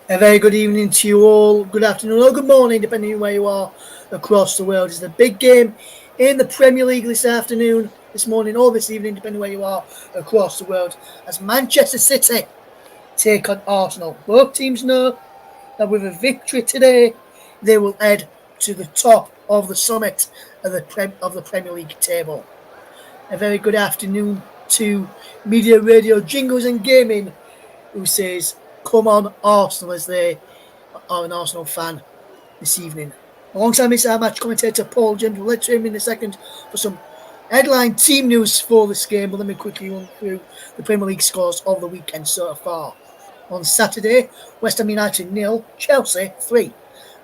A very good evening to you all. Good afternoon or good morning, depending on where you are across the world. It's the big game in the Premier League this afternoon, this morning, or this evening, depending where you are across the world. As Manchester City take on Arsenal. Both teams know that with a victory today, they will head to the top of the summit of the Premier League table. A very good afternoon to Media Radio Jingles and Gaming, who says, "Come on, Arsenal," as they are an Arsenal fan this evening. Alongside me is our match commentator Paul James. We'll let to him in a second for some headline team news for this game, but let me quickly run through the Premier League scores of the weekend so far. On Saturday, West Ham United 0, Chelsea 3,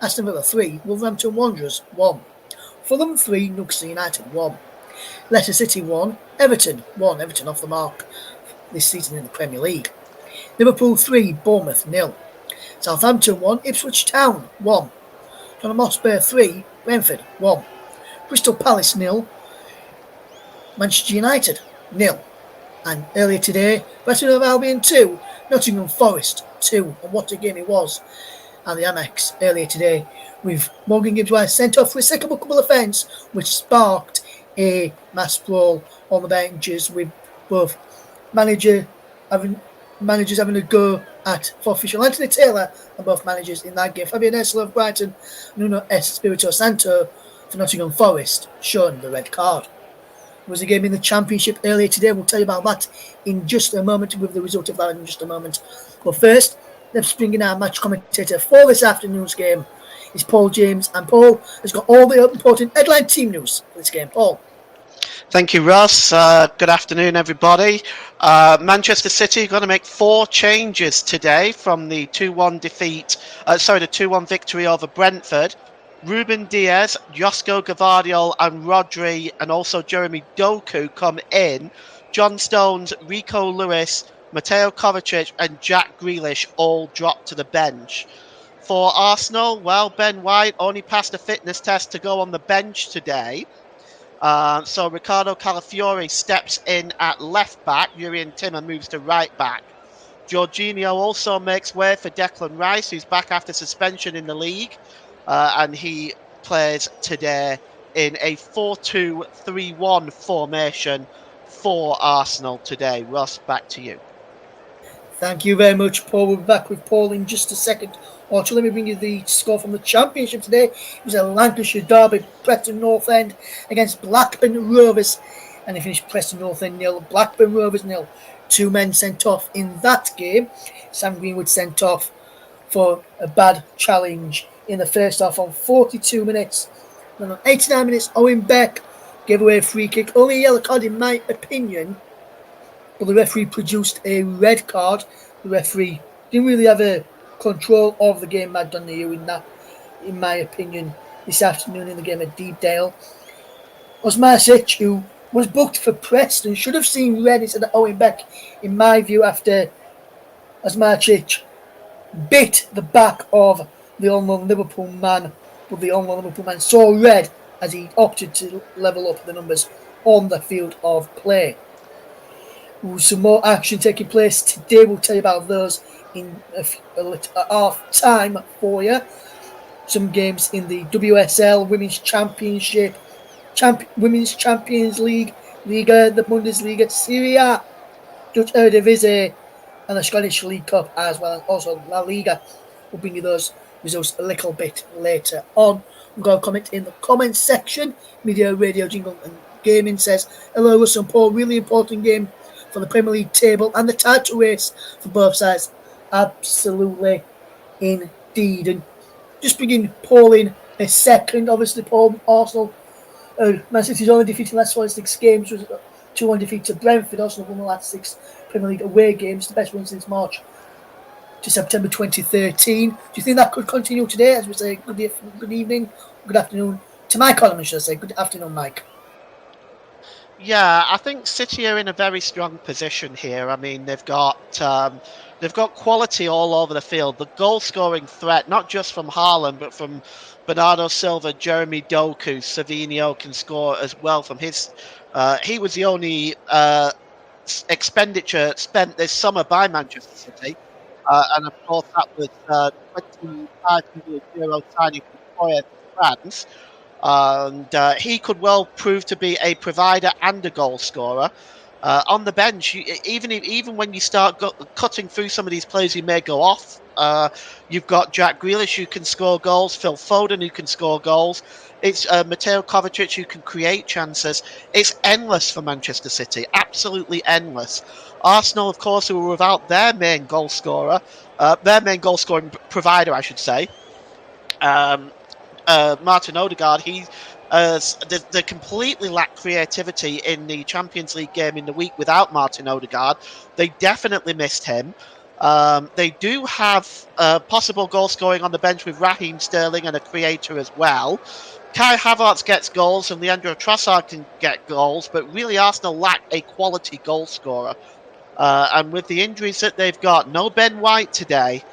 Aston Villa 3, Wolverhampton Wanderers 1, Fulham 3, Newcastle United 1, Leicester City 1, Everton 1, Everton off the mark this season in the Premier League, Liverpool 3, Bournemouth 0, Southampton 1, Ipswich Town 1, Tottenham Hotspur 3, Brentford 1, Crystal Palace 0, Manchester United 0. And earlier today, Preston of Albion 2, Nottingham Forest 2. And what a game it was at the Amex earlier today, with Morgan Gibbs-White sent off for a second bookable offence, which sparked a mass brawl on the benches, with both managers having a go at for official Anthony Taylor and both managers in that game. Fabian Essler of Brighton, Nuno Espirito Santo for Nottingham Forest, shown the red card. There was a game in the Championship earlier today. We'll tell you about that in just a moment, with the result of that in just a moment. But first, let's bring in our match commentator for this afternoon's game. It's Paul James, and Paul has got all the important headline team news for this game. Paul. Thank you, Ross. Good afternoon, everybody. Manchester City are going to make 4 changes today from the 2-1 the 2-1 victory over Brentford. Ruben Diaz, Josko Gvardiol and Rodri, and also Jeremy Doku come in. John Stones, Rico Lewis, Mateo Kovacic and Jack Grealish all drop to the bench. For Arsenal, well, Ben White only passed a fitness test to go on the bench today. So Ricardo Calafiori steps in at left back. Jurrien Timmer moves to right back. Jorginho also makes way for Declan Rice, who's back after suspension in the league. And he plays today in a 4-2-3-1 formation for Arsenal today. Ross, back to you. Thank you very much, Paul. We'll be back with Paul in just a second. Also, let me bring you the score from the Championship today. It was a Lancashire derby, Preston North End against Blackburn Rovers, and they finished Preston North End 0, Blackburn Rovers 0. 2 men sent off in that game. Sam Greenwood sent off for a bad challenge in the first half on 42 minutes. Then on 89 minutes, Owen Beck gave away a free kick. Only a yellow card in my opinion, but the referee produced a red card. The referee didn't really have a control of the game, Matt Donoghue, in my opinion, this afternoon in the game at Deepdale. Osmasic, who was booked for Preston, should have seen red instead of Owen Beck, in my view, after Osmasic bit the back of the unknown Liverpool man, but the unknown Liverpool man saw red as he opted to level up the numbers on the field of play. Some more action taking place today. We'll tell you about those in a half time for you. Some games in the WSL Women's Championship, Women's Champions League, Liga, the Bundesliga, Serie A, Dutch Eredivisie, and the Scottish League Cup, as well as also La Liga. We'll bring you those results a little bit later on. We've got a comment in the comments section. Media Radio Jingle and Gaming says, "Hello, Russell and Paul. Really important game for the Premier League table and the title race for both sides." Absolutely, indeed. And just bringing Paul in a second. Obviously, Paul, Arsenal, Man City's only defeated the last 6 games was 2-1 defeat to Brentford. Arsenal won the last 6 Premier League away games, the best one since March to September 2013. Do you think that could continue today? As we say, good evening, good afternoon to Mike Coleman, should I say. Good afternoon, Mike. Yeah, I think City are in a very strong position here. I mean, they've got quality all over the field. The goal-scoring threat, not just from Haaland, but from Bernardo Silva, Jeremy Doku, Savinho can score as well from his. He was the only expenditure spent this summer by Manchester City. and of course that was €25 million signing from Troyes in France. And he could well prove to be a provider and a goal scorer. On the bench, even when you start cutting through some of these players who may go off, you've got Jack Grealish who can score goals, Phil Foden who can score goals. It's Mateo Kovacic who can create chances. It's endless for Manchester City, absolutely endless. Arsenal, of course, who were without their main goal scorer, their main goal scoring provider, I should say. Um, Martin Odegaard, they completely lack creativity in the Champions League game in the week without Martin Odegaard. They definitely missed him. They do have possible goal scoring on the bench with Raheem Sterling and a creator as well. Kai Havertz gets goals and Leandro Trossard can get goals, but really Arsenal lack a quality goal scorer. And with the injuries that they've got, no Ben White today.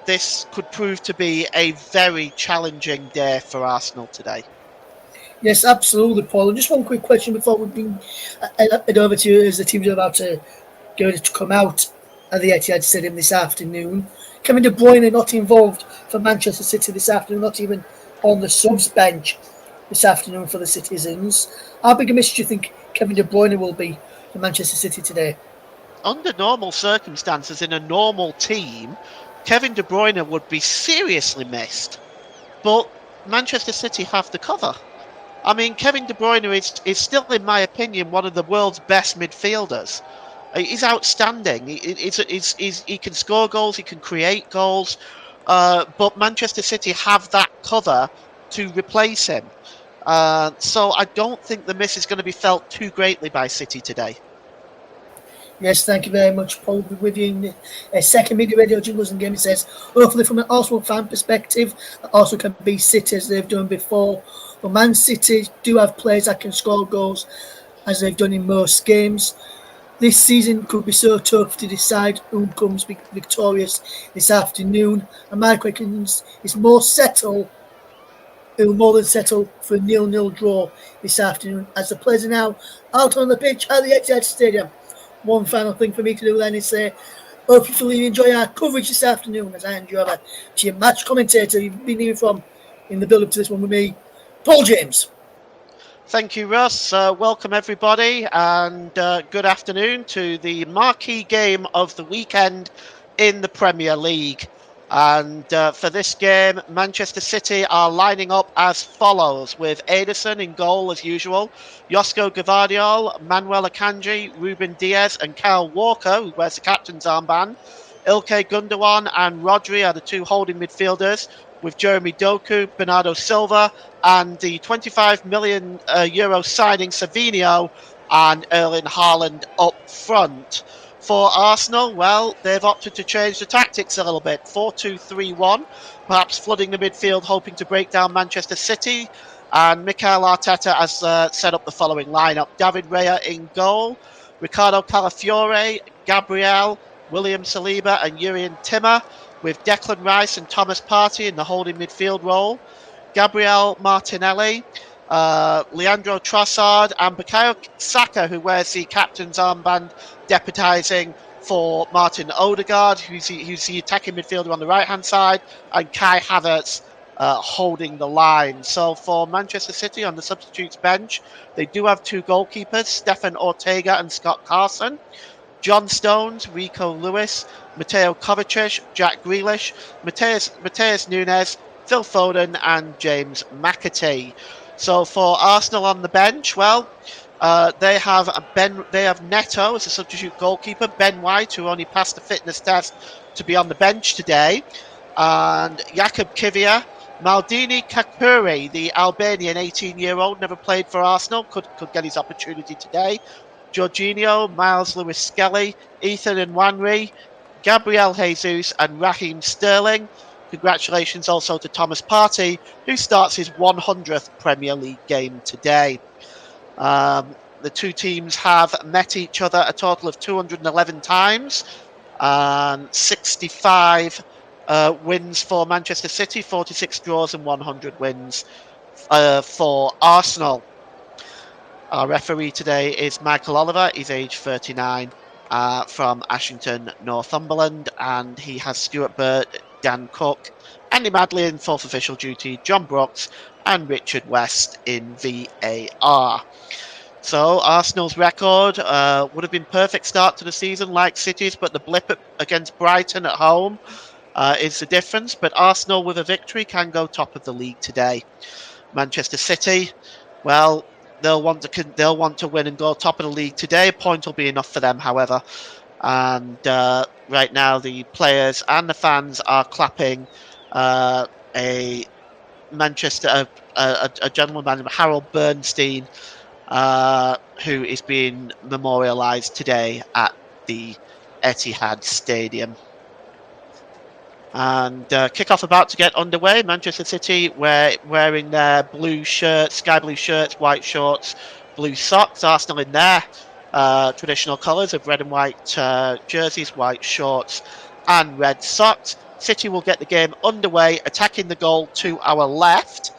This could prove to be a very challenging day for Arsenal today. Yes, absolutely, Paul. And just one quick question before we bring it over to you as the teams are about to get ready to come out at the Etihad Stadium this afternoon. Kevin De Bruyne not involved for Manchester City this afternoon, not even on the subs bench this afternoon for the citizens. How big a miss do you think Kevin De Bruyne will be for Manchester City today? Under normal circumstances, in a normal team, Kevin De Bruyne would be seriously missed. But Manchester City have the cover. I mean, Kevin De Bruyne is still, in my opinion, one of the world's best midfielders. He's outstanding. He can score goals, he can create goals, but Manchester City have that cover to replace him. So I don't think the miss is going to be felt too greatly by City today. Yes, thank you very much, Paul. We'll be with you in a second. Media Radio Jingles and Gaming says, hopefully from an Arsenal fan perspective, Arsenal can be City as they've done before. But Man City do have players that can score goals as they've done in most games. This season could be so tough to decide who comes victorious this afternoon. And my question is more settled, who more than settle for a 0-0 draw this afternoon as the players are now out on the pitch at the Etihad Stadium. One final thing for me to do then is say, hopefully you enjoy our coverage this afternoon as I enjoy over to your match commentator you've been hearing from in the build-up to this one with me, Paul James. Thank you, Russ. Welcome, everybody, and good afternoon to the marquee game of the weekend in the Premier League. And for this game, Manchester City are lining up as follows, with Ederson in goal as usual, Josko Gvardiol, Manuel Akanji, Ruben Diaz and Kyle Walker, who wears the captain's armband. Ilkay Gundogan and Rodri are the two holding midfielders, with Jeremy Doku, Bernardo Silva, and the €25 million signing Savinho and Erling Haaland up front. For Arsenal, well, they've opted to change the tactics a little bit. 4-2-3-1, perhaps flooding the midfield, hoping to break down Manchester City. And Mikel Arteta has set up the following lineup. David Raya in goal, Ricardo Calafiore, Gabriel, William Saliba and Jurrien Timmer, with Declan Rice and Thomas Partey in the holding midfield role. Gabriel Martinelli, Leandro Trossard and Bukayo Saka, who wears the captain's armband, deputising for Martin Odegaard, who's the attacking midfielder on the right-hand side, and Kai Havertz holding the line. So for Manchester City on the substitutes bench, they do have two goalkeepers, Stefan Ortega and Scott Carson. John Stones, Rico Lewis, Mateo Kovacic, Jack Grealish, Mateus Nunes, Phil Foden and James McAtee. So for Arsenal on the bench, well, they have Neto as a substitute goalkeeper, Ben White, who only passed the fitness test to be on the bench today, and Jakub Kivia, Maldini Kakuri, the Albanian 18-year-old, never played for Arsenal, could get his opportunity today. Jorginho, Miles Lewis-Skelly, Ethan Nwaneri, Gabriel Jesus and Raheem Sterling. Congratulations also to Thomas Partey, who starts his 100th Premier League game today. The two teams have met each other a total of 211 times, and 65 wins for Manchester City, 46 draws and 100 wins for Arsenal. Our referee today is Michael Oliver. He's age 39. from Ashington, Northumberland, and he has Stuart Burt, Dan Cook, Andy Madley in fourth official duty, John Brooks, and Richard West in VAR. So Arsenal's record would have been perfect start to the season, like City's, but the blip against Brighton at home is the difference. But Arsenal with a victory can go top of the league today. Manchester City, well, they'll want to win and go top of the league today. A point will be enough for them, however. And right now, the players and the fans are clapping a Manchester a gentleman named Harold Bernstein, who is being memorialised today at the Etihad Stadium. And kickoff about to get underway. Manchester City wearing their blue shirts, sky blue shirts, white shorts, blue socks. Arsenal in their traditional colours of red and white jerseys, white shorts, and red socks. City will get the game underway, attacking the goal to our left.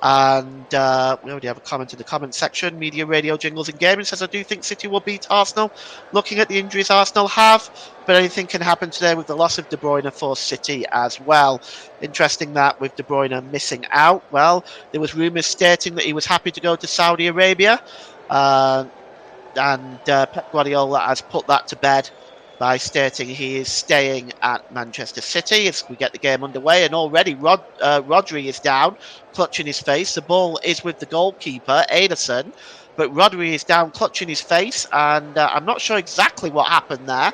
And we already have a comment in the comment section. Media, radio, jingles, and gaming says, I do think City will beat Arsenal. Looking at the injuries Arsenal have, but anything can happen today with the loss of De Bruyne for City as well. Interesting that with De Bruyne missing out. Well, there was rumours stating that he was happy to go to Saudi Arabia. And Pep Guardiola has put that to bed by stating he is staying at Manchester City as we get the game underway. And already Rodri is down, clutching his face. The ball is with the goalkeeper, Ederson, but Rodri is down, clutching his face. And I'm not sure exactly what happened there.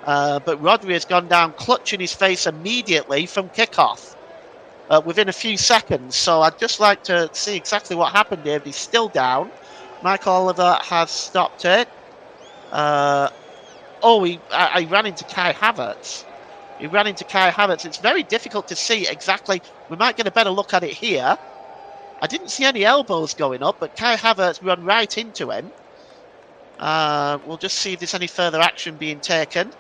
But Rodri has gone down, clutching his face immediately from kickoff within a few seconds. So I'd just like to see exactly what happened here. But he's still down. Michael Oliver has stopped it. He ran into Kai Havertz. He ran into Kai Havertz. It's very difficult to see exactly. We might get a better look at it here. I didn't see any elbows going up, but Kai Havertz ran right into him. We'll just see if there's any further action being taken.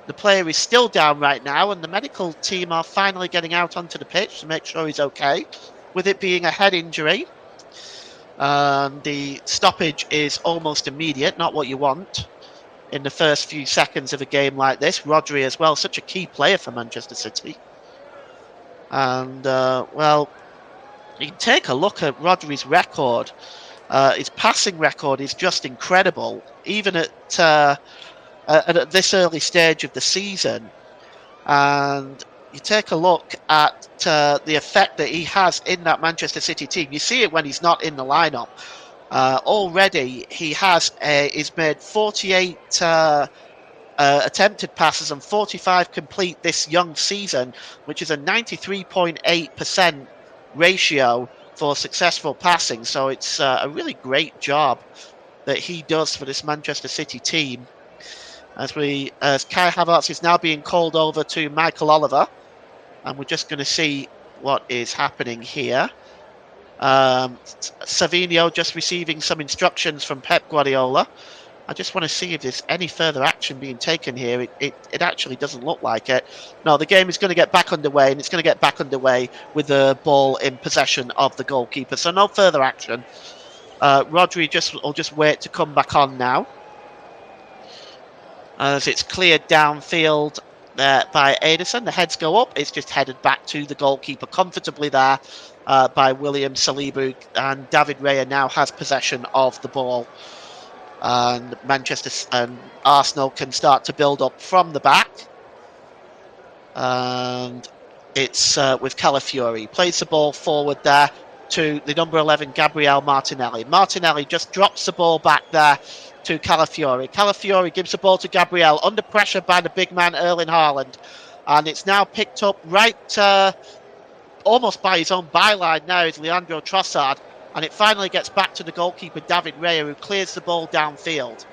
The player is still down right now, and the medical team are finally getting out onto the pitch to make sure he's okay, with it being a head injury. The stoppage is almost immediate, not what you want in the first few seconds of a game like this. Rodri as well, such a key player for Manchester City. And, you can take a look at Rodri's record. His passing record is just incredible, even at this early stage of the season. And you take a look at the effect that he has in that Manchester City team. You see it when he's not in the lineup. Already, he he's made 48 attempted passes and 45 complete this young season, which is a 93.8% ratio for successful passing. So it's a really great job that he does for this Manchester City team. As Kai Havertz is now being called over to Michael Oliver, and we're just going to see what is happening here. Savinho just receiving some instructions from Pep Guardiola. I just want to see if there's any further action being taken here. It actually doesn't look like it. No, the game is going to get back underway, and it's going to get back underway with the ball in possession of the goalkeeper. So no further action. Rodri will just wait to come back on now, as it's cleared downfield by Ederson. The heads go up. It's just headed back to the goalkeeper comfortably there by William Saliba, and David Raya now has possession of the ball. And Manchester and Arsenal can start to build up from the back. And it's with Calafiori. Plays the ball forward there to the number 11, Gabriel Martinelli. Martinelli just drops the ball back there to Calafiori. Calafiori gives the ball to Gabriel, under pressure by the big man Erling Haaland. And it's now picked up right almost by his own byline now is Leandro Trossard. And it finally gets back to the goalkeeper, David Raya, who clears the ball downfield.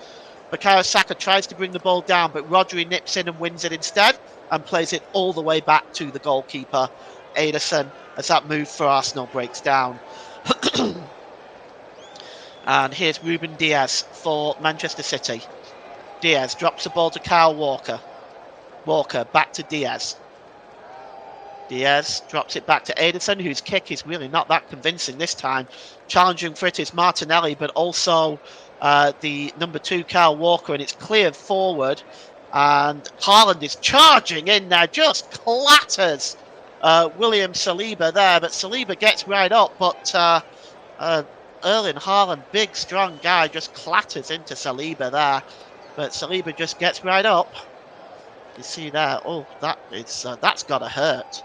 Bukayo Saka tries to bring the ball down, but Rodri nips in and wins it instead and plays it all the way back to the goalkeeper, Ederson, as that move for Arsenal breaks down. And here's Ruben Diaz for Manchester City. Diaz drops the ball to Kyle Walker. Walker back to Diaz. Diaz drops it back to Ederson, whose kick is really not that convincing this time. Challenging for it is Martinelli, but also the number 2, Kyle Walker, and it's cleared forward. And Haaland is charging in there, just clatters William Saliba there, but Saliba gets right up, but Erling Haaland, big strong guy, just clatters into Saliba there, but Saliba just gets right up. You see there, oh, that's gotta hurt.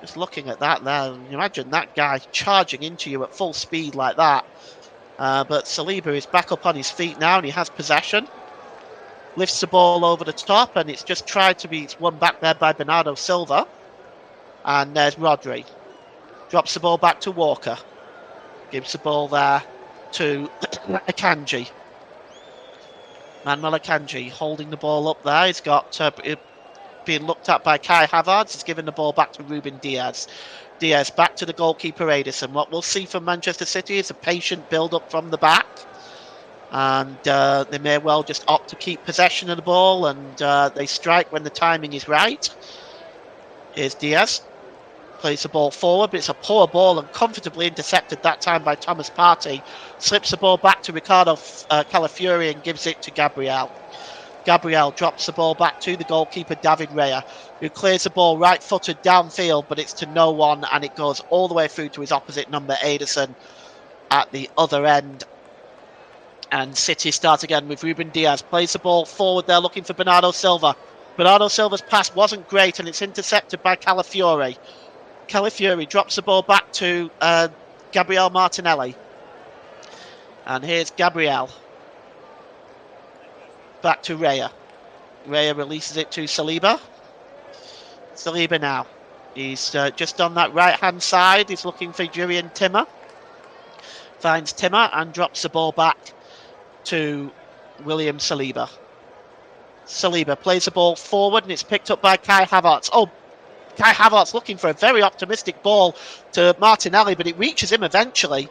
Just looking at that there, imagine that guy charging into you at full speed like that. But Saliba is back up on his feet now, and he has possession. Lifts the ball over the top, and it's just tried to be, it's won back there by Bernardo Silva. And there's Rodri. Drops the ball back to Walker. Gives the ball there to Akanji. Manuel Akanji holding the ball up there. He's got being looked at by Kai Havertz. He's given the ball back to Ruben Diaz. Diaz back to the goalkeeper Ederson. What we'll see from Manchester City is a patient build-up from the back. And they may well just opt to keep possession of the ball, and they strike when the timing is right. Here's Diaz. Plays the ball forward, but it's a poor ball and comfortably intercepted that time by Thomas Partey. Slips the ball back to Ricardo Calafiori and gives it to Gabriel. Gabriel drops the ball back to the goalkeeper David Raya, who clears the ball right-footed downfield, but it's to no one, and it goes all the way through to his opposite number, Ederson, at the other end. And City start again with Ruben Diaz. Plays the ball forward there, looking for Bernardo Silva. Bernardo Silva's pass wasn't great, and it's intercepted by Calafiori. Calafiori drops the ball back to Gabriel Martinelli. And here's Gabriel. Back to Raya. Raya releases it to Saliba. Saliba now. He's just on that right-hand side. He's looking for Jurrien Timmer. Finds Timmer and drops the ball back to William Saliba. Saliba plays the ball forward, and it's picked up by Kai Havertz. Oh, Kai Havertz looking for a very optimistic ball to Martinelli, but it reaches him eventually.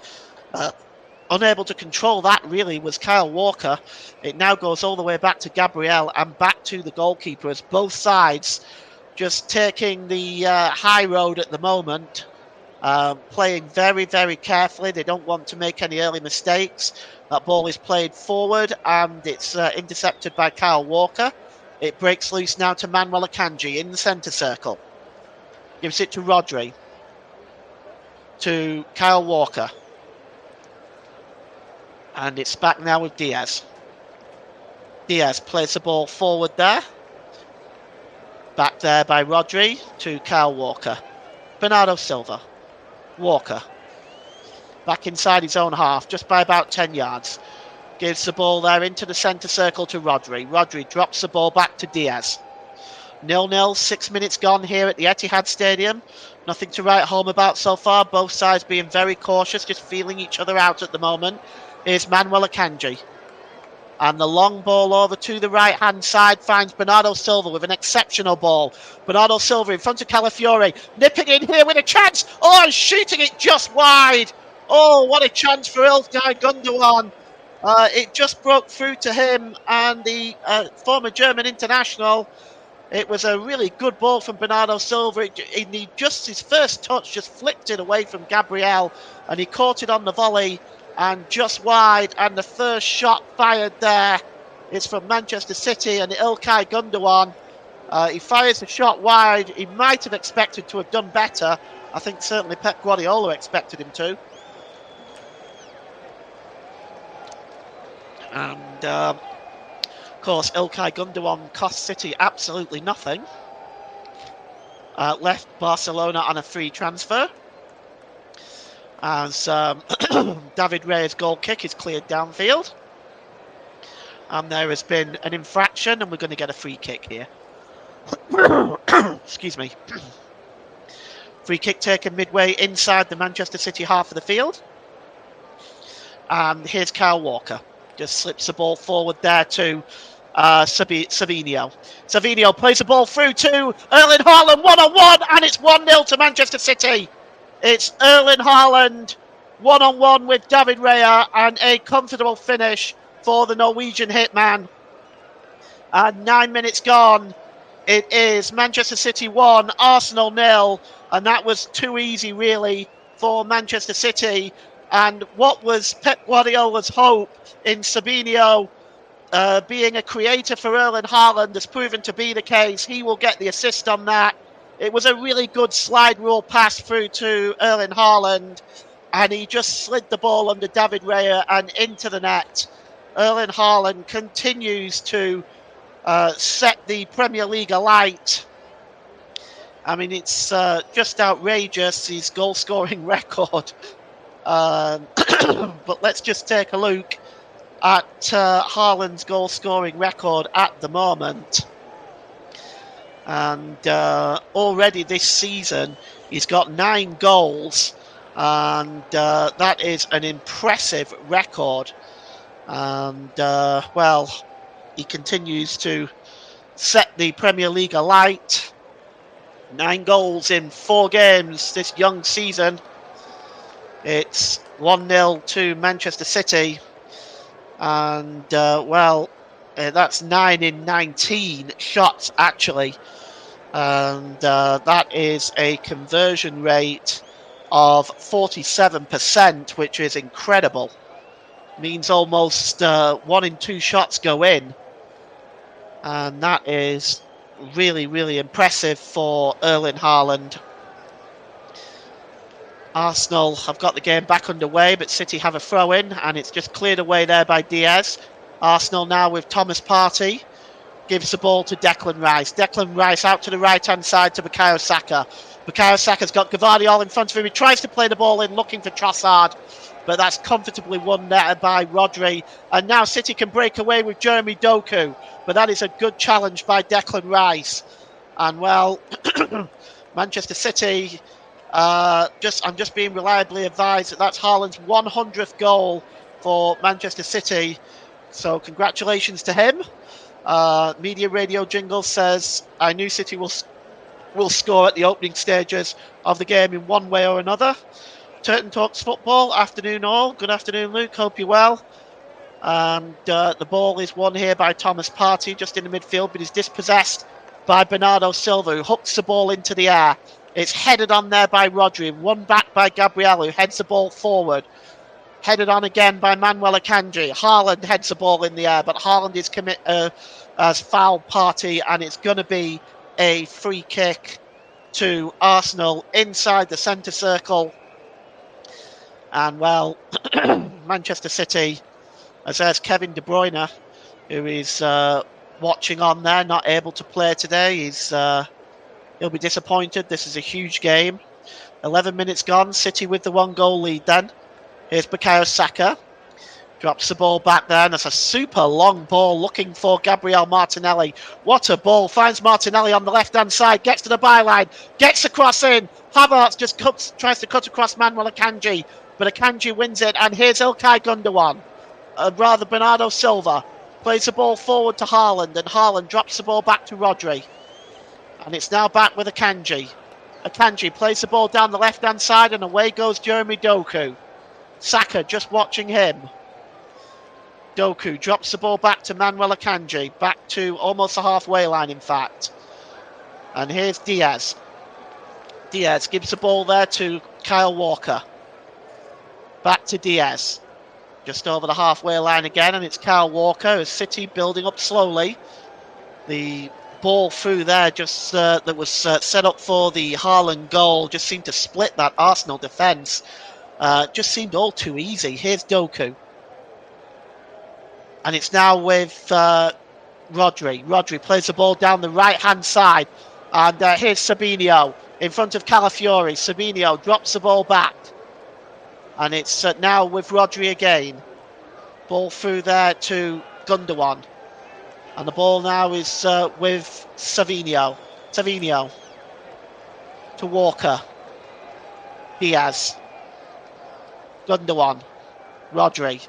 Unable to control that really was Kyle Walker. It now goes all the way back to Gabriel and back to the goalkeeper, as both sides just taking the high road at the moment, playing very, very carefully. They don't want to make any early mistakes. That ball is played forward, and it's intercepted by Kyle Walker. It breaks loose now to Manuel Akanji in the centre circle. Gives it to Rodri. To Kyle Walker. And it's back now with Diaz. Diaz plays the ball forward there. Back there by Rodri to Kyle Walker. Bernardo Silva. Walker. Back inside his own half, just by about 10 yards. Gives the ball there into the centre circle to Rodri. Rodri drops the ball back to Diaz. 0-0, 6 minutes gone here at the Etihad Stadium. Nothing to write home about so far. Both sides being very cautious, just feeling each other out at the moment. Here's Manuel Akanji. And the long ball over to the right-hand side finds Bernardo Silva with an exceptional ball. Bernardo Silva in front of Calafiori. Nipping in here with a chance. Oh, and shooting it just wide. Oh, what a chance for Ilkay Gundogan. It just broke through to him and the former German international. It was a really good ball from Bernardo Silva. Just his first touch just flicked it away from Gabriel, and he caught it on the volley and just wide. And the first shot fired there is from Manchester City and Ilkay Gundogan. He fires the shot wide. He might have expected to have done better. I think certainly Pep Guardiola expected him to. And of course, Ilkay Gundogan cost City absolutely nothing. Left Barcelona on a free transfer, as David Raya's goal kick is cleared downfield. And there has been an infraction, and we're going to get a free kick here. Excuse me. Free kick taken midway inside the Manchester City half of the field. And here's Kyle Walker. Just slips the ball forward there to Savinho. Savinho plays the ball through to Erling Haaland, one-on-one, and it's 1-0 to Manchester City. It's Erling Haaland, one-on-one with David Raya, and a comfortable finish for the Norwegian hitman. And 9 minutes gone. It is Manchester City 1, Arsenal 0, and that was too easy, really, for Manchester City. And what was Pep Guardiola's hope in Sabinho being a creator for Erling Haaland has proven to be the case. He will get the assist on that. It was a really good slide rule pass through to Erling Haaland, and he just slid the ball under David Raya and into the net. Erling Haaland continues to set the Premier League alight. I mean, it's just outrageous, his goal-scoring record. But let's just take a look at Haaland's goal-scoring record at the moment. And already this season, he's got 9 goals, and that is an impressive record. And, well, he continues to set the Premier League alight. 9 goals in 4 games this young season. It's 1-0 to Manchester City. And, well, that's 9 in 19 shots, actually. And that is a conversion rate of 47%, which is incredible. Means almost 1 in 2 shots go in. And that is really, really impressive for Erling Haaland. Arsenal have got the game back underway, but City have a throw-in, and it's just cleared away there by Diaz. Arsenal now with Thomas Partey. Gives the ball to Declan Rice. Declan Rice out to the right-hand side to Bukayo Saka. Bukayo Saka's got Gvardiol in front of him. He tries to play the ball in, looking for Trossard, but that's comfortably won there by Rodri. And now City can break away with Jeremy Doku, but that is a good challenge by Declan Rice. And, well, Manchester City... I'm just being reliably advised that that's Haaland's 100th goal for Manchester City. So congratulations to him. Media radio jingle says, I knew City will score at the opening stages of the game in one way or another. Turton Talks Football, afternoon all. Good afternoon, Luke. Hope you're well. And the ball is won here by Thomas Partey, just in the midfield, but is dispossessed by Bernardo Silva, who hooks the ball into the air. It's headed on there by Rodri, won back by Gabriel, who heads the ball forward. Headed on again by Manuel Akanji. Haaland heads the ball in the air, but Haaland is has fouled Partey, and it's going to be a free kick to Arsenal inside the centre circle. And, well, Manchester City, as there's Kevin De Bruyne, who is watching on there, not able to play today. He'll be disappointed. This is a huge game. 11 minutes gone. City with the 1-goal lead then. Here's Bukayo Saka. Drops the ball back there. And that's a super long ball looking for Gabriel Martinelli. What a ball. Finds Martinelli on the left-hand side. Gets to the byline. Gets across in. Havertz just tries to cut across Manuel Akanji. But Akanji wins it. And here's Ilkay Gundogan. Bernardo Silva. Plays the ball forward to Haaland. And Haaland drops the ball back to Rodri. And it's now back with Akanji. Akanji plays the ball down the left-hand side, and away goes Jeremy Doku. Saka just watching him. Doku drops the ball back to Manuel Akanji, back to almost the halfway line, in fact. And here's Diaz. Diaz gives the ball there to Kyle Walker. Back to Diaz. Just over the halfway line again, and it's Kyle Walker, as City building up slowly. The ball through there just that was set up for the Haaland goal just seemed to split that Arsenal defence. Just seemed all too easy. Here's Doku. And it's now with Rodri. Rodri plays the ball down the right-hand side. And here's Sabinho in front of Calafiori. Sabinho drops the ball back. And it's now with Rodri again. Ball through there to Gundogan. And the ball now is with Savinho. Savinho to Walker. Diaz. Gundogan. Rodri.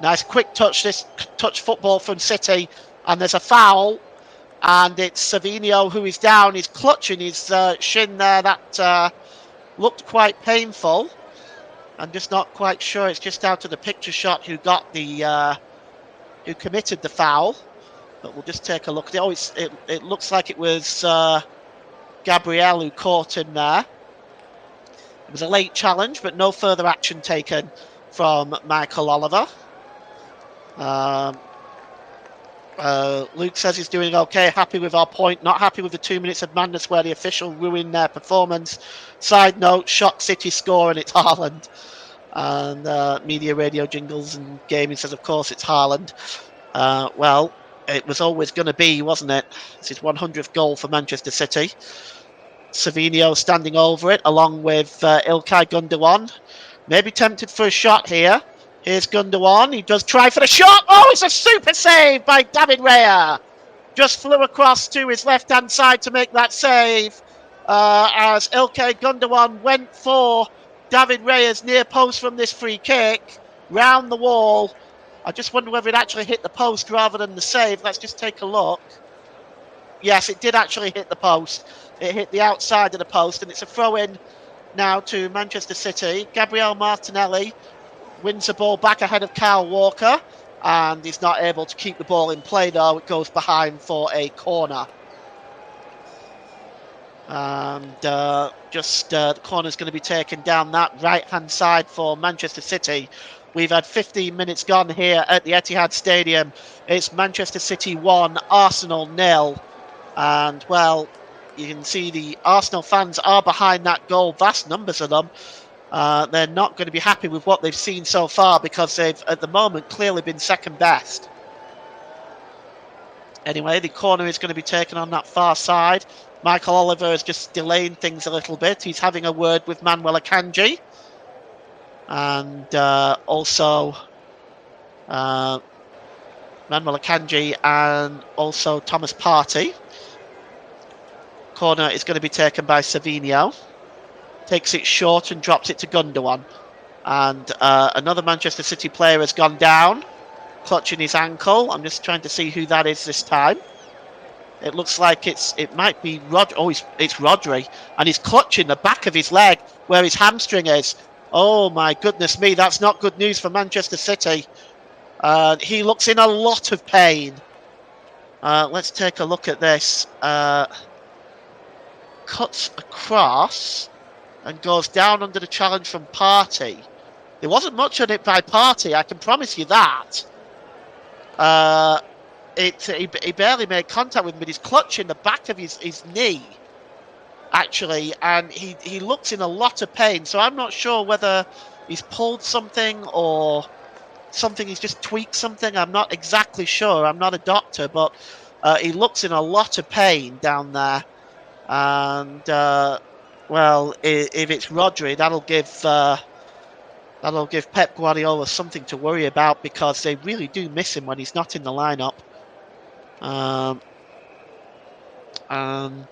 Nice quick touch, this touch football from City. And there's a foul. And it's Savinho who is down. He's clutching his shin there. That looked quite painful. I'm just not quite sure. It's just out of the picture shot who got the who committed the foul. But we'll just take a look at it. Oh, it looks like it was Gabriel who caught him there. It was a late challenge, but no further action taken from Michael Oliver. Luke says he's doing okay, happy with our point, not happy with the 2 minutes of madness where the official ruined their performance. Side note, shock City score and it's Haaland. And media radio jingles and gaming says, of course, it's Haaland. Well, it was always going to be, wasn't it? It's his 100th goal for Manchester City. Savinio standing over it, along with Ilkay Gundogan. Maybe tempted for a shot here. Here's Gundogan. He does try for the shot. Oh, it's a super save by David Raya. Just flew across to his left-hand side to make that save. As Ilkay Gundogan went for David Raya's near post from this free kick. Round the wall. I just wonder whether it actually hit the post rather than the save. Let's just take a look. Yes, it did actually hit the post. It hit the outside of the post, and it's a throw-in now to Manchester City. Gabriel Martinelli wins the ball back ahead of Kyle Walker, and he's not able to keep the ball in play, though. It goes behind for a corner. And the corner's going to be taken down that right-hand side for Manchester City. We've had 15 minutes gone here at the Etihad Stadium. It's Manchester City 1, Arsenal 0. And, well, you can see the Arsenal fans are behind that goal. Vast numbers of them. They're not going to be happy with what they've seen so far because they've, at the moment, clearly been second best. Anyway, the corner is going to be taken on that far side. Michael Oliver is just delaying things a little bit. He's having a word with Manuel Akanji. And also Manuel Akanji and also Thomas Partey. Corner is going to be taken by Savinio. Takes it short and drops it to Gundogan. And another Manchester City player has gone down, clutching his ankle. I'm just trying to see who that is this time. It looks like it might be Rod. Oh, it's Rodri, and he's clutching the back of his leg where his hamstring is. Oh my goodness me, that's not good news for Manchester City. He looks in a lot of pain. Let's take a look at this. Cuts across and goes down under the challenge from Partey. There wasn't much on it by Partey, I can promise you that. He barely made contact with him, but he's clutching the back of his knee, actually, and he looks in a lot of pain. So I'm not sure whether he's pulled something or something, he's just tweaked something. I'm not exactly sure. I'm not a doctor, but he looks in a lot of pain down there. And, well, if it's Rodri, that'll give Pep Guardiola something to worry about because they really do miss him when he's not in the lineup. And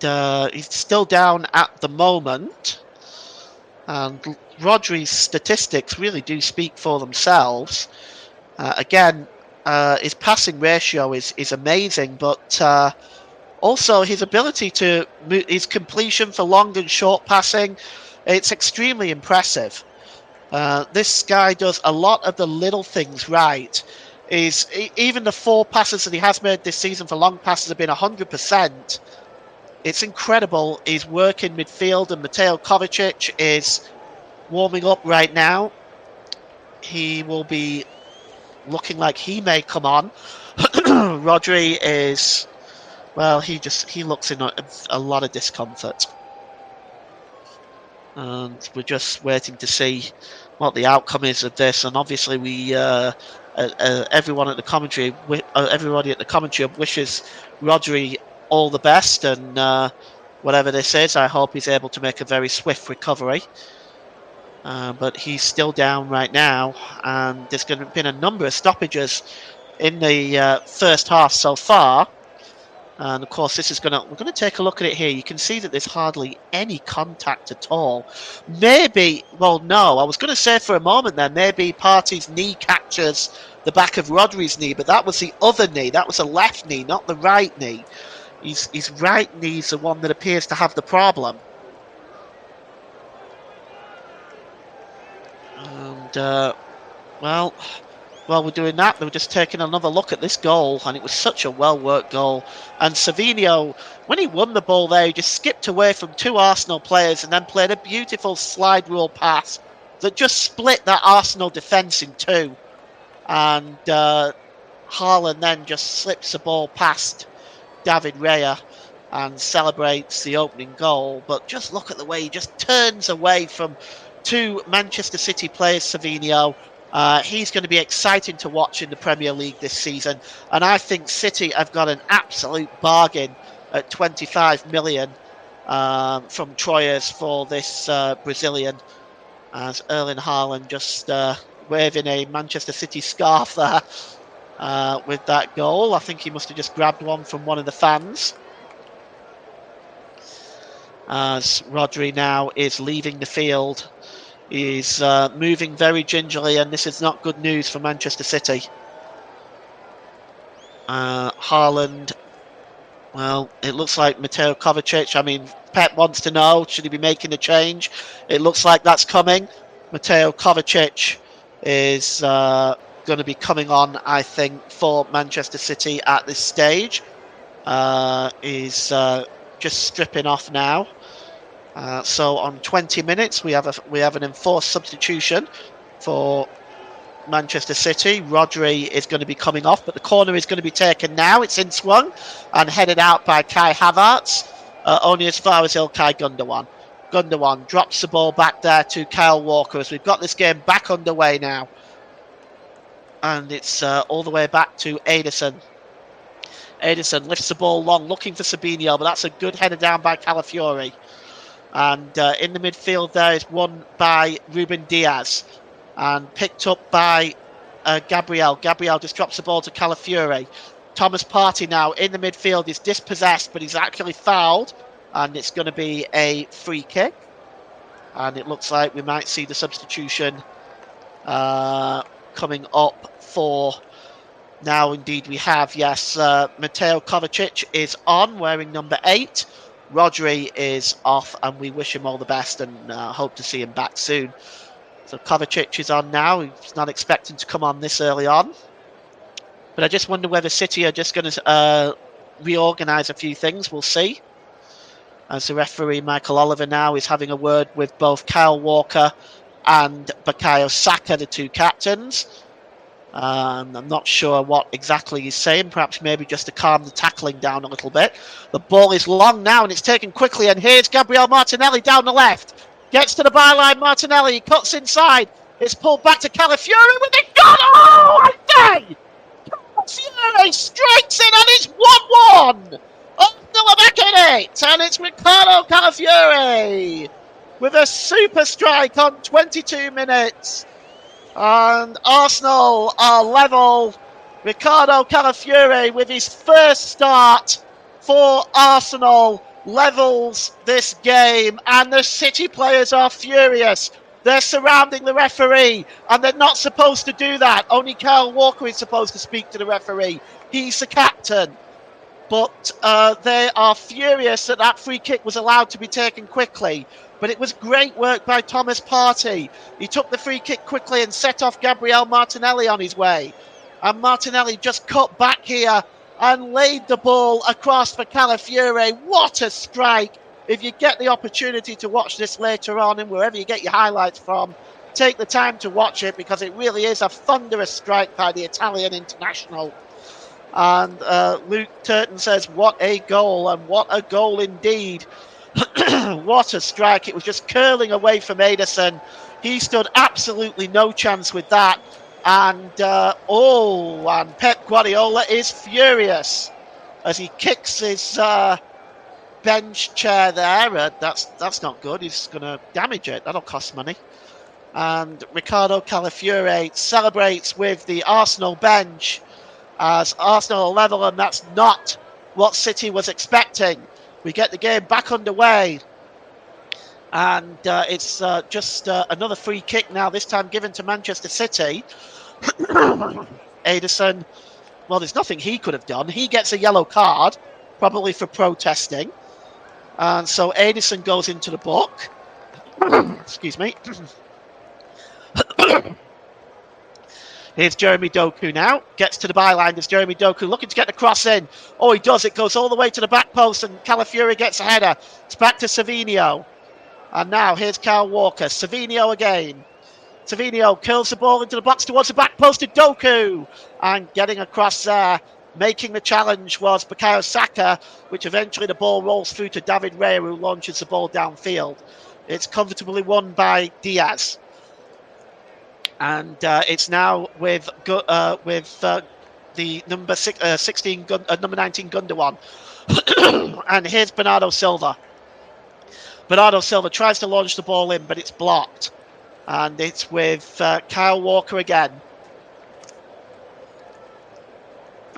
he's still down at the moment. And Rodri's statistics really do speak for themselves. Again, his passing ratio is amazing, but also his ability to his completion for long and short passing, it's extremely impressive. This guy does a lot of the little things right. Even the 4 passes that he has made this season for long passes have been 100%. It's incredible. He's working midfield, and Mateo Kovacic is warming up right now. He will be looking like he may come on. Rodri is, well, he looks in a lot of discomfort. And we're just waiting to see what the outcome is of this. And obviously, we everybody at the commentary wishes Rodri all the best. And whatever this is, I hope he's able to make a very swift recovery. But he's still down right now, and there's been a number of stoppages in the first half so far. And of course, we're going to take a look at it here. You can see that there's hardly any contact at all. Maybe, well, no, I was going to say for a moment there, maybe Partey's knee catches the back of Rodri's knee, but that was the other knee. That was a left knee, not the right knee. His right knee's the one that appears to have the problem. And, well, while we're doing that, they were just taking another look at this goal, and it was such a well-worked goal. And Savinho, when he won the ball there, he just skipped away from two Arsenal players and then played a beautiful slide rule pass that just split that Arsenal defence in two. And Haaland then just slips the ball past David Raya and celebrates the opening goal. But just look at the way he just turns away from two Manchester City players, Savinho. He's going to be exciting to watch in the Premier League this season. And I think City have got an absolute bargain at 25 million from Troyes for this Brazilian, as Erling Haaland just waving a Manchester City scarf there with that goal. I think he must have just grabbed one from one of the fans. As Rodri now is leaving the field, he's moving very gingerly, and this is not good news for Manchester City. Haaland, well, it looks like Mateo Kovacic. I mean, Pep wants to know, should he be making a change? It looks like that's coming. Mateo Kovacic is going to be coming on, I think, for Manchester City at this stage. Is just stripping off now. So on 20 minutes, we have an enforced substitution for Manchester City. Rodri is going to be coming off, but the corner is going to be taken now. It's in swung and headed out by Kai Havertz, only as far as Ilkay Gundogan. Gundogan drops the ball back there to Kyle Walker as we've got this game back underway now. And it's all the way back to Ederson. Ederson lifts the ball long, looking for Sabinho, but that's a good header down by Calafiori. And in the midfield there is won by Ruben Diaz and picked up by Gabriel. Gabriel just drops the ball to Calafiori. Thomas Partey now in the midfield is dispossessed, but he's actually fouled, and it's going to be a free kick. And it looks like we might see the substitution coming up for... Now, indeed, we have, yes, Mateo Kovacic is on, wearing number 8. Rodri is off, and we wish him all the best and hope to see him back soon. So Kovacic is on now. He's not expecting to come on this early on. But I just wonder whether City are just going to reorganise a few things. We'll see. As the referee, Michael Oliver, now is having a word with both Kyle Walker and Bukayo Saka, the two captains. I'm not sure what exactly he's saying. Perhaps maybe just to calm the tackling down a little bit. The ball is long now and it's taken quickly. And here's Gabriel Martinelli down the left. Gets to the byline. Martinelli cuts inside. It's pulled back to Calafiori with a shot. Oh, I say! Calafiori strikes it and it's 1-1. Arsenal are back in it. And it's Ricardo Calafiori with a super strike on 22 minutes. And Arsenal are level. Ricardo Calafiori, with his first start for Arsenal, levels this game. And the City players are furious. They're surrounding the referee, and they're not supposed to do that. Only Kyle Walker is supposed to speak to the referee. He's the captain. But they are furious that that free kick was allowed to be taken quickly. But it was great work by Thomas Partey. He took the free kick quickly and set off Gabriel Martinelli on his way. And Martinelli just cut back here and laid the ball across for Calafiori. What a strike. If you get the opportunity to watch this later on and wherever you get your highlights from, take the time to watch it because it really is a thunderous strike by the Italian international. And Luke Turton says, what a goal, and what a goal indeed. What a strike. It was just curling away from Ederson. He stood absolutely no chance with that. And and Pep Guardiola is furious as he kicks his bench chair there. That's not good. He's going to damage it. That'll cost money. And Ricardo Calafiori celebrates with the Arsenal bench as Arsenal level, and that's not what City was expecting. We get the game back underway, and it's just another free kick now, this time given to Manchester City. Ederson, well, there's nothing he could have done. He gets a yellow card, probably for protesting. And so Ederson goes into the book. Excuse me. Here's Jeremy Doku now. Gets to the byline. There's Jeremy Doku looking to get the cross in. Oh, he does. It goes all the way to the back post, and Calafiori gets a header. It's back to Savinio. And now here's Kyle Walker. Savinio again. Savinio curls the ball into the box towards the back post to Doku. And getting across there, making the challenge was Bukayo Saka, which eventually the ball rolls through to David Raya, who launches the ball downfield. It's comfortably won by Diaz. And it's now with the number 16, number 19 Gundogan. And here's Bernardo Silva. Bernardo Silva tries to launch the ball in, but it's blocked. And it's with Kyle Walker again.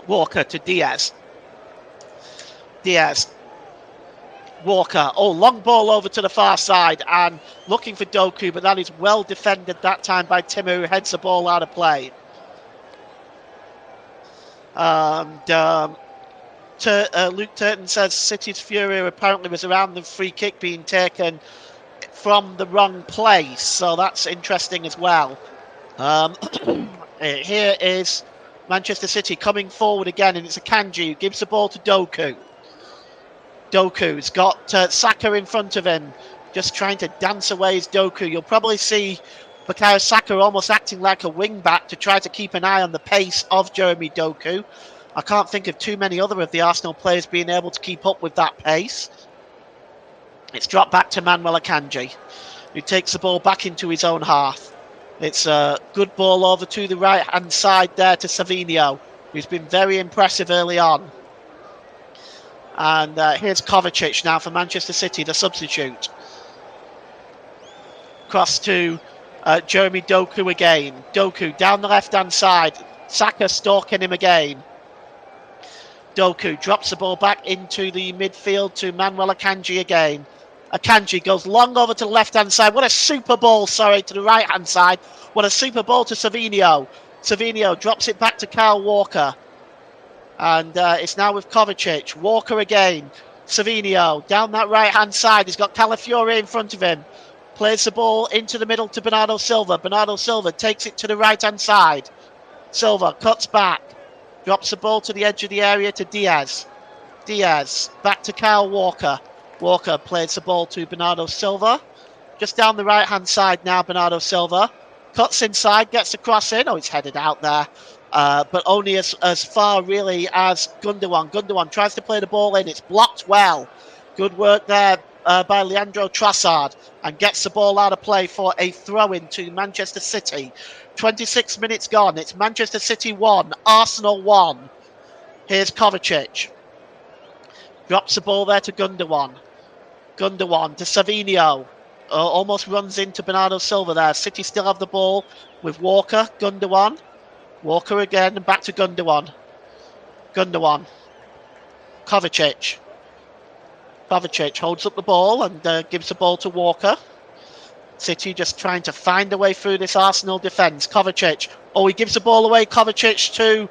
Walker to Diaz. Diaz. Walker. Oh, long ball over to the far side and looking for Doku, but that is well defended that time by Timur, who heads the ball out of play. And Luke Turton says City's fury apparently was around the free kick being taken from the wrong place, so that's interesting as well. Here is Manchester City coming forward again, and it's Akanji who gives the ball to Doku. Doku's got Saka in front of him, just trying to dance away his Doku. You'll probably see Bukayo Saka almost acting like a wing-back to try to keep an eye on the pace of Jeremy Doku. I can't think of too many other of the Arsenal players being able to keep up with that pace. It's dropped back to Manuel Akanji, who takes the ball back into his own half. It's a good ball over to the right-hand side there to Savinio, who's been very impressive early on. And here's Kovacic now for Manchester City, the substitute. Cross to Jeremy Doku again. Doku down the left-hand side. Saka stalking him again. Doku drops the ball back into the midfield to Manuel Akanji again. Akanji goes long over to the left-hand side. What a super ball, to the right-hand side. What a super ball to Savinio. Savinio drops it back to Kyle Walker. And it's now with Kovacic. Walker again. Savinio down that right-hand side. He's got Calafiori in front of him. Plays the ball into the middle to Bernardo Silva. Bernardo Silva takes it to the right-hand side. Silva cuts back. Drops the ball to the edge of the area to Diaz. Diaz back to Kyle Walker. Walker plays the ball to Bernardo Silva. Just down the right-hand side now, Bernardo Silva. Cuts inside, gets the cross in. Oh, it's headed out there. But only as far, really, as Gundogan. Gundogan tries to play the ball in. It's blocked well. Good work there by Leandro Trossard. And gets the ball out of play for a throw-in to Manchester City. 26 minutes gone. It's Manchester City 1, Arsenal 1. Here's Kovacic. Drops the ball there to Gundogan. Gundogan to Savinio. Almost runs into Bernardo Silva there. City still have the ball with Walker. Gundogan. Walker again and back to Gundogan. Gundogan. Kovacic. Kovacic holds up the ball and gives the ball to Walker. City just trying to find a way through this Arsenal defence. Kovacic. Oh, he gives the ball away. Kovacic to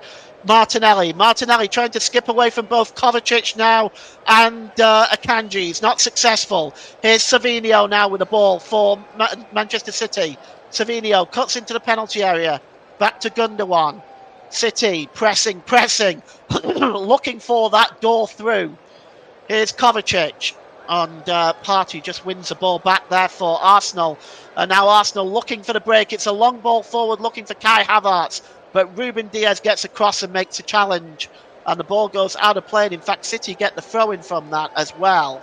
Martinelli. Martinelli trying to skip away from both Kovacic now and Akanji. He's not successful. Here's Savinio now with the ball for Manchester City. Savinio cuts into the penalty area. Back to Gundogan. City pressing. Looking for that door through. Here's Kovacic. And Partey just wins the ball back there for Arsenal. And now Arsenal looking for the break. It's a long ball forward looking for Kai Havertz. But Ruben Diaz gets across and makes a challenge. And the ball goes out of play. And in fact, City get the throw-in from that as well.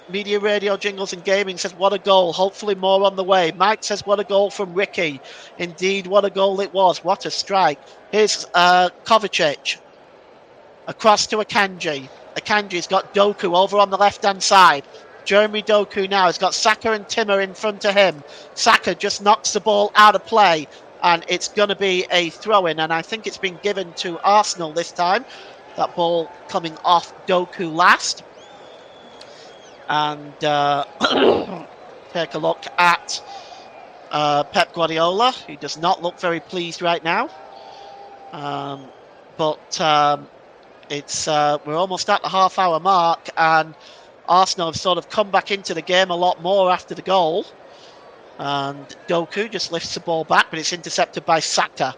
Media Radio Jingles and Gaming says, what a goal. Hopefully more on the way. Mike says, what a goal from Ricky. Indeed, what a goal it was. What a strike. Here's Kovacic. Across to Akanji. Akanji's got Doku over on the left-hand side. Jeremy Doku now has got Saka and Timur in front of him. Saka just knocks the ball out of play. And it's going to be a throw-in. And I think it's been given to Arsenal this time. That ball coming off Doku last. And take a look at Pep Guardiola, who does not look very pleased right now. It's we're almost at the half-hour mark, and Arsenal have sort of come back into the game a lot more after the goal. And Doku just lifts the ball back, but it's intercepted by Saka.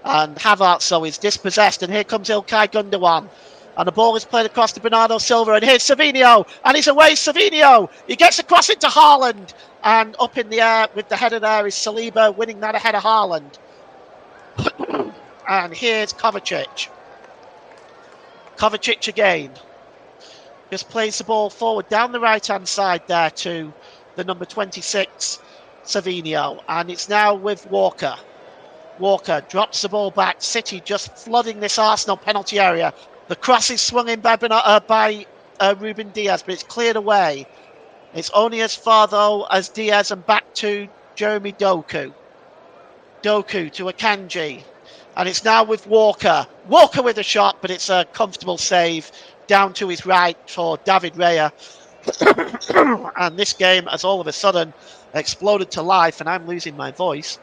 And Havertz is dispossessed, and here comes Ilkay Gundogan. And the ball is played across to Bernardo Silva, and here's Savinho, and he's away, Savinho. He gets across into Haaland, and up in the air with the header there is Saliba winning that ahead of Haaland. And here's Kovacic. Kovacic again. Just plays the ball forward down the right-hand side there to the number 26, Savinho. And it's now with Walker. Walker drops the ball back. City just flooding this Arsenal penalty area. The cross is swung in by Ruben Diaz, but it's cleared away. It's only as far, though, as Diaz and back to Jeremy Doku. Doku to Akanji. And it's now with Walker. Walker with a shot, but it's a comfortable save down to his right for David Raya. And this game has all of a sudden exploded to life, and I'm losing my voice.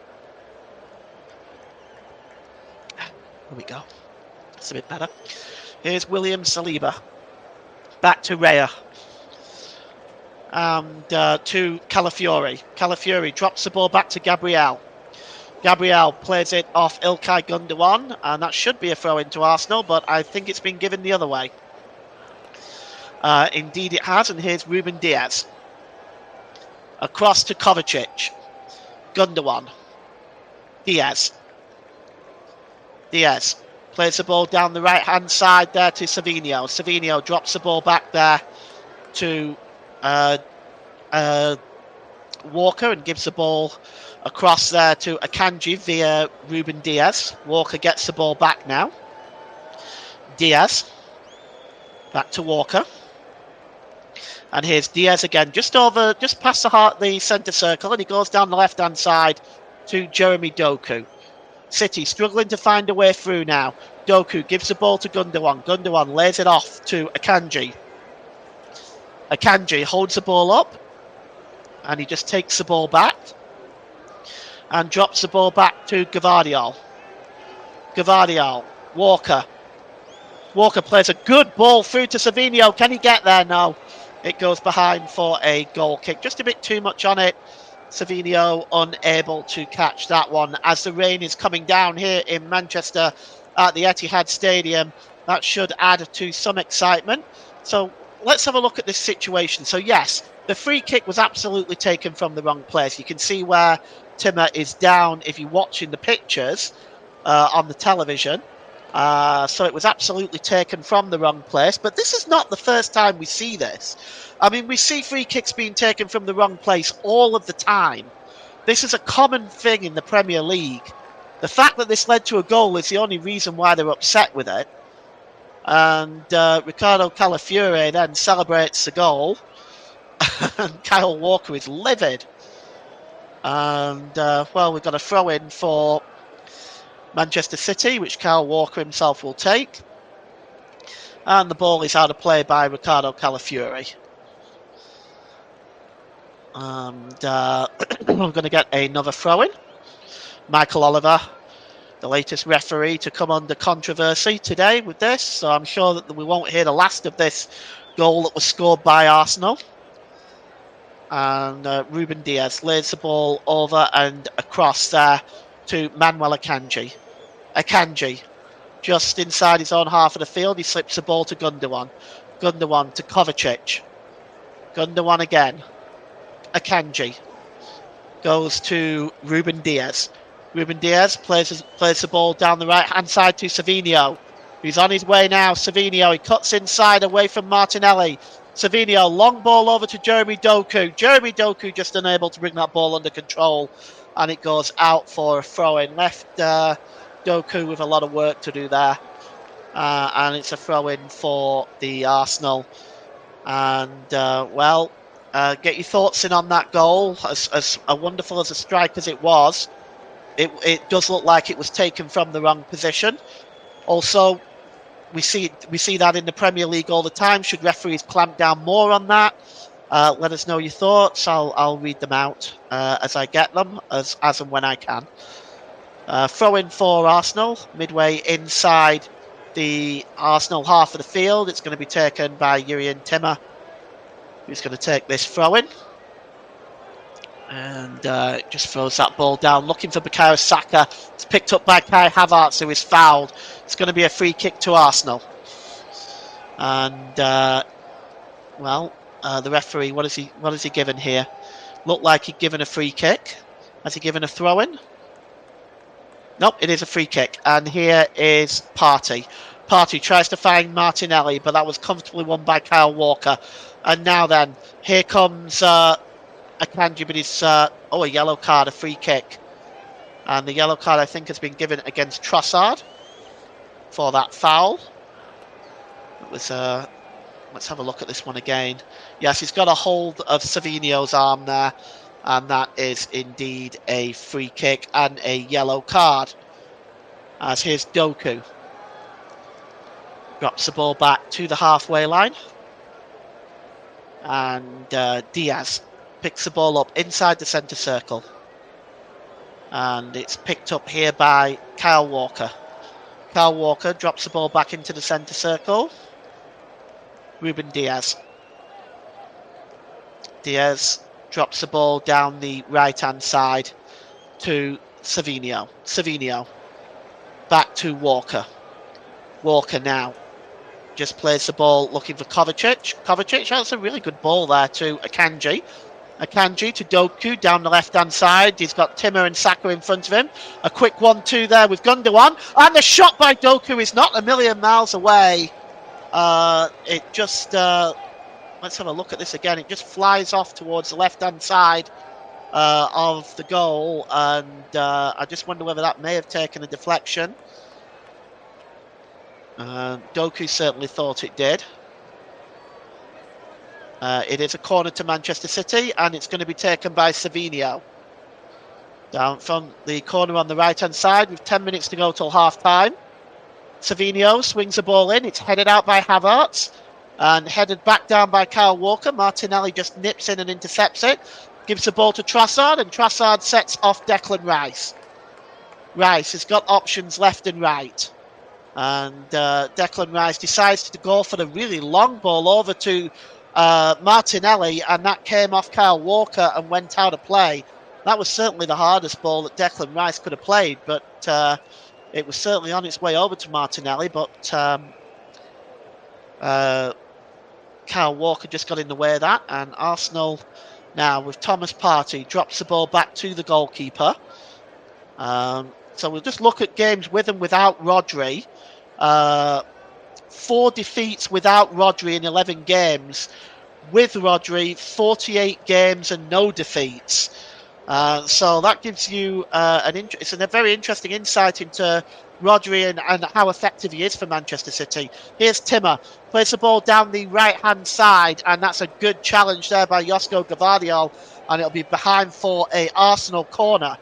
There we go. That's a bit better. Here's William Saliba. Back to Raya. And to Calafiori. Calafiori drops the ball back to Gabriel. Gabriel plays it off Ilkay Gundogan, and that should be a throw into Arsenal, but I think it's been given the other way. Indeed it has, and here's Ruben Diaz. Across to Kovacic. Gundogan. Diaz. Diaz plays the ball down the right-hand side there to Savinho. Savinho drops the ball back there to Walker and gives the ball across there to Akanji via Ruben Diaz. Walker gets the ball back now. Diaz. Back to Walker. And here's Diaz again, just past the centre circle, and he goes down the left-hand side to Jeremy Doku. City struggling to find a way through now. Doku gives the ball to Gundogan. Gundogan lays it off to Akanji. Akanji holds the ball up, and he just takes the ball back and drops the ball back to Gvardiol. Gvardiol. Walker. Walker plays a good ball through to Savinho. Can he get there? No. It goes behind for a goal kick. Just a bit too much on it. Savinho unable to catch that one. As the rain is coming down here in Manchester at the Etihad Stadium, that should add to some excitement. So let's have a look at this situation. So yes, the free kick was absolutely taken from the wrong place. You can see where Timmer is down if you're watching the pictures on the television. So it was absolutely taken from the wrong place. But this is not the first time we see this. I mean, we see free kicks being taken from the wrong place all of the time. This is a common thing in the Premier League. The fact that this led to a goal is the only reason why they're upset with it. And Ricardo Calafiori then celebrates the goal. And Kyle Walker is livid. And, well, we've got a throw-in for Manchester City, which Kyle Walker himself will take. And the ball is out of play by Ricardo Calafiori. And we're going to get another throw-in. Michael Oliver, the latest referee to come under controversy today with this. So I'm sure that we won't hear the last of this goal that was scored by Arsenal. And Ruben Diaz lays the ball over and across there to Manuel Akanji. Akanji, just inside his own half of the field, he slips the ball to Gundogan. Gundogan to Kovacic. Gundogan again. Akanji goes to Ruben Diaz. Ruben Diaz plays the ball down the right-hand side to Savinho. He's on his way now. Savinho, he cuts inside away from Martinelli. Savinho, long ball over to Jeremy Doku. Jeremy Doku just unable to bring that ball under control, and it goes out for a throw-in. Left Doku with a lot of work to do there, and it's a throw-in for the Arsenal. And, well, get your thoughts in on that goal. As wonderful as a strike as it was, it does look like it was taken from the wrong position. Also, we see that in the Premier League all the time. Should referees clamp down more on that? Let us know your thoughts. I'll read them out as I get them, as and when I can. Throw in for Arsenal, midway inside the Arsenal half of the field. It's going to be taken by Jurrien Timmer, who's going to take this throw in. And just throws that ball down, looking for Bukayo Saka. It's picked up by Kai Havertz, who is fouled. It's going to be a free kick to Arsenal. And the referee, what is he given here? Looked like he'd given a free kick. Has he given a throw-in? Nope, it is a free kick. And here is Partey. Partey tries to find Martinelli, but that was comfortably won by Kyle Walker. And now then, here comes Akanji, but it's a yellow card, a free kick. And the yellow card, I think, has been given against Trossard for that foul. It was let's have a look at this one again. Yes, he's got a hold of Savinio's arm there, and that is indeed a free kick and a yellow card. As here's Doku. Drops the ball back to the halfway line. And Diaz picks the ball up inside the centre circle. And it's picked up here by Kyle Walker. Kyle Walker drops the ball back into the centre circle. Ruben Diaz. Diaz drops the ball down the right-hand side to Savinio. Savinio back to Walker. Walker now just plays the ball looking for Kovacic. Kovacic, that's a really good ball there to Akanji. Akanji to Doku down the left-hand side. He's got Timmer and Saka in front of him. A quick 1-2 there with Gundogan. And the shot by Doku is not a million miles away. It just, let's have a look at this again. It just flies off towards the left-hand side of the goal. And I just wonder whether that may have taken a deflection. Doku certainly thought it did. It is a corner to Manchester City, and it's going to be taken by Savinio. Down from the corner on the right-hand side with 10 minutes to go till half-time. Savinio swings the ball in. It's headed out by Havertz and headed back down by Kyle Walker. Martinelli just nips in and intercepts it. Gives the ball to Trossard, and Trossard sets off Declan Rice. Rice has got options left and right. And Declan Rice decides to go for the really long ball over to Martinelli, and that came off Kyle Walker and went out of play. That was certainly the hardest ball that Declan Rice could have played, but it was certainly on its way over to Martinelli, but Kyle Walker just got in the way of that, and Arsenal now with Thomas Partey drops the ball back to the goalkeeper. So we'll just look at games with and without Rodri. 4 defeats without Rodri in 11 games. With Rodri, 48 games and no defeats. So that gives you it's a very interesting insight into Rodri and how effective he is for Manchester City. Here's Timmer, plays the ball down the right-hand side, and that's a good challenge there by Josko Gvardiol, and it'll be behind for a Arsenal corner.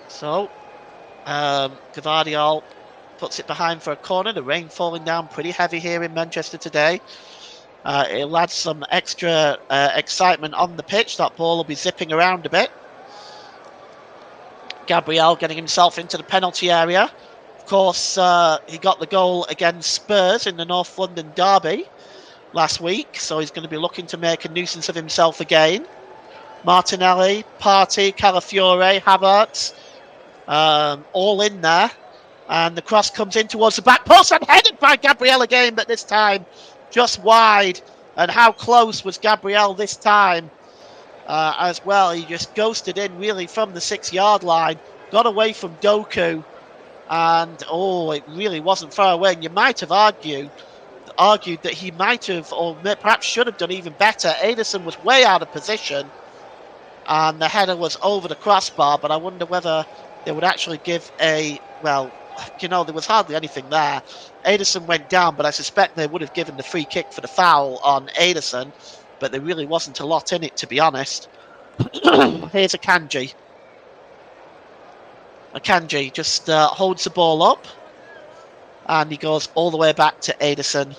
So, Gvardiol puts it behind for a corner. The rain falling down pretty heavy here in Manchester today. It'll add some extra excitement on the pitch. That ball will be zipping around a bit. Gabriel getting himself into the penalty area. Of course, he got the goal against Spurs in the North London derby last week, so he's going to be looking to make a nuisance of himself again. Martinelli, Partey, Calafiore, Havertz, all in there. And the cross comes in towards the back post and headed by Gabriel again, but this time just wide. And how close was Gabriel this time as well? He just ghosted in really from the 6-yard line, got away from Doku, and it really wasn't far away. And you might have argued that he might have, or perhaps should have done even better. Ederson was way out of position, and the header was over the crossbar, but I wonder whether they would actually give there was hardly anything there. Ederson went down, but I suspect they would have given the free kick for the foul on Ederson, but there really wasn't a lot in it, to be honest. Here's Akanji. Akanji just holds the ball up, and he goes all the way back to Ederson.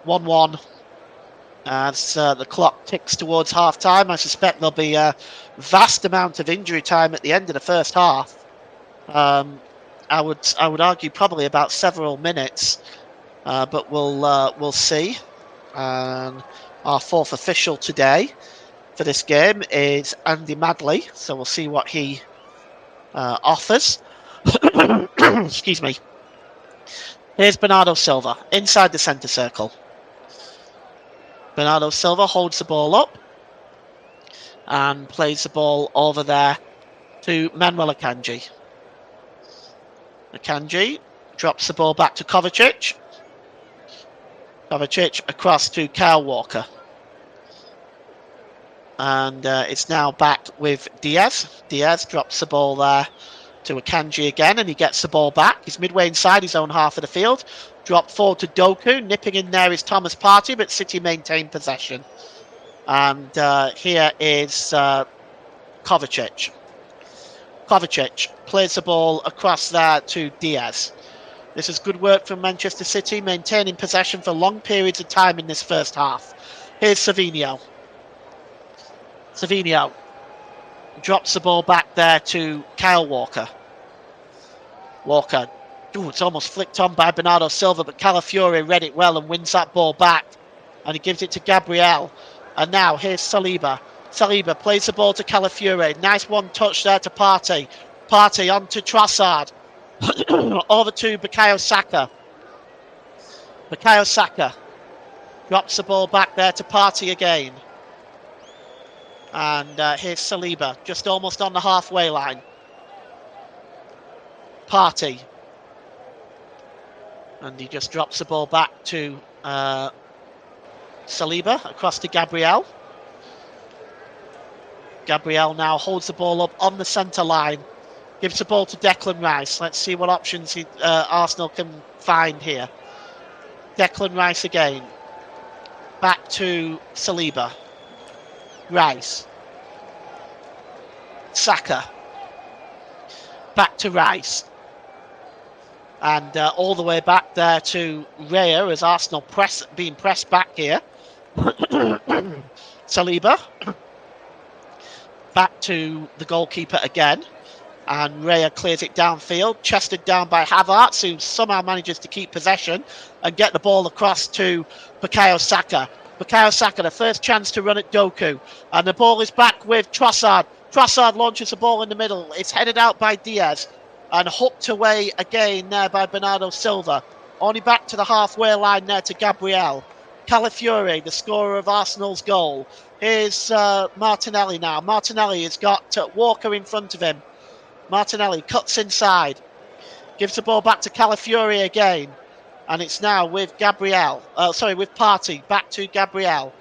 1-1. As the clock ticks towards half-time, I suspect there'll be a vast amount of injury time at the end of the first half. I would argue probably about several minutes, but we'll see. And Our fourth official today for this game is Andy Madley, so we'll see what he offers. Excuse me. Here's Bernardo Silva inside the centre circle. Bernardo Silva holds the ball up and plays the ball over there to Manuel Akanji. Akanji drops the ball back to Kovacic. Kovacic across to Kyle Walker. And it's now back with Diaz. Diaz drops the ball there to Akanji again, and he gets the ball back. He's midway inside his own half of the field. Drop forward to Doku. Nipping in there is Thomas Partey, but City maintain possession. And here is Kovacic. Kovacic plays the ball across there to Diaz. This is good work from Manchester City, maintaining possession for long periods of time in this first half. Here's Savinho. Savinho drops the ball back there to Kyle Walker. Walker, it's almost flicked on by Bernardo Silva, but Calafiore read it well and wins that ball back. And he gives it to Gabriel. And now here's Saliba. Saliba plays the ball to Calafiore. Nice one touch there to Partey. Partey on to Trossard. Over to Bukayo Saka. Bukayo Saka drops the ball back there to Partey again. And here's Saliba, just almost on the halfway line. Partey. And he just drops the ball back to Saliba, across to Gabriel. Gabriel now holds the ball up on the centre line. Gives the ball to Declan Rice. Let's see what options Arsenal can find here. Declan Rice again. Back to Saliba. Rice. Saka. Back to Rice. And all the way back there to Raya as Arsenal being pressed back here. Saliba. Back to the goalkeeper again. And Raya clears it downfield, chested down by Havertz, who somehow manages to keep possession and get the ball across to Bukayo Saka. Bukayo Saka, the first chance to run at Doku. And the ball is back with Trossard. Trossard launches the ball in the middle. It's headed out by Diaz and hooked away again there by Bernardo Silva. Only back to the halfway line there to Gabriel. Calafiore, the scorer of Arsenal's goal. Here's Martinelli now. Martinelli has got Walker in front of him. Martinelli cuts inside. Gives the ball back to Calafiore again. And it's now with with Partey. Back to Gabriel.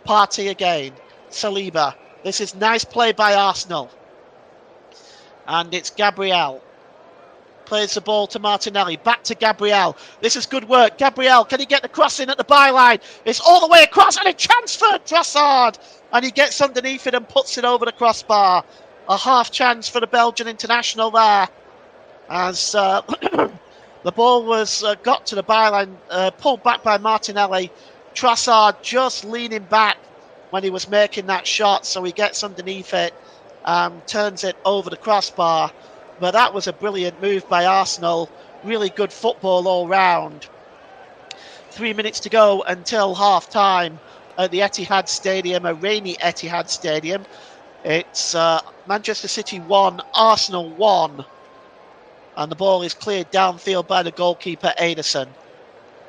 Partey again. Saliba. This is nice play by Arsenal. And it's Gabriel. Plays the ball to Martinelli. Back to Gabriel. This is good work. Gabriel, can he get the cross in at the byline? It's all the way across and a chance for Trossard. And he gets underneath it and puts it over the crossbar. A half chance for the Belgian international there. As the ball was got to the byline, pulled back by Martinelli. Trossard just leaning back when he was making that shot. So he gets underneath it, turns it over the crossbar. But that was a brilliant move by Arsenal. Really good football all round. 3 minutes to go until half time at the Etihad Stadium, a rainy Etihad Stadium. It's Manchester City 1, Arsenal 1. And the ball is cleared downfield by the goalkeeper, Ederson.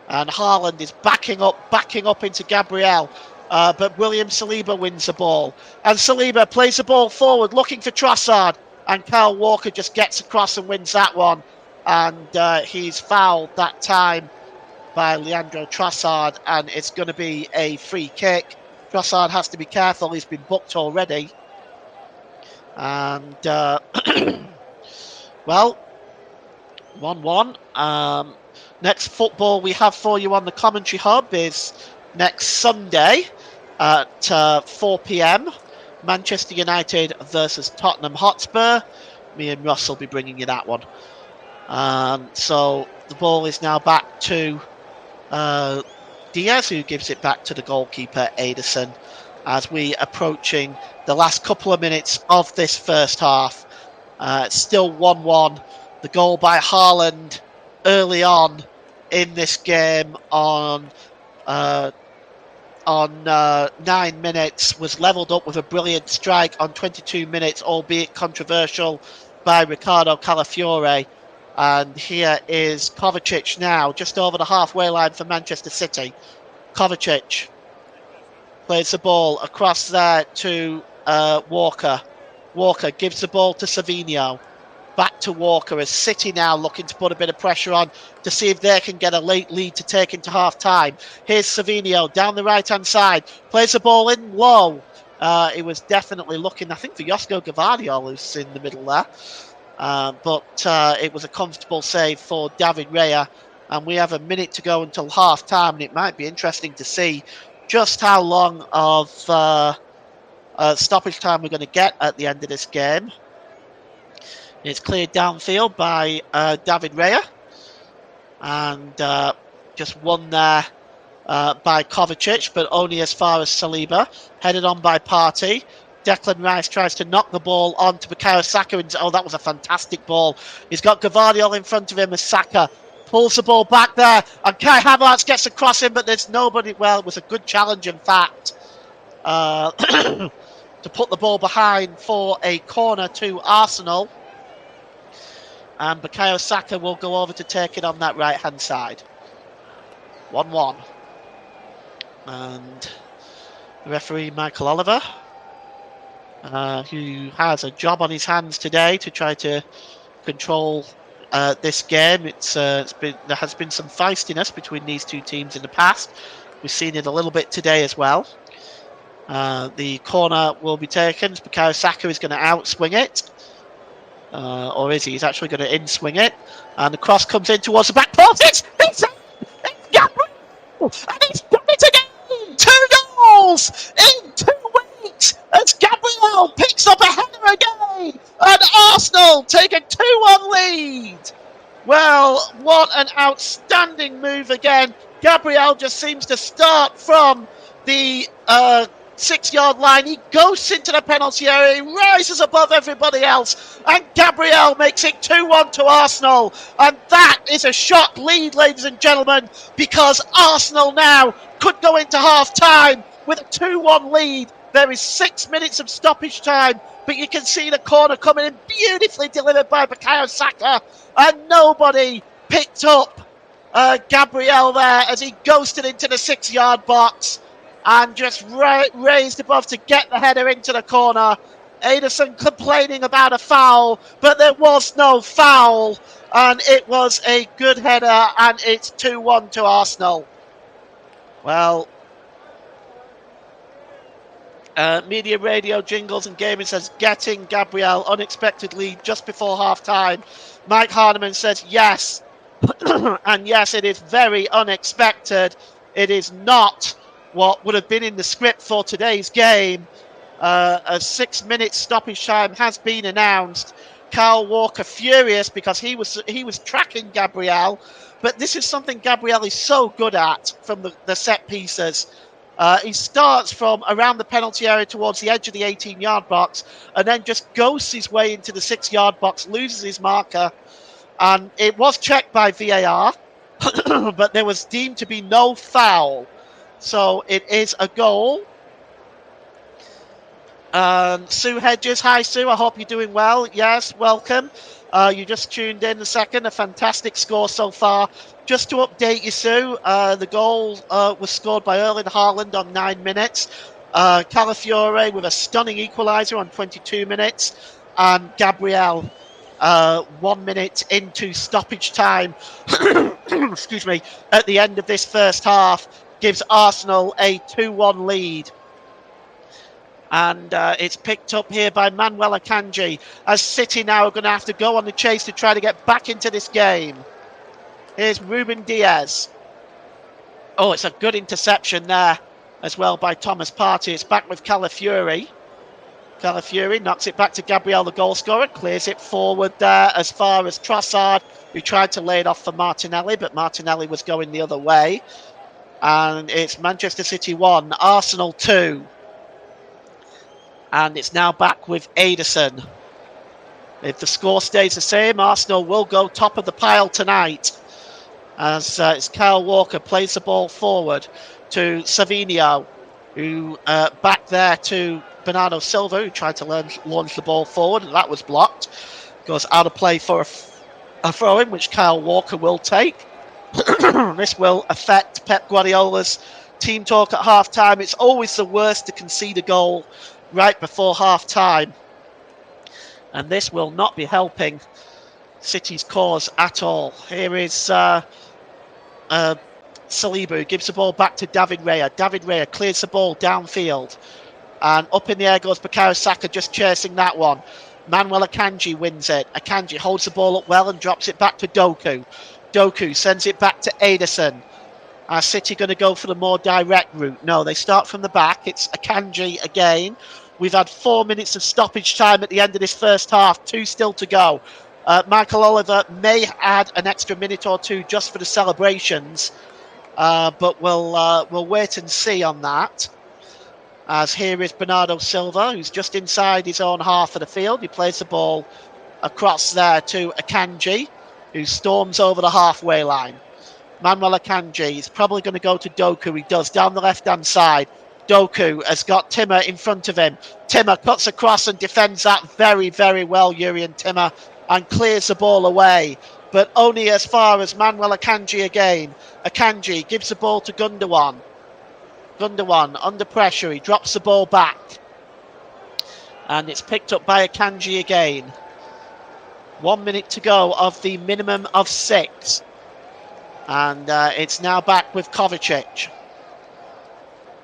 And Haaland is backing up into Gabriel. But William Saliba wins the ball. And Saliba plays the ball forward, looking for Trossard. And Kyle Walker just gets across and wins that one. And he's fouled that time by Leandro Trossard. And it's going to be a free kick. Trossard has to be careful. He's been booked already. And, well, 1-1. Next football we have for you on the commentary hub is next Sunday at 4 p.m. Manchester United versus Tottenham Hotspur. Me and Russ will be bringing you that one. So the ball is now back to Diaz, who gives it back to the goalkeeper, Ederson, as we approaching the last couple of minutes of this first half. It's still 1-1. The goal by Haaland early on in this game on on 9 minutes was levelled up with a brilliant strike on 22 minutes, albeit controversial, by Ricardo Calafiore. And here is Kovacic now, just over the halfway line for Manchester City. Kovacic plays the ball across there to Walker. Walker gives the ball to Savinho. Back to Walker as City now looking to put a bit of pressure on to see if they can get a late lead to take into half time. Here's Savinho down the right hand side, plays the ball in low. It was definitely looking, I think, for Josko Gvardiol, who's in the middle there. But it was a comfortable save for David Raya. And we have a minute to go until half time, and it might be interesting to see just how long of stoppage time we're going to get at the end of this game. It's cleared downfield by David Raya, and just one there by Kovacic, but only as far as Saliba. Headed on by Partey. Declan Rice tries to knock the ball on to Bukayo Saka. And, oh, that was a fantastic ball. He's got Gvardiol in front of him as Saka pulls the ball back there, and Kai Havertz gets across him, but there's nobody. Well, it was a good challenge, in fact, to put the ball behind for a corner to Arsenal. And Bukayo Saka will go over to take it on that right-hand side. 1-1. And the referee, Michael Oliver, who has a job on his hands today to try to control this game. There has been some feistiness between these two teams in the past. We've seen it a little bit today as well. The corner will be taken. Bukayo Saka is going to outswing it. Or is he? He's actually going to in-swing it. And the cross comes in towards the back post. It's Gabriel! And he's done it again! 2 goals in 2 weeks as Gabriel picks up a header again! And Arsenal take a 2-1 lead! Well, what an outstanding move again. Gabriel just seems to start from the 6-yard line. He goes into the penalty area, he rises above everybody else, and Gabriel makes it 2-1 to Arsenal. And that is a shock lead, ladies and gentlemen, because Arsenal now could go into half time with a 2-1 lead. There is 6 minutes of stoppage time, but you can see the corner coming in, beautifully delivered by Bukayo Saka, and nobody picked up Gabriel there as he ghosted into the 6-yard box and just raised above to get the header into the corner. Ederson complaining about a foul, but there was no foul, and it was a good header, and it's 2-1 to Arsenal. Well, media, radio, jingles and gaming says getting Gabriel unexpectedly just before half-time. Mike Harneman says yes, and yes, it is very unexpected. It is not what would have been in the script for today's game. A 6-minute stoppage time has been announced. Kyle Walker furious because he was tracking Gabriel, but this is something Gabriel is so good at from the set pieces. He starts from around the penalty area towards the edge of the 18-yard box and then just ghosts his way into the 6-yard box, loses his marker, and it was checked by VAR, but there was deemed to be no foul. So it is a goal. Sue Hedges, hi Sue, I hope you're doing well. Yes, welcome. You just tuned in a second, a fantastic score so far. Just to update you, Sue, the goal was scored by Erling Haaland on 9 minutes. Calafiore with a stunning equaliser on 22 minutes. And Gabriel, 1 minute into stoppage time, excuse me, at the end of this first half, gives Arsenal a 2-1 lead. And it's picked up here by Manuel Akanji, as City now are going to have to go on the chase to try to get back into this game. Here's Ruben Diaz. Oh, it's a good interception there as well by Thomas Partey. It's back with Calafiore. Calafiore knocks it back to Gabriel, the goal scorer, clears it forward there as far as Trossard, who tried to lay it off for Martinelli, but Martinelli was going the other way. And it's Manchester City 1, Arsenal 2. And it's now back with Ederson. If the score stays the same, Arsenal will go top of the pile tonight. As it's Kyle Walker plays the ball forward to Savinho. who back there to Bernardo Silva, who tried to launch the ball forward, and that was blocked. Goes out of play for a throw-in, which Kyle Walker will take. This will affect Pep Guardiola's team talk at half-time. It's always the worst to concede a goal right before half-time. And this will not be helping City's cause at all. Here is Saliba, who gives the ball back to David Raya. David Raya clears the ball downfield. And up in the air goes Bukayo Saka, just chasing that one. Manuel Akanji wins it. Akanji holds the ball up well and drops it back to Doku. Doku sends it back to Ederson. Are City going to go for the more direct route? No, they start from the back. It's Akanji again. We've had 4 minutes of stoppage time at the end of this first half. 2 still to go. Michael Oliver may add an extra minute or 2 just for the celebrations, but we'll wait and see on that. As here is Bernardo Silva, who's just inside his own half of the field. He plays the ball across there to Akanji, who storms over the halfway line. Manuel Akanji is probably going to go to Doku. He does, down the left-hand side. Doku has got Timmer in front of him. Timmer cuts across and defends that very, very well, Jurrien Timmer, and clears the ball away. But only as far as Manuel Akanji again. Akanji gives the ball to Gundogan. Gundogan under pressure. He drops the ball back. And it's picked up by Akanji again. 1 minute to go of the minimum of 6. And it's now back with Kovacic.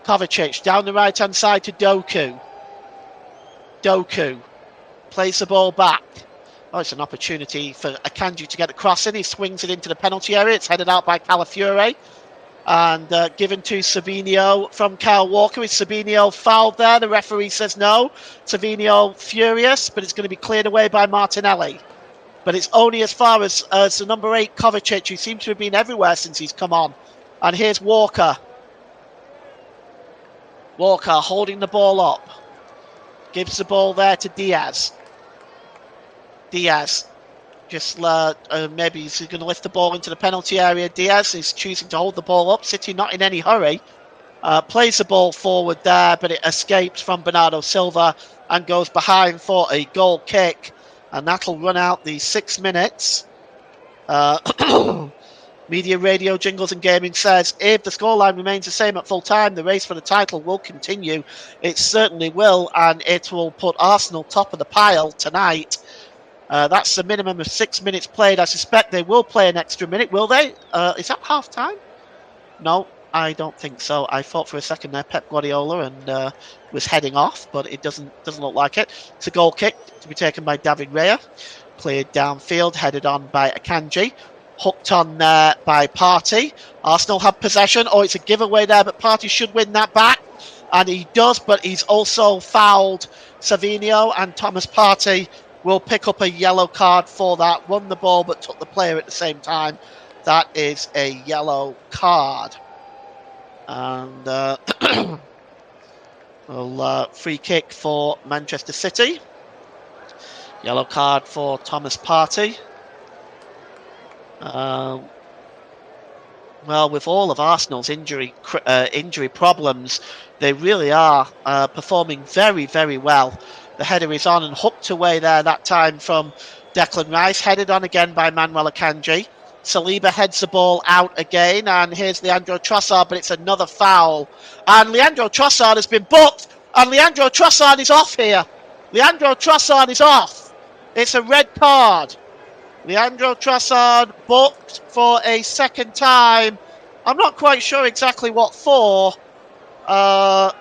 Kovacic down the right-hand side to Doku. Doku plays the ball back. Oh, it's an opportunity for Akanji to get the cross in. He swings it into the penalty area. It's headed out by Calafiore. And given to Savinho from Kyle Walker. Is Savinho fouled there? The referee says no. Savinho furious, but it's going to be cleared away by Martinelli. But it's only as far as the number 8 Kovacic, who seems to have been everywhere since he's come on. And here's Walker. Walker holding the ball up. Gives the ball there to Diaz. Diaz just maybe he's going to lift the ball into the penalty area. Diaz is choosing to hold the ball up. City not in any hurry. Plays the ball forward there, but it escapes from Bernardo Silva and goes behind for a goal kick. And that'll run out the 6 minutes. Media, radio, jingles and gaming says, if the scoreline remains the same at full time, the race for the title will continue. It certainly will, and it will put Arsenal top of the pile tonight. That's the minimum of 6 minutes played. I suspect they will play an extra minute, will they? Is that half time? No, I don't think so. I thought for a second there Pep Guardiola and was heading off, but it doesn't look like it. It's a goal kick to be taken by David Raya. Cleared downfield, headed on by Akanji. Hooked on there by Partey. Arsenal have possession. Oh, it's a giveaway there, but Partey should win that back. And he does, but he's also fouled Savinho, and Thomas Partey will pick up a yellow card for that. Won the ball, but took the player at the same time. That is a yellow card. And free kick for Manchester City. Yellow card for Thomas Partey. Well, with all of Arsenal's injury problems, they really are performing very, very well. The header is on and hooked away there that time from Declan Rice. Headed on again by Manuel Akanji. Saliba heads the ball out again, and here's Leandro Trossard, but it's another foul. And Leandro Trossard has been booked, and Leandro Trossard is off here. Leandro Trossard is off. It's a red card. Leandro Trossard booked for a second time. I'm not quite sure exactly what for, but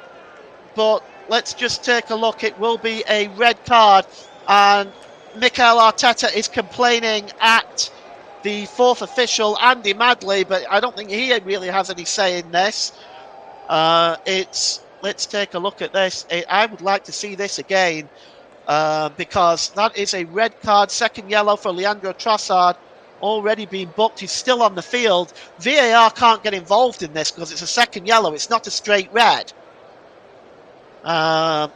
let's just take a look. It will be a red card, and Mikel Arteta is complaining at the fourth official, Andy Madley, but I don't think he really has any say in this. Let's take a look at this. I would like to see this again, because that is a red card, second yellow for Leandro Trossard, already been booked. He's still on the field. VAR can't get involved in this because it's a second yellow. It's not a straight red. Oh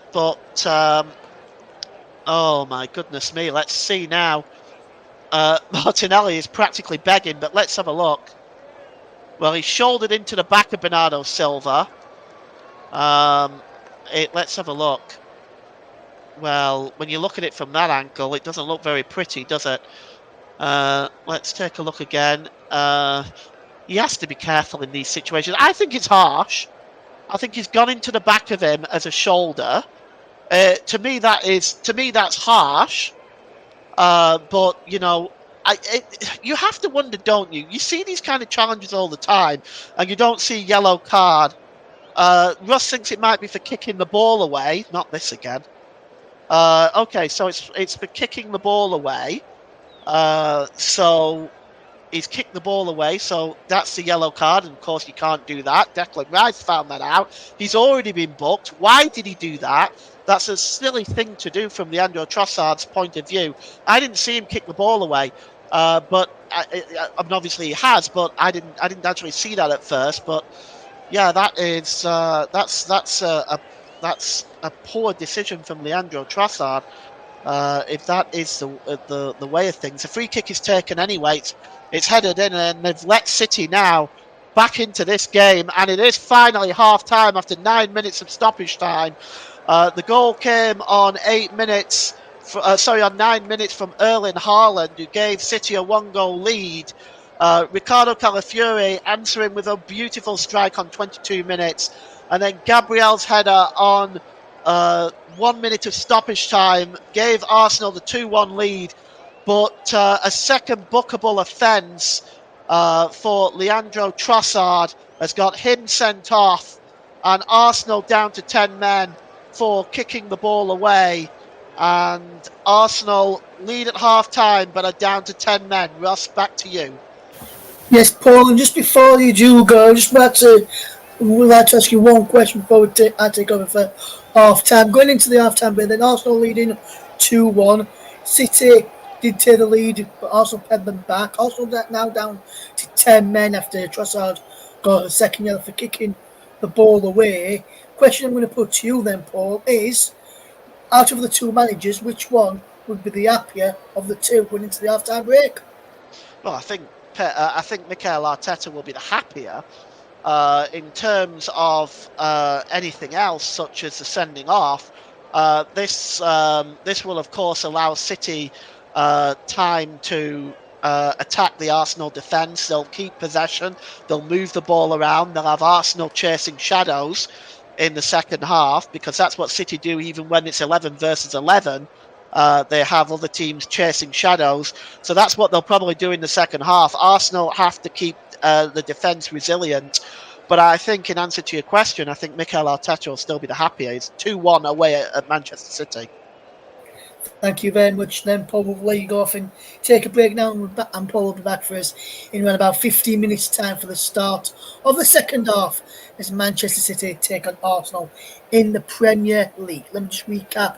my goodness me. Let's see now. Martinelli is practically begging, but let's have a look. Well, he shouldered into the back of Bernardo Silva. Let's have a look. Well, when you look at it from that angle, it doesn't look very pretty, does it? Let's take a look again. He has to be careful in these situations. I think it's harsh. I think he's gone into the back of him as a shoulder. To me, that's harsh. But you know, you have to wonder, don't you? You see these kind of challenges all the time, and you don't see yellow card. Russ thinks it might be for kicking the ball away. Not this again. Okay, so it's for kicking the ball away. So he's kicked the ball away, so that's the yellow card, and of course you can't do that. Declan Rice found that out. He's already been booked. Why did he do that? That's a silly thing to do from Leandro Trossard's point of view. I didn't see him kick the ball away, but obviously he has. But I didn't actually see that at first. But yeah, that's a poor decision from Leandro Trossard. If that is the way of things, the free kick is taken anyway. It's headed in, and they've let City now back into this game, and it is finally half time after 9 minutes of stoppage time. The goal came on 8 minutes. On 9 minutes from Erling Haaland, who gave City a 1-goal lead. Ricardo Calafiori answering with a beautiful strike on 22 minutes, and then Gabriel's header on 1 minute of stoppage time gave Arsenal the 2-1 lead. But a second bookable offence for Leandro Trossard has got him sent off, and Arsenal down to 10 men for kicking the ball away. And Arsenal lead at half time, but are down to 10 men. Russ, back to you. Yes, Paul, and just before you do go, would like to ask you one question before I take over for half time. Going into the half time break, then Arsenal leading 2-1. City did take the lead, but Arsenal fed them back. Arsenal now down to 10 men after Trossard got a second yellow for kicking the ball away. Question I'm going to put to you then, Paul, is out of the two managers, which one would be the happier of the two going into the half time break? Well, I think Mikel Arteta will be the happier. In terms of anything else, such as the sending off, this will of course allow City time to attack the Arsenal defence. They'll keep possession. They'll move the ball around. They'll have Arsenal chasing shadows in the second half, because that's what City do even when it's 11 versus 11. They have other teams chasing shadows. So that's what they'll probably do in the second half. Arsenal have to keep the defence resilient. But I think, in answer to your question, I think Mikel Arteta will still be the happier. It's 2-1 away at Manchester City. Thank you very much. Then Paul will let you go off and take a break now, and Paul will be back for us in around about 15 minutes' time for the start of the second half as Manchester City take on Arsenal in the Premier League. Let me just recap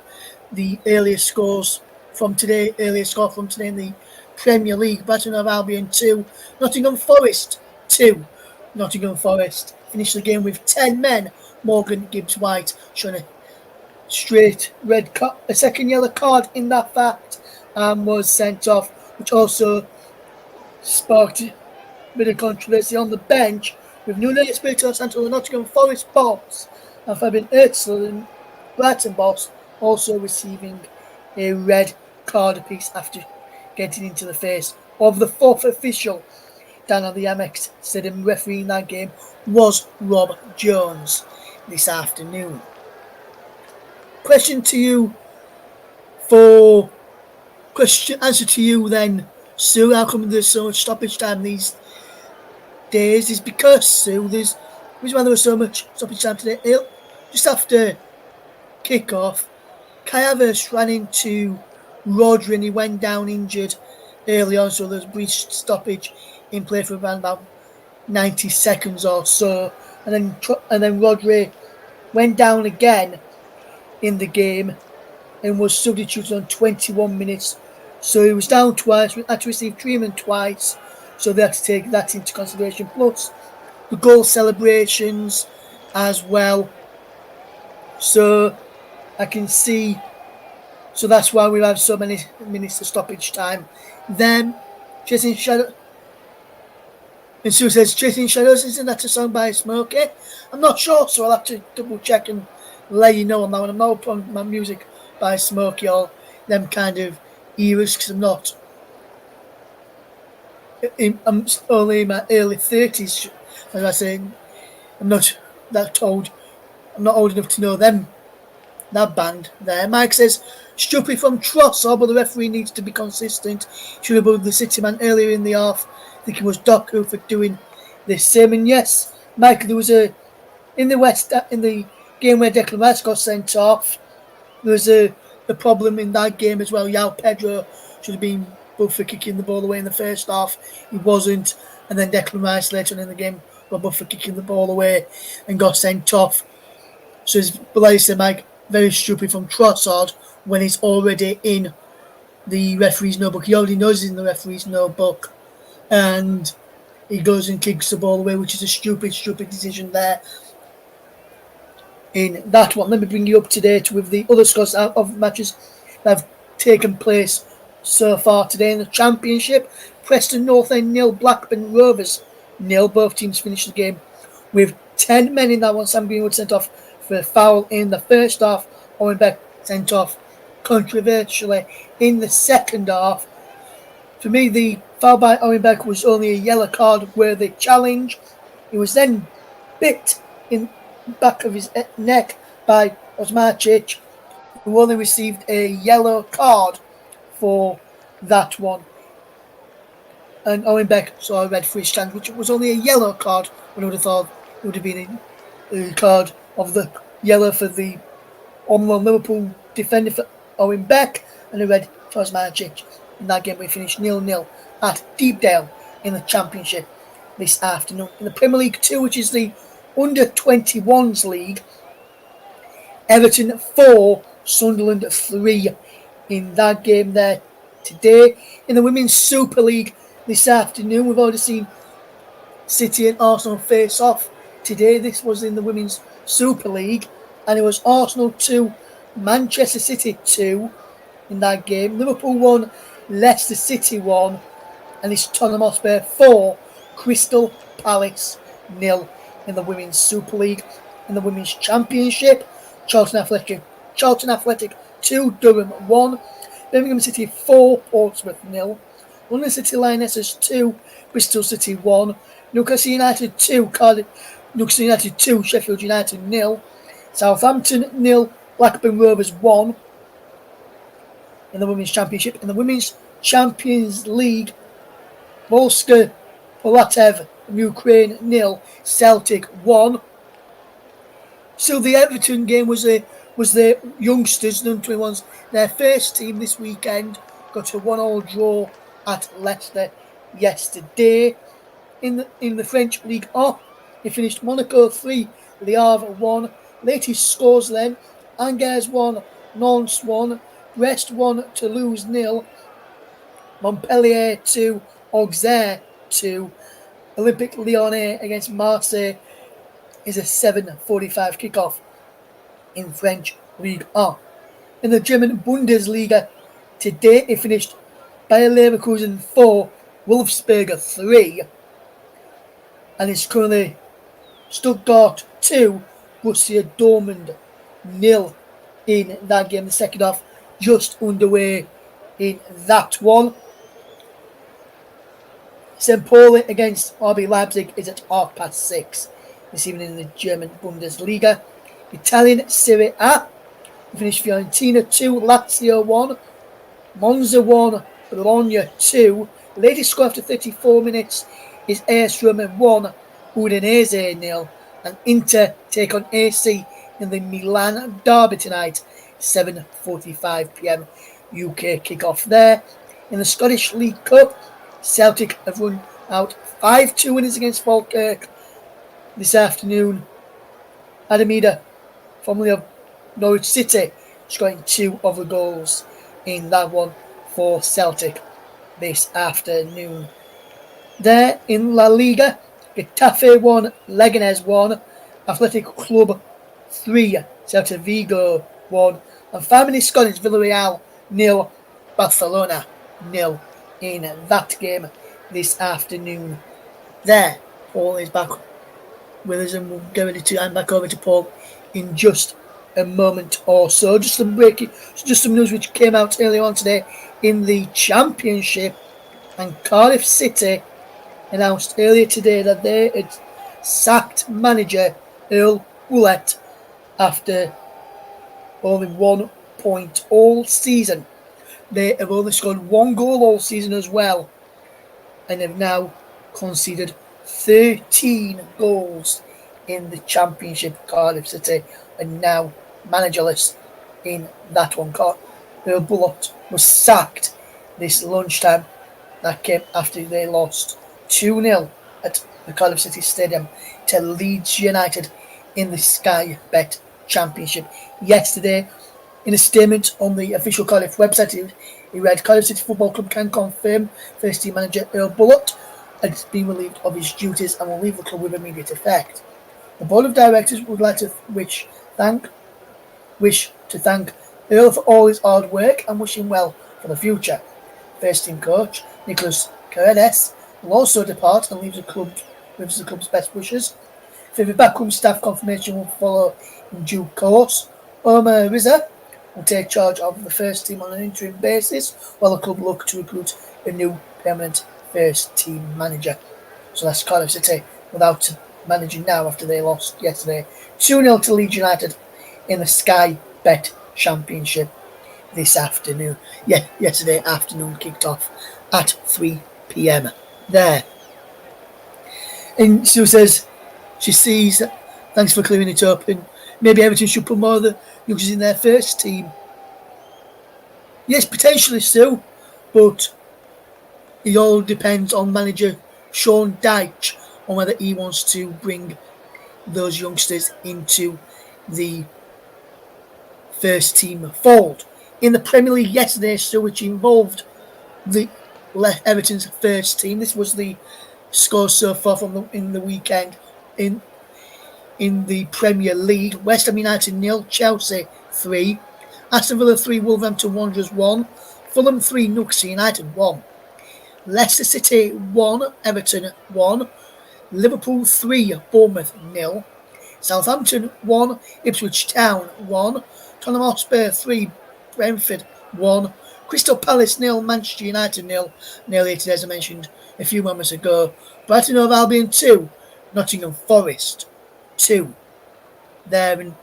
the earliest scores from today. Earliest score from today in the Premier League: Brighton of Albion 2, Nottingham Forest 2. Nottingham Forest finished the game with 10 men. Morgan Gibbs-White showing a straight red card, a second yellow card in that fact, and was sent off, which also sparked a bit of controversy on the bench, with Nuno Espirito Santo, the Nottingham Forest boss, and Fabian Özil, Brighton boss, also receiving a red card apiece after getting into the face of the fourth official down at the Amex Stadium. Refereeing that game was Rob Jones this afternoon. Question to you for answer to you then, Sue. How come there's so much stoppage time these days? Is because, Sue, there's why there was so much stoppage time today. Just after kick-off, Kai Havertz ran into Rodri and he went down injured early on, so there's a brief stoppage in play for around about 90 seconds or so, and then Rodri went down again in the game and was substituted on 21 minutes. So he was down twice, had to receive treatment twice, so they had to take that into consideration, plus the goal celebrations as well. So I can see, so that's why we've had so many minutes of stoppage time. Then chasing shadow, And Sue says, Chasing Shadows, isn't that a song by Smokey? I'm not sure, so I'll have to double check and let you know on that one. I'm not up on my music by Smokey or them kind of eras because I'm only in my early 30s. As I say, I'm not that old. I'm not old enough to know them. That band there. Mike says, Struppy from Trossor, but the referee needs to be consistent. Should have moved the City man earlier in the half. I think it was Doku for doing the same. And yes, Mike, there was in the game where Declan Rice got sent off. There was a problem in that game as well. Yao Pedro should have been both for kicking the ball away in the first half. He wasn't, and then Declan Rice later on in the game got both for kicking the ball away and got sent off. So it's, like I said, Mike, very stupid from Trossard when he's already in the referee's notebook. He already knows he's in the referee's notebook, and he goes and kicks the ball away, which is a stupid decision there. In that one, let me bring you up to date with the other scores of matches that have taken place so far today in the Championship. Preston North End 0, Blackburn Rovers 0. Both teams finished the game with 10 men in that one. Sam Greenwood sent off for a foul in the first half. Owen Beck sent off controversially in the second half. For me, the foul by Owen Beck was only a yellow card worthy challenge. He was then bit in the back of his neck by Osmarcic, who only received a yellow card for that one. And Owen Beck saw a red for his stand, which was only a yellow card, but I would have thought it would have been a card of the yellow for the on-loan Liverpool defender for Owen Beck and a red for Osmarcic. In that game, we finished 0-0 at Deepdale in the Championship this afternoon. In the Premier League 2, which is the Under-21s League, Everton 4, Sunderland 3 in that game there today. In the Women's Super League this afternoon, we've already seen City and Arsenal face off today. This was in the Women's Super League, and it was Arsenal 2, Manchester City 2 in that game. Liverpool 1, Leicester City 1, and it's Tottenham Hotspur 4, Crystal Palace 0 in the Women's Super League. In the Women's Championship, Charlton Athletic 2, Durham 1, Birmingham City 4, Portsmouth 0, London City Lionesses 2, Bristol City 1, Newcastle United 2, Sheffield United 0, Southampton 0, Blackburn Rovers 1 in the Women's Championship. In the Women's Champions League, Volska Polatev Ukraine 0, Celtic 1. So the Everton game was the youngsters, the under-21s, their first team this weekend. Got a 1-1 draw at Leicester yesterday. In the French Ligue 1, they finished Monaco 3, Le Havre 1. Latest scores then: Angers 1, Nantes 1, Brest 1, Toulouse 0, Montpellier 2, Auxerre 2. Olympique Lyonnais against Marseille is a 7:45 kickoff in French Ligue 1. In the German Bundesliga, today it finished Bayer Leverkusen 4, Wolfsberger 3, and it's currently Stuttgart 2, Borussia Dortmund 0 in that game. The second half just underway in that one. St. Pauli against RB Leipzig is at 6:30 this evening in the German Bundesliga. Italian Serie A, we finished Fiorentina 2, Lazio 1, Monza 1, Bologna 2. Latest score after 34 minutes is AS Roma 1, Udinese 0, and Inter take on AC in the Milan derby tonight, 7:45 p.m. UK kickoff there. In the Scottish League Cup, Celtic have run out 5-2 winners against Falkirk this afternoon. Adamida, formerly of Norwich City, scoring 2 of the goals in that one for Celtic this afternoon. There in La Liga, Getafe 1, Leganés 1, Athletic Club 3, Celta Vigo 1, and finally Scottish Villarreal 0, Barcelona 0 in that game this afternoon. There, Paul is back with us, and we'll get ready to hand back over to Paul in just a moment or so. Just some news which came out earlier on today in the Championship, and Cardiff City announced earlier today that they had sacked manager Earl Willett after only 1 point all season. They have only scored 1 goal all season as well, and have now conceded 13 goals in the Championship. Cardiff City are now managerless in that one. Earl Bullock was sacked this lunchtime. That came after they lost 2-0 at the Cardiff City Stadium to Leeds United in the Sky Bet Championship. Yesterday, in a statement on the official Cardiff website, he read, Cardiff City Football Club can confirm first team manager Earl Bullock has been relieved of his duties and will leave the club with immediate effect. The board of directors would like to wish to thank Earl for all his hard work and wish him well for the future. First team coach Nicholas Caredes will also depart and leaves the club's best wishes. Further backroom staff confirmation will follow in due course. Omar Riza will take charge of the first team on an interim basis, while the club look to recruit a new permanent first team manager. So that's Cardiff City without managing now after they lost yesterday 2-0 to Leeds United in the Sky Bet Championship this afternoon. Yesterday afternoon kicked off at 3 p.m. there. And Sue says she sees, thanks for clearing it up, and maybe Everton should put more of the youngsters in their first team. Yes, potentially, Sue, but it all depends on manager Sean Dyche on whether he wants to bring those youngsters into the first team fold. In the Premier League yesterday, Sue, which involved the Everton's first team, this was the score so far in the weekend in the Premier League. West Ham United 0, Chelsea 3, Aston Villa 3, Wolverhampton Wanderers 1, Fulham 3, Newcastle United 1, Leicester City 1, Everton 1, Liverpool 3, Bournemouth 0, Southampton 1, Ipswich Town 1, Tottenham Hotspur 3, Brentford 1, Crystal Palace 0, Manchester United 0, nearly today as I mentioned a few moments ago, Brighton Hove Albion 2, Nottingham Forest 2. There, and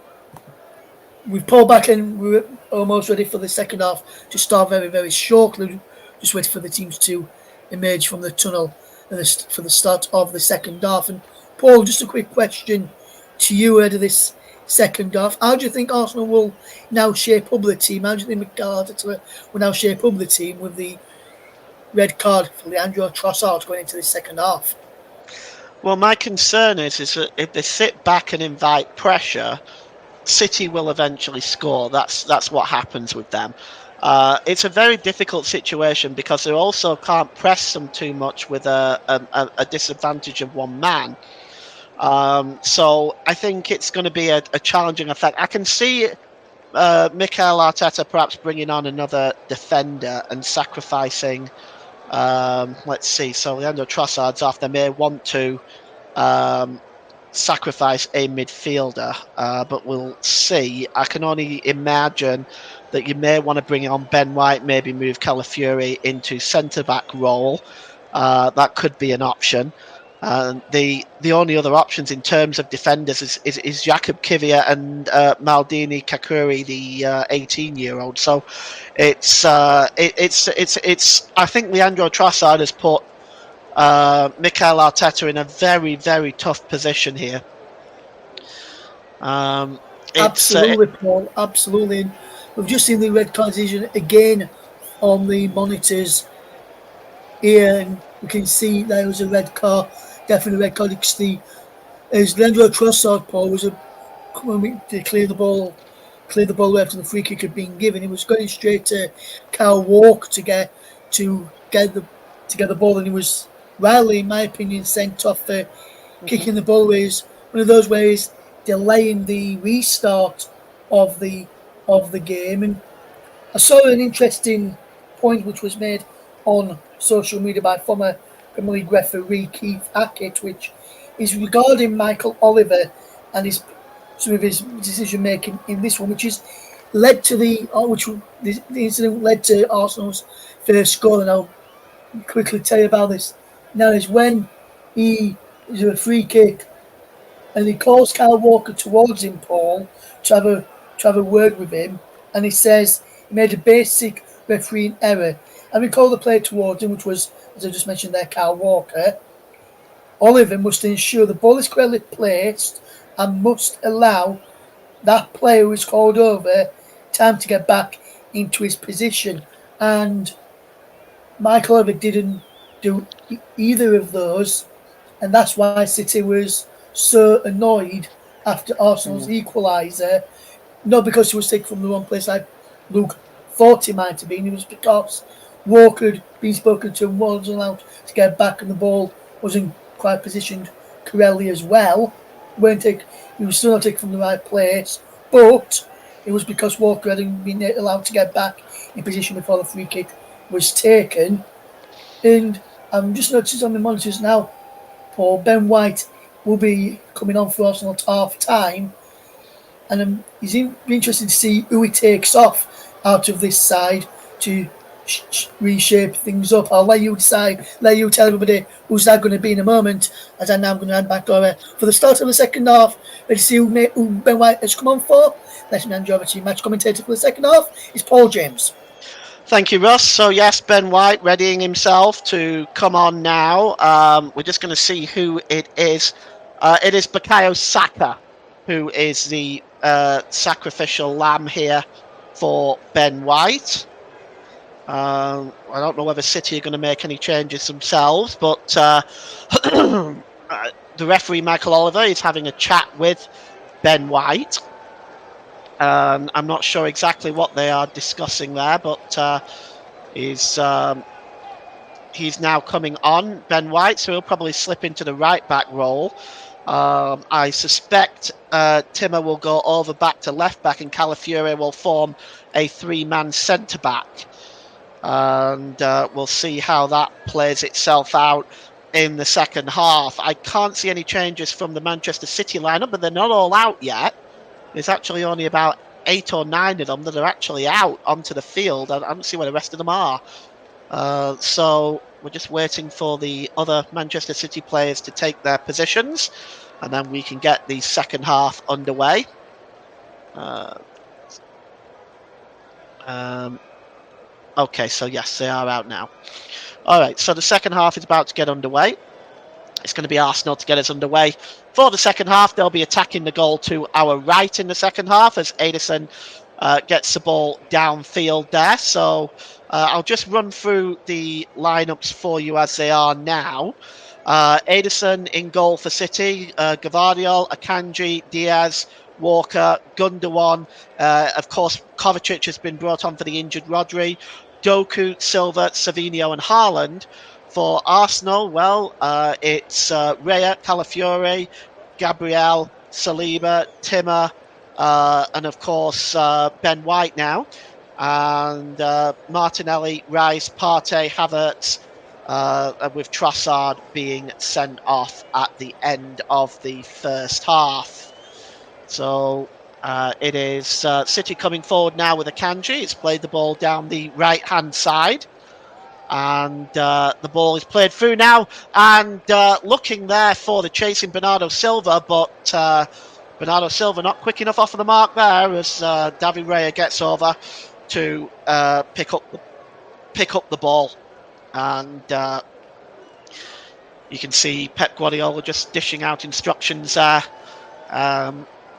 we've pulled back and we're almost ready for the second half to start very, very shortly. Just waiting for the teams to emerge from the tunnel for the start of the second half. And Paul, just a quick question to you ahead of this second half. How do you think Arsenal will now shape up the team? How do you think Mikel Arteta will now shape up the team with the red card for Leandro Trossard going into the second half? Well, my concern is that if they sit back and invite pressure, City will eventually score. That's what happens with them. It's a very difficult situation because they also can't press them too much with a disadvantage of one man. So I think it's going to be a challenging effect. I can see Mikel Arteta perhaps bringing on another defender and sacrificing. Let's see. So Leandro Trossard's off. They may want to sacrifice a midfielder, but we'll see. I can only imagine that you may want to bring on Ben White, maybe move Calafiori into centre-back role. That could be an option. The only other options in terms of defenders is Jakub Kivior and Maldini Kakuri, the 18-year-old. So it's I think Leandro Trossard has put Mikel Arteta in a very, very tough position here. Absolutely, Paul. Absolutely. And we've just seen the red card decision again on the monitors here, and we can see there was a red card, definitely a red card. As Leandro Trossard, Paul, was when they clear the ball after the free kick had been given. He was going straight to Kyle Walker to get the ball, and he was rightly, in my opinion, sent off for kicking the ball away. One of those ways delaying the restart of the game. And I saw an interesting point which was made on social media by former Premier League referee Keith Hackett, which is regarding Michael Oliver and some of his decision making in this one, which is led to the incident led to Arsenal's first goal, and I'll quickly tell you about this. Now is when he is a free kick and he calls Kyle Walker towards him, Paul, to have a word with him, and he says he made a basic refereeing error. And we call the player towards him, which was, as I just mentioned there, Kyle Walker. Oliver must ensure the ball is correctly placed and must allow that player who is called over time to get back into his position. And Michael Oliver didn't do either of those, and that's why City was so annoyed after Arsenal's equaliser. Not because he was taken from the wrong place like Luke thought he might have been, it was because Walker had been spoken to and wasn't allowed to get back, and the ball wasn't quite positioned correctly as well. He was still not taken from the right place, but it was because Walker hadn't been allowed to get back in position before the free kick was taken. And I'm just noticing on the monitors now, Paul, Ben White will be coming on for Arsenal at half time, and it's interesting to see who he takes off out of this side to reshape things up. I'll let you decide, let you tell everybody who's that going to be in a moment, as I now I'm going to hand back over for the start of the second half. Let's see who Ben White has come on for. Let's hand you over to match commentator for the second half. It's Paul James. Thank you, Russ. So, yes, Ben White readying himself to come on now. We're just going to see who it is. It is Bukayo Saka, who is the sacrificial lamb here for Ben White. I don't know whether City are going to make any changes themselves, but the referee, Michael Oliver, is having a chat with Ben White. I'm not sure exactly what they are discussing there, but he's now coming on, Ben White, so he'll probably slip into the right back role. I suspect Timmer will go over back to left back, and Calafiore will form a three-man centre back. And we'll see how that plays itself out in the second half. I can't see any changes from the Manchester City lineup, but they're not all out yet. There's actually only about 8 or 9 of them that are actually out onto the field. I don't see where the rest of them are. So we're just waiting for the other Manchester City players to take their positions, and then we can get the second half underway. Okay, so yes, they are out now. All right, so the second half is about to get underway. It's going to be Arsenal to get us underway. For the second half, they'll be attacking the goal to our right in the second half as Ederson gets the ball downfield there. So I'll just run through the lineups for you as they are now. Ederson in goal for City, Gvardiol, Akanji, Diaz, Walker, Gundogan. Of course, Kovacic has been brought on for the injured Rodri. Doku, Silva, Savinho and Haaland. For Arsenal, well, it's Raya, Calafiore, Gabriel, Saliba, Timmer, and of course Ben White now. And Martinelli, Rice, Partey, Havertz, with Trossard being sent off at the end of the first half. So it is City coming forward now with Akanji. It's played the ball down the right-hand side. And the ball is played through now. And looking there for the chasing Bernardo Silva. But Bernardo Silva not quick enough off of the mark there as David Raya gets over to pick up the ball. And you can see Pep Guardiola just dishing out instructions there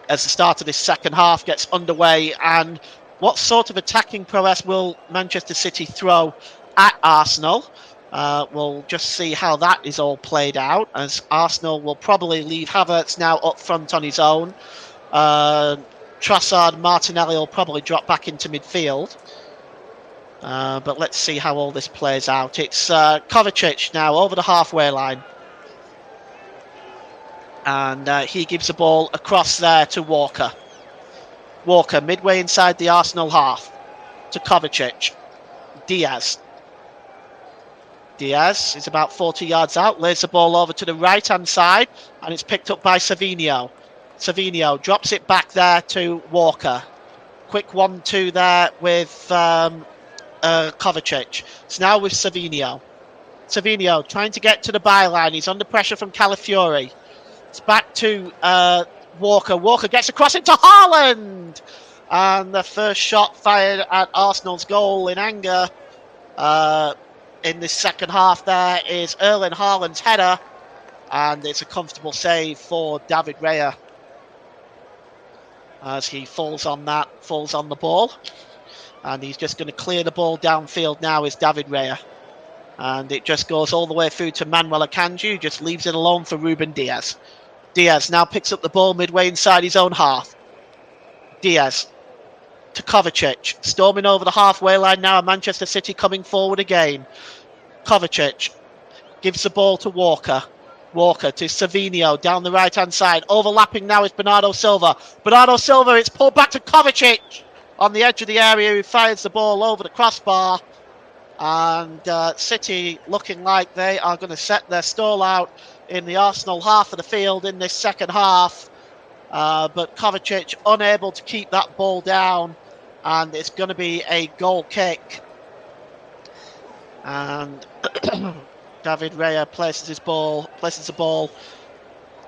as the start of this second half gets underway. And what sort of attacking prowess will Manchester City throw at Arsenal? We'll just see how that is all played out, as Arsenal will probably leave Havertz now up front on his own. Trossard, Martinelli will probably drop back into midfield. But let's see how all this plays out. It's Kovacic now over the halfway line. And he gives the ball across there to Walker. Walker midway inside the Arsenal half to Kovacic. Diaz Diaz is about 40 yards out, lays the ball over to the right-hand side, and it's picked up by Savinho. Savinho drops it back there to Walker. Quick 1-2 there with Kovacic. It's now with Savinho. Savinho trying to get to the byline. He's under pressure from Calafiori. It's back to Walker. Walker gets across into Haaland. And the first shot fired at Arsenal's goal in anger in the second half there is Erling Haaland's header. And it's a comfortable save for David Raya as he falls on the ball. And he's just going to clear the ball downfield now is David Raya. And it just goes all the way through to Manuel Akanji, who just leaves it alone for Ruben Diaz. Diaz now picks up the ball midway inside his own half. Diaz to Kovacic, storming over the halfway line now, and Manchester City coming forward again. Kovacic gives the ball to Walker. Walker to Savinho down the right-hand side. Overlapping now is Bernardo Silva. Bernardo Silva, it's pulled back to Kovacic on the edge of the area, who fires the ball over the crossbar. And City looking like they are going to set their stall out in the Arsenal half of the field in this second half. But Kovacic unable to keep that ball down, and it's going to be a goal kick. And David Raya places the ball,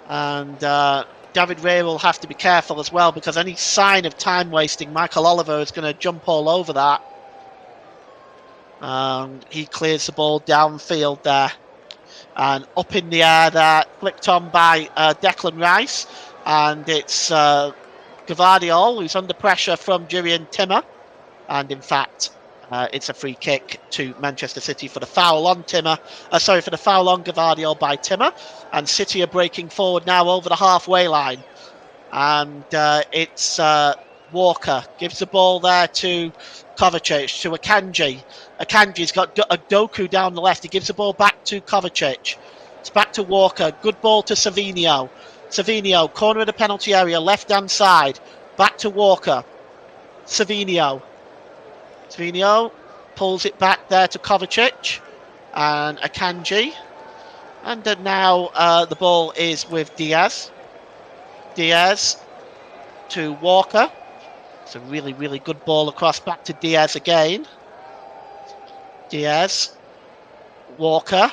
and David Raya will have to be careful as well, because any sign of time wasting, Michael Oliver is going to jump all over that. He clears the ball downfield there, and up in the air there, flicked on by Declan Rice, and it's Gvardiol who's under pressure from Jurrien Timmer, and in fact it's a free kick to Manchester City for the foul on Gvardiol by Timmer, and City are breaking forward now over the halfway line, and it's Walker gives the ball there to Kovacic, to Akanji. Akanji's got a Doku down the left. He gives the ball back to Kovacic. It's back to Walker. Good ball to Savinho. Savinho, corner of the penalty area, left-hand side. Back to Walker. Savinho pulls it back there to Kovacic and Akanji. And now the ball is with Diaz. Diaz to Walker. It's a really, really good ball across back to Diaz again. Diaz, Walker,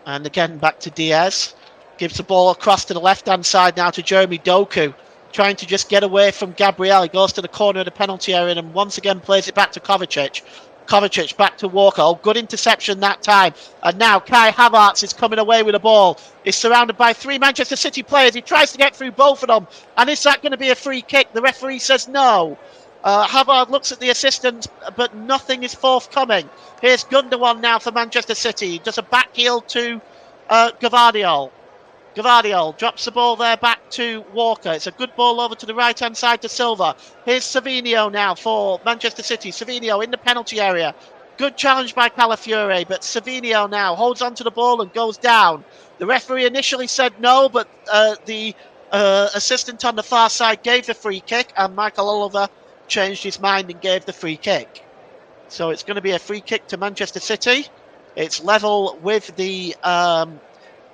and again back to Diaz. Gives the ball across to the left-hand side now to Jeremy Doku, trying to just get away from Gabriel. He goes to the corner of the penalty area and once again plays it back to Kovacic. Kovacic back to Walker. Oh, good interception that time. And now Kai Havertz is coming away with the ball. He's surrounded by three Manchester City players. He tries to get through both of them. And is that going to be a free kick? The referee says no. Havertz looks at the assistant, but nothing is forthcoming. Here's Gundogan now for Manchester City. He does a back heel to Gvardiol. Gvardiol drops the ball there back to Walker. It's a good ball over to the right-hand side to Silva. Here's Savinho now for Manchester City. Savinho in the penalty area. Good challenge by Calafiori, but Savinho now holds onto the ball and goes down. The referee initially said no, but the assistant on the far side gave the free kick, and Michael Oliver changed his mind and gave the free kick. So it's going to be a free kick to Manchester City. It's level with the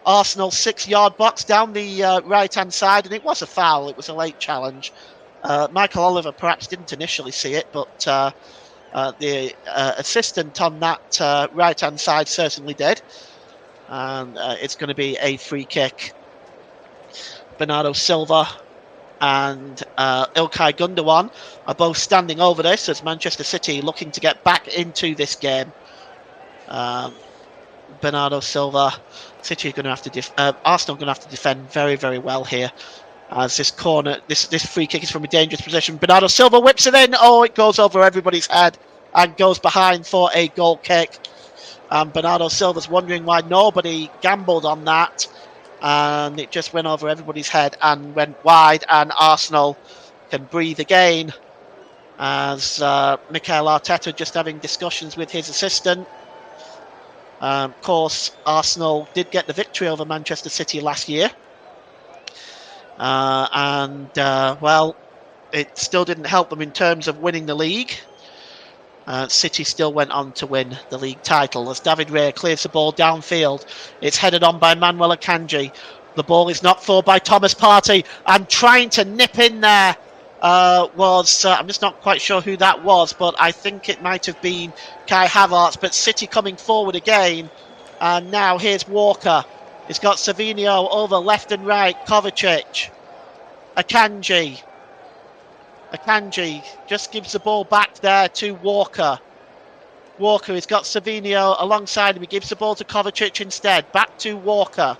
Arsenal 6-yard box down the right-hand side, and it was a foul. It was a late challenge. Michael Oliver perhaps didn't initially see it, but the assistant on that right-hand side certainly did. And it's going to be a free kick. Bernardo Silva and Ilkay Gundogan are both standing over this as Manchester City looking to get back into this game. Bernardo Silva, City are going to have to Arsenal are going to have to defend very, very well here, as this free kick is from a dangerous position. Bernardo Silva whips it in. Oh, it goes over everybody's head and goes behind for a goal kick. Bernardo Silva's wondering why nobody gambled on that, and it just went over everybody's head and went wide, and Arsenal can breathe again as Mikel Arteta just having discussions with his assistant. Of course, Arsenal did get the victory over Manchester City last year. Well, it still didn't help them in terms of winning the league. City still went on to win the league title as David Raya clears the ball downfield. It's headed on by Manuel Akanji. The ball is knocked forward by Thomas Partey, and trying to nip in there was, I'm just not quite sure who that was, but I think it might have been Kai Havertz. But City coming forward again, and now here's Walker. He's got Savinho over left and right. Kovacic, Akanji just gives the ball back there to Walker. Walker has got Savinho alongside him. He gives the ball to Kovacic instead. Back to Walker.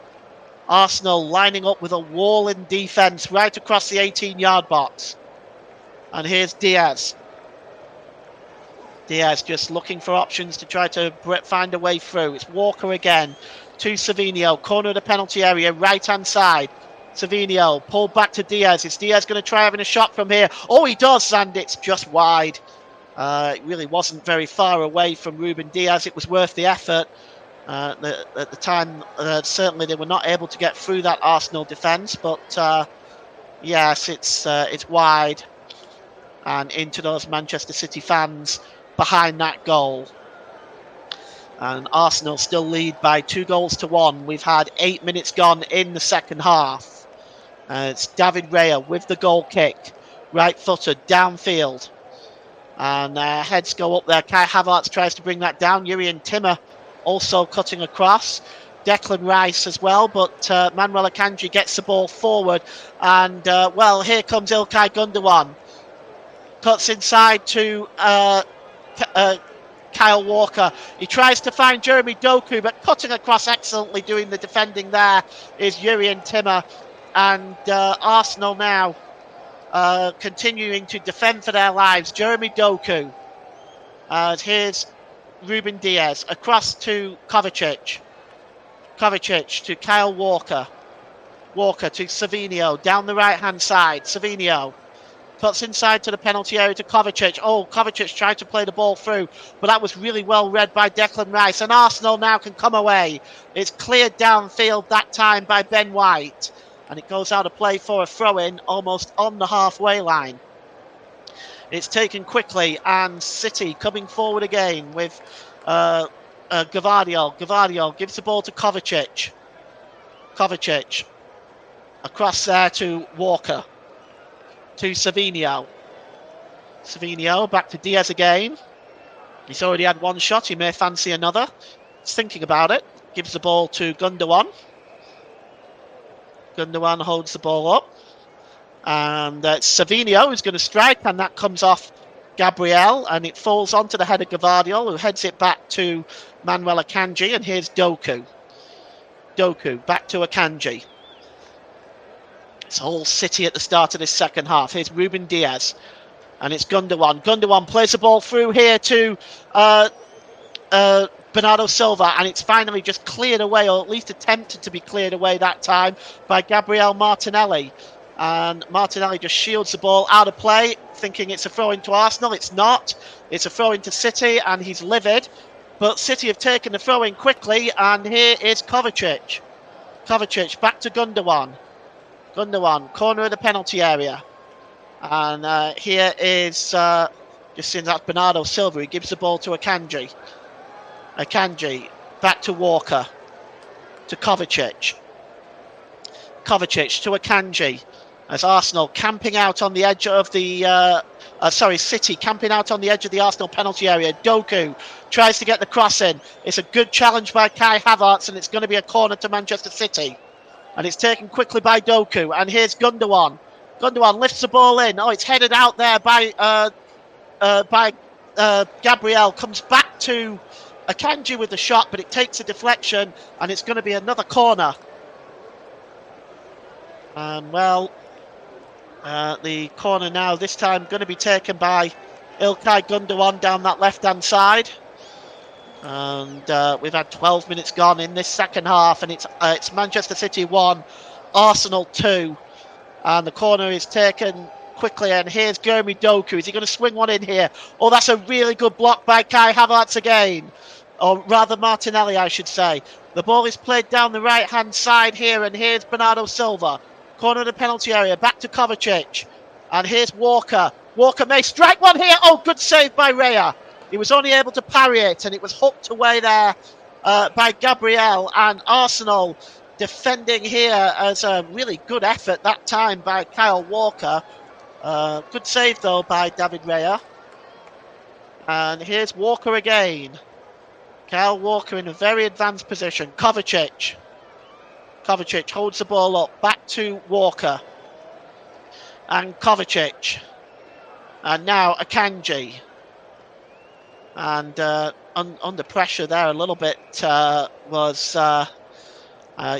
Arsenal lining up with a wall in defence right across the 18-yard box. And here's Diaz. Diaz just looking for options to try to find a way through. It's Walker again to Savinho. Corner of the penalty area, right-hand side. Savinho pulled back to Diaz. Is Diaz going to try having a shot from here? Oh, he does, and it's just wide. It really wasn't very far away from Ruben Diaz. It was worth the effort. At the time, certainly they were not able to get through that Arsenal defence. But yes, it's wide and into those Manchester City fans behind that goal. And Arsenal still lead by 2-1. We've had 8 minutes gone in the second half. It's David Raya with the goal kick, right-footed, downfield. And heads go up there. Kai Havertz tries to bring that down. Jurrien Timmer also cutting across. Declan Rice as well, but Manuel Akanji gets the ball forward. And, well, here comes Ilkay Gundogan. Cuts inside to Kyle Walker. He tries to find Jeremy Doku, but cutting across excellently, doing the defending there is Jurrien Timmer. And Arsenal now continuing to defend for their lives. Jeremy Doku. Here's Ruben Diaz across to Kovacic. Kovacic to Kyle Walker. Walker to Savinho down the right-hand side. Savinho cuts inside to the penalty area to Kovacic. Oh, Kovacic tried to play the ball through, but that was really well read by Declan Rice. And Arsenal now can come away. It's cleared downfield that time by Ben White. And it goes out of play for a throw-in almost on the halfway line. It's taken quickly, and City coming forward again with Gvardiol. Gvardiol gives the ball to Kovacic. Kovacic across there to Walker. To Savinho. Savinho back to Diaz again. He's already had one shot. He may fancy another. He's thinking about it. Gives the ball to Gundogan. Gundogan holds the ball up. And Savinho who's going to strike, and that comes off Gabriel, and it falls onto the head of Gvardiol, who heads it back to Manuel Akanji, and here's Doku. Doku back to Akanji. It's all City at the start of this second half. Here's Ruben Diaz, and it's Gundogan. Gundogan plays the ball through here to Bernardo Silva, and it's finally just cleared away, or at least attempted to be cleared away that time by Gabriel Martinelli. And Martinelli just shields the ball out of play, thinking it's a throw into Arsenal. It's not. It's a throw into City, and he's livid. But City have taken the throw in quickly, and here is Kovacic. Kovacic back to Gundogan. Gundogan, corner of the penalty area. And here is, just seeing that Bernardo Silva. He gives the ball to Akanji. Akanji back to Walker. To Kovacic. Kovacic to Akanji. As Arsenal camping out on the edge of the... City camping out on the edge of the Arsenal penalty area. Doku tries to get the cross in. It's a good challenge by Kai Havertz, and it's going to be a corner to Manchester City. And it's taken quickly by Doku. And here's Gundogan. Gundogan lifts the ball in. Oh, it's headed out there by Gabriel. Comes back to Akanji with the shot, but it takes a deflection, and it's going to be another corner. And well, the corner now, this time going to be taken by Ilkay Gundogan down that left-hand side. And we've had 12 minutes gone in this second half, and it's Manchester City 1, Arsenal 2. And the corner is taken quickly, and here's Jeremy Doku. Is he going to swing one in here? Oh, that's a really good block by Kai Havertz again. Or rather Martinelli, I should say. The ball is played down the right-hand side here, and here's Bernardo Silva. Corner of the penalty area, back to Kovacic. And here's Walker. Walker may strike one here. Oh, good save by Raya. He was only able to parry it, and it was hooked away there by Gabriel, and Arsenal defending here as a really good effort that time by Kyle Walker. Good save, though, by David Raya. And here's Walker again. Kyle Walker in a very advanced position. Kovacic holds the ball up. Back to Walker. And Kovacic. And now Akanji. And under pressure there a little bit was...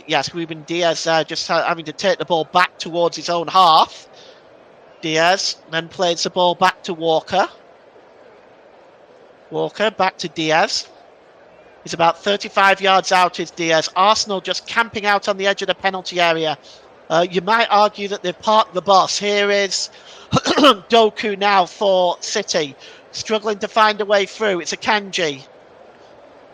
yes, Ruben Diaz just having to take the ball back towards his own half. Diaz then plays the ball back to Walker. Walker back to Diaz. He's about 35 yards out, is Diaz. Arsenal just camping out on the edge of the penalty area. You might argue that they've parked the bus. Here is Doku now for City. Struggling to find a way through. It's Akanji.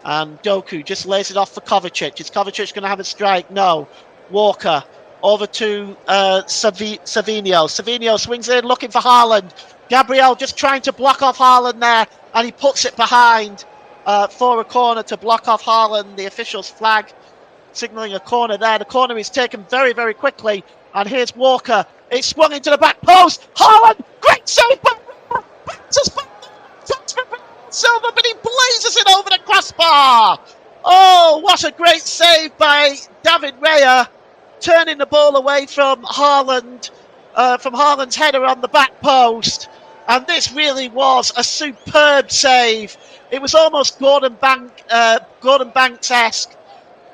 And Doku just lays it off for Kovacic. Is Kovacic going to have a strike? No. Walker over to Savinho. Savinho swings in looking for Haaland. Gabriel just trying to block off Haaland there. And he puts it behind for a corner to block off Haaland. The official's flag signalling a corner there. The corner is taken very, very quickly. And here's Walker. It's swung into the back post. Haaland! Great save! Silva, but he blazes it over the crossbar. Oh, what a great save by David Raya, turning the ball away from Haaland, from Haaland's header on the back post. And this really was a superb save. It was almost Gordon Banks-esque,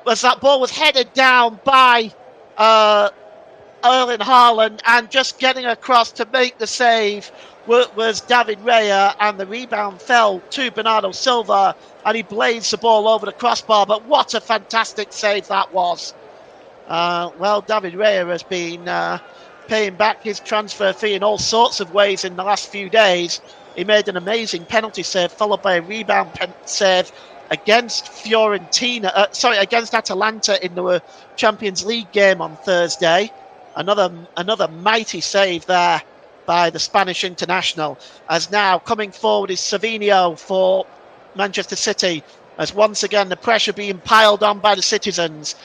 as that ball was headed down by Erling Haaland, and just getting across to make the save was David Raya, and the rebound fell to Bernardo Silva, and he blazed the ball over the crossbar. But what a fantastic save that was. Well, David Raya has been paying back his transfer fee in all sorts of ways in the last few days. He made an amazing penalty save, followed by a rebound save against against Atalanta in the Champions League game on Thursday. Another mighty save there by the Spanish international. As now coming forward is Savinho for Manchester City, as once again the pressure being piled on by the citizens.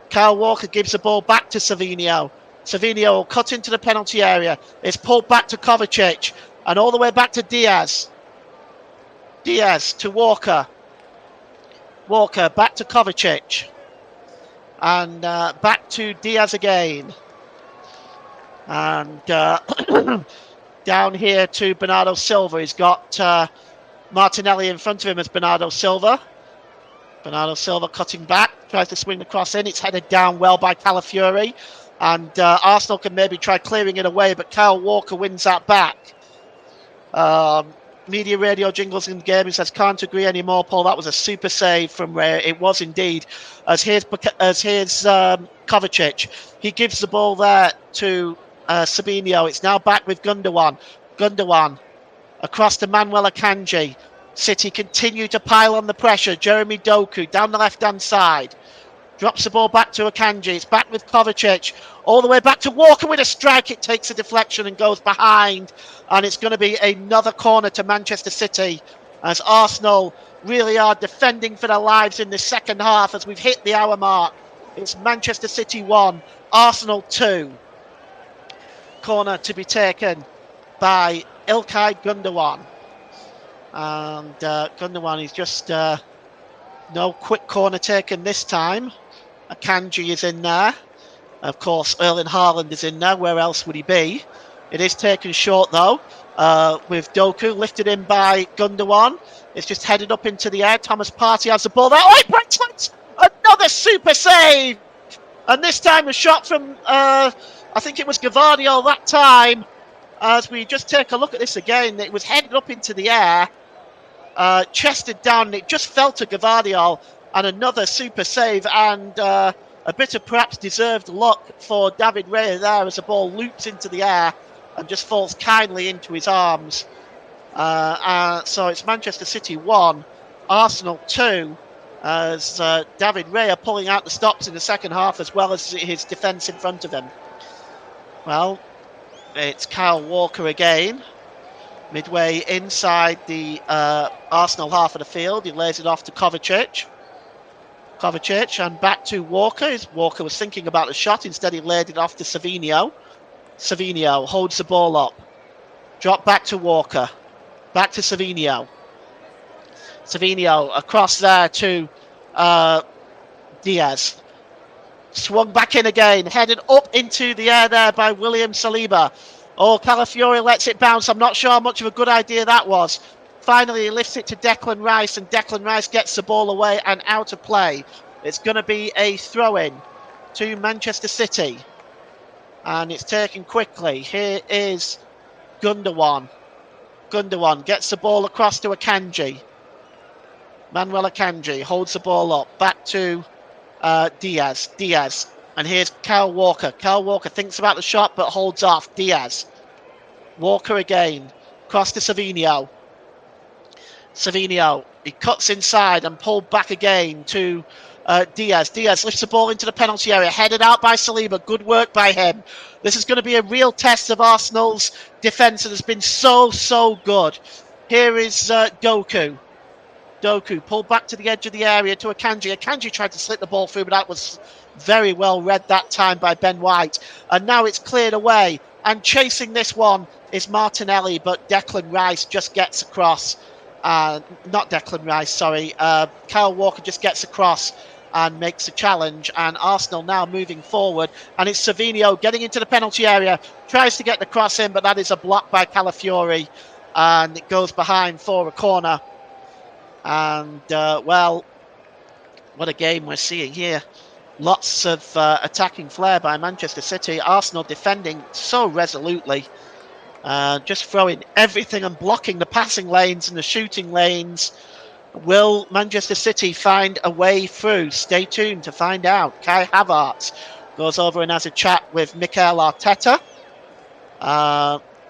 Kyle Walker gives the ball back to Savinho. Savinho will cut into the penalty area. It's pulled back to Kovacic, and all the way back to Diaz. Diaz to Walker. Walker back to Kovacic. And back to Diaz again. And down here to Bernardo Silva. He's got Martinelli in front of him as Bernardo Silva. Bernardo Silva cutting back, tries to swing the cross in. It's headed down well by Calafiori. And Arsenal can maybe try clearing it away, but Kyle Walker wins that back. Media radio jingles in the game. He says, can't agree anymore, Paul. That was a super save from Ray. It was indeed. As here's Kovacic. He gives the ball there to Sabinho. It's now back with Gundogan. Gundogan across to Manuel Akanji. City continue to pile on the pressure. Jeremy Doku down the left-hand side. Drops the ball back to Akanji. It's back with Kovacic. All the way back to Walker with a strike. It takes a deflection and goes behind. And it's going to be another corner to Manchester City, as Arsenal really are defending for their lives in the second half as we've hit the hour mark. It's Manchester City 1, Arsenal 2. Corner to be taken by Ilkay Gundogan. And Gundogan is just no quick corner taken this time. Akanji is in there. Of course, Erling Haaland is in there. Where else would he be? It is taken short, though, with Doku lifted in by Gundogan. It's just headed up into the air. Thomas Partey has the ball there. Oh, it breaks it! Another super save! And this time a shot from, I think it was Gavardio that time. As we just take a look at this again, it was headed up into the air, chested down, and it just fell to Gavardio. And another super save, and a bit of perhaps deserved luck for David Raya there as the ball loops into the air and just falls kindly into his arms. So it's Manchester City 1, Arsenal 2, as David Raya pulling out the stops in the second half as well as his defence in front of him. Well, it's Kyle Walker again. Midway inside the Arsenal half of the field, he lays it off to Kovacic. Kovacic and back to Walker. Walker was thinking about the shot. Instead, he laid it off to Savinho. Savinho holds the ball up. Drop back to Walker. Back to Savinho. Savinho across there to Diaz. Swung back in again. Headed up into the air there by William Saliba. Oh, Calafiori lets it bounce. I'm not sure how much of a good idea that was. Finally, he lifts it to Declan Rice, and Declan Rice gets the ball away and out of play. It's going to be a throw-in to Manchester City. And it's taken quickly. Here is Gundogan. Gundogan gets the ball across to Akanji. Manuel Akanji holds the ball up. Back to Diaz. Diaz. And here's Kyle Walker. Kyle Walker thinks about the shot but holds off. Diaz. Walker again. Cross to Savinho. Savinho. He cuts inside and pulled back again to Diaz. Diaz lifts the ball into the penalty area. Headed out by Saliba. Good work by him. This is going to be a real test of Arsenal's defence that has been so good. Here is Doku. Doku pulled back to the edge of the area to Akanji. Akanji tried to slip the ball through, but that was very well read that time by Ben White. And now it's cleared away. And chasing this one is Martinelli, but Declan Rice just gets across. Not Declan Rice, sorry. Kyle Walker just gets across and makes a challenge. And Arsenal now moving forward. And it's Savinho getting into the penalty area. Tries to get the cross in, but that is a block by Calafiori. And it goes behind for a corner. And, well, what a game we're seeing here. Lots of attacking flair by Manchester City. Arsenal defending so resolutely. Just throwing everything and blocking the passing lanes and the shooting lanes. Will Manchester City find a way through? Stay tuned to find out. Kai Havertz goes over and has a chat with Mikel Arteta.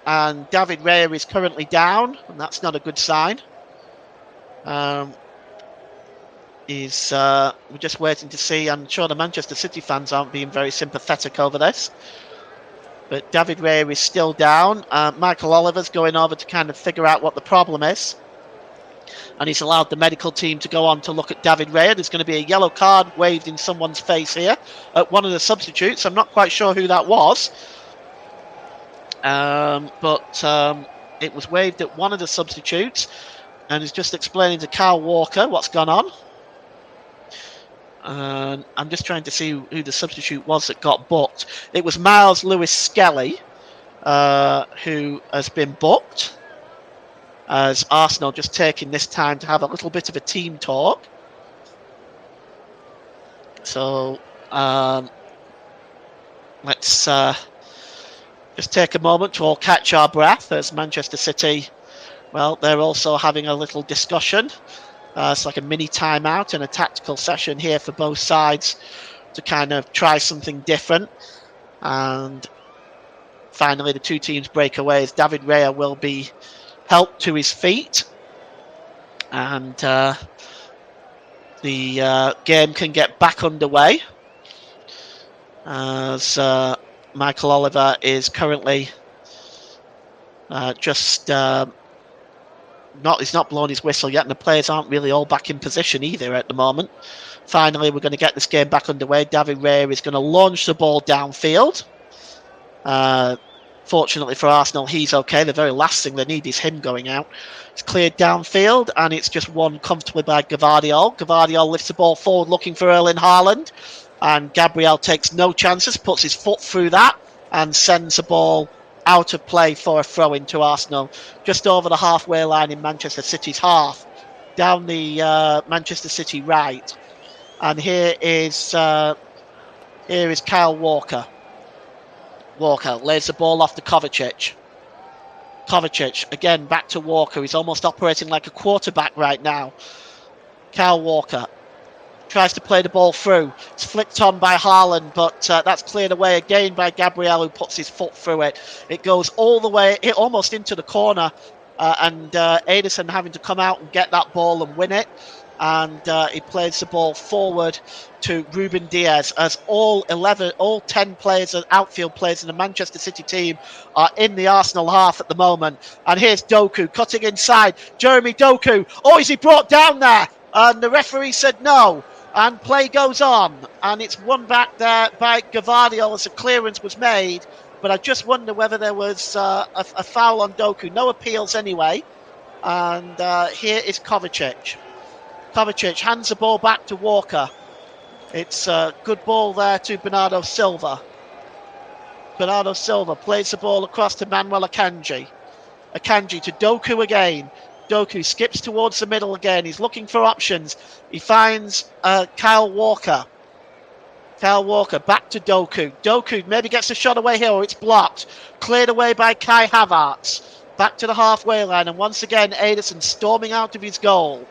And David Raya is currently down, and that's not a good sign. We're just waiting to see. I'm sure the Manchester City fans aren't being very sympathetic over this. But David Raya is still down. Michael Oliver's going over to kind of figure out what the problem is. And he's allowed the medical team to go on to look at David Raya. There's going to be a yellow card waved in someone's face here at one of the substitutes. I'm not quite sure who that was. But it was waved at one of the substitutes. And he's just explaining to Kyle Walker what's gone on. I'm just trying to see who the substitute was that got booked. It was Miles Lewis-Skelly who has been booked. As Arsenal just taking this time to have a little bit of a team talk. So let's just take a moment to all catch our breath as Manchester City, well, they're also having a little discussion. It's like a mini timeout and a tactical session here for both sides to kind of try something different. And finally, the two teams break away as David Raya will be helped to his feet. And the game can get back underway. As Michael Oliver is currently just... he's not blown his whistle yet, and the players aren't really all back in position either at the moment. Finally, we're going to get this game back underway. David Raya is going to launch the ball downfield. Fortunately for Arsenal, he's okay. The very last thing they need is him going out. It's cleared downfield, and it's just won comfortably by Gvardiol. Gvardiol lifts the ball forward looking for Erling Haaland, and Gabriel takes no chances, puts his foot through that, and sends the ball out of play for a throw-in to Arsenal, just over the halfway line in Manchester City's half, down the Manchester City right. And here is Kyle Walker. Walker lays the ball off to Kovacic. Kovacic again back to Walker. He's almost operating like a quarterback right now. Kyle Walker tries to play the ball through. It's flicked on by Haaland, but that's cleared away again by Gabriel, who puts his foot through it. It goes all the way, almost into the corner, and Ederson having to come out and get that ball and win it. and he plays the ball forward to Ruben Diaz, as all 10 players, outfield players in the Manchester City team are in the Arsenal half at the moment. And here's Doku cutting inside. Jeremy Doku. Oh, is he brought down there? And the referee said no. And play goes on. And it's won back there by Gavardio as a clearance was made. But I just wonder whether there was a foul on Doku. No appeals anyway. And here is Kovacic. Kovacic hands the ball back to Walker. It's a good ball there to Bernardo Silva. Bernardo Silva plays the ball across to Manuel Akanji. Akanji to Doku again. Doku skips towards the middle again. He's looking for options. He finds Kyle Walker. Kyle Walker back to Doku. Doku maybe gets a shot away here, or it's blocked. Cleared away by Kai Havertz. Back to the halfway line, and once again Ederson storming out of his goal.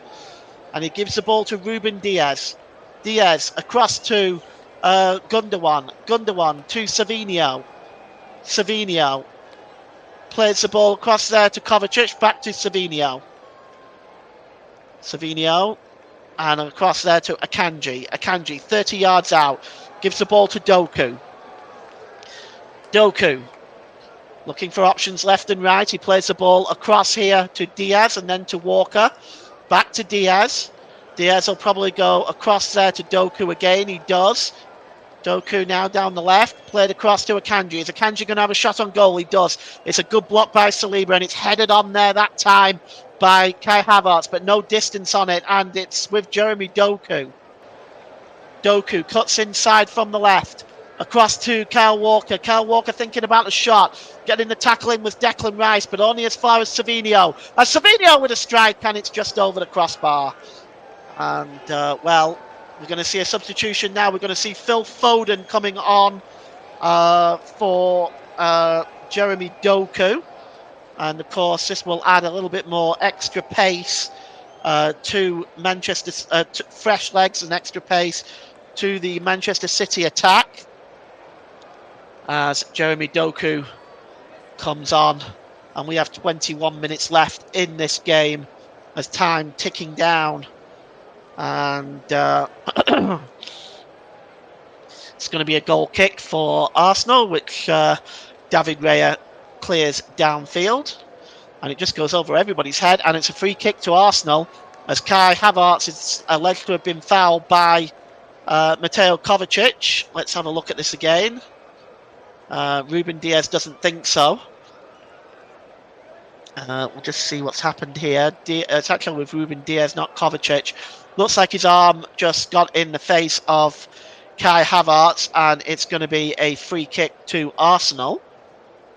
And he gives the ball to Ruben Diaz. Diaz across to Gundogan. Gundogan to Savinho. Savinho plays the ball across there to Kovacic. Back to Savinho. Savinho. And across there to Akanji. Akanji 30 yards out. Gives the ball to Doku. Doku. Looking for options left and right. He plays the ball across here to Diaz and then to Walker. Back to Diaz. Diaz will probably go across there to Doku again. He does. Doku now down the left. Played across to Akanji. Is Akanji going to have a shot on goal? He does. It's a good block by Saliba, and it's headed on there that time by Kai Havertz, but no distance on it, and it's with Jeremy Doku. Doku cuts inside from the left. Across to Kyle Walker. Kyle Walker thinking about the shot. Getting the tackle in with Declan Rice, but only as far as Savinho. And Savinho with a strike, and it's just over the crossbar. And, well, we're going to see a substitution now. We're going to see Phil Foden coming on for Jeremy Doku. And, of course, this will add a little bit more extra pace to Manchester, fresh legs and extra pace to the Manchester City attack. As Jeremy Doku comes on, and we have 21 minutes left in this game as time ticking down. And it's going to be a goal kick for Arsenal, which David Raya clears downfield, and it just goes over everybody's head, and it's a free kick to Arsenal as Kai Havertz is alleged to have been fouled by Mateo Kovacic. Let's have a look at this again. Ruben Diaz doesn't think so. We'll just see what's happened here. It's actually with Ruben Diaz, not Kovacic. Looks like his arm just got in the face of Kai Havertz, and it's going to be a free kick to Arsenal.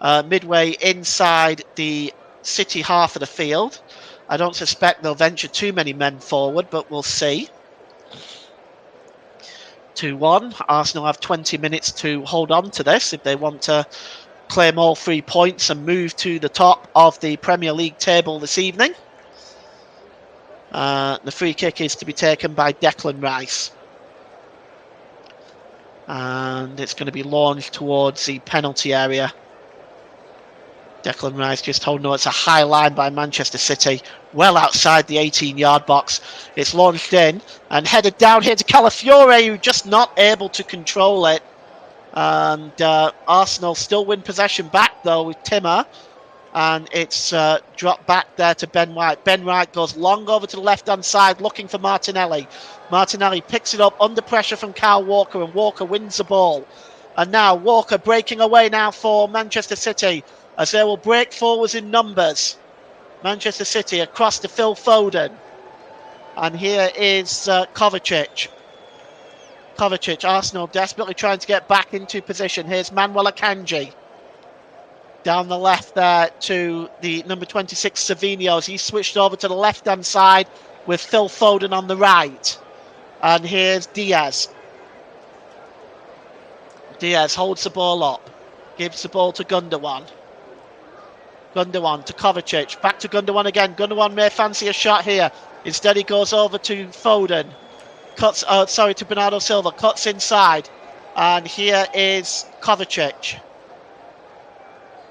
Midway inside the City half of the field. I don't suspect they'll venture too many men forward, but we'll see. 2-1. Arsenal have 20 minutes to hold on to this if they want to claim all 3 points and move to the top of the Premier League table this evening. The free kick is to be taken by Declan Rice. And it's going to be launched towards the penalty area. Declan Rice just holding on. It's a high line by Manchester City, well outside the 18-yard box. It's launched in and headed down here to Calafiore, who just not able to control it. And Arsenal still win possession back, though, with Timmer. And it's dropped back there to Ben White. Ben White goes long over to the left-hand side, looking for Martinelli. Martinelli picks it up under pressure from Kyle Walker, and Walker wins the ball. And now Walker breaking away now for Manchester City, as they will break forwards in numbers. Manchester City across to Phil Foden. And here is Kovacic. Kovacic, Arsenal desperately trying to get back into position. Here's Manuel Akanji. Down the left there to the number 26, Savinho. He's switched over to the left-hand side with Phil Foden on the right. And here's Diaz. Diaz holds the ball up. Gives the ball to Gundogan. Gundogan to Kovacic. Back to Gundogan again. Gundogan may fancy a shot here. Instead, he goes over to Foden. To Bernardo Silva. Cuts inside. And here is Kovacic.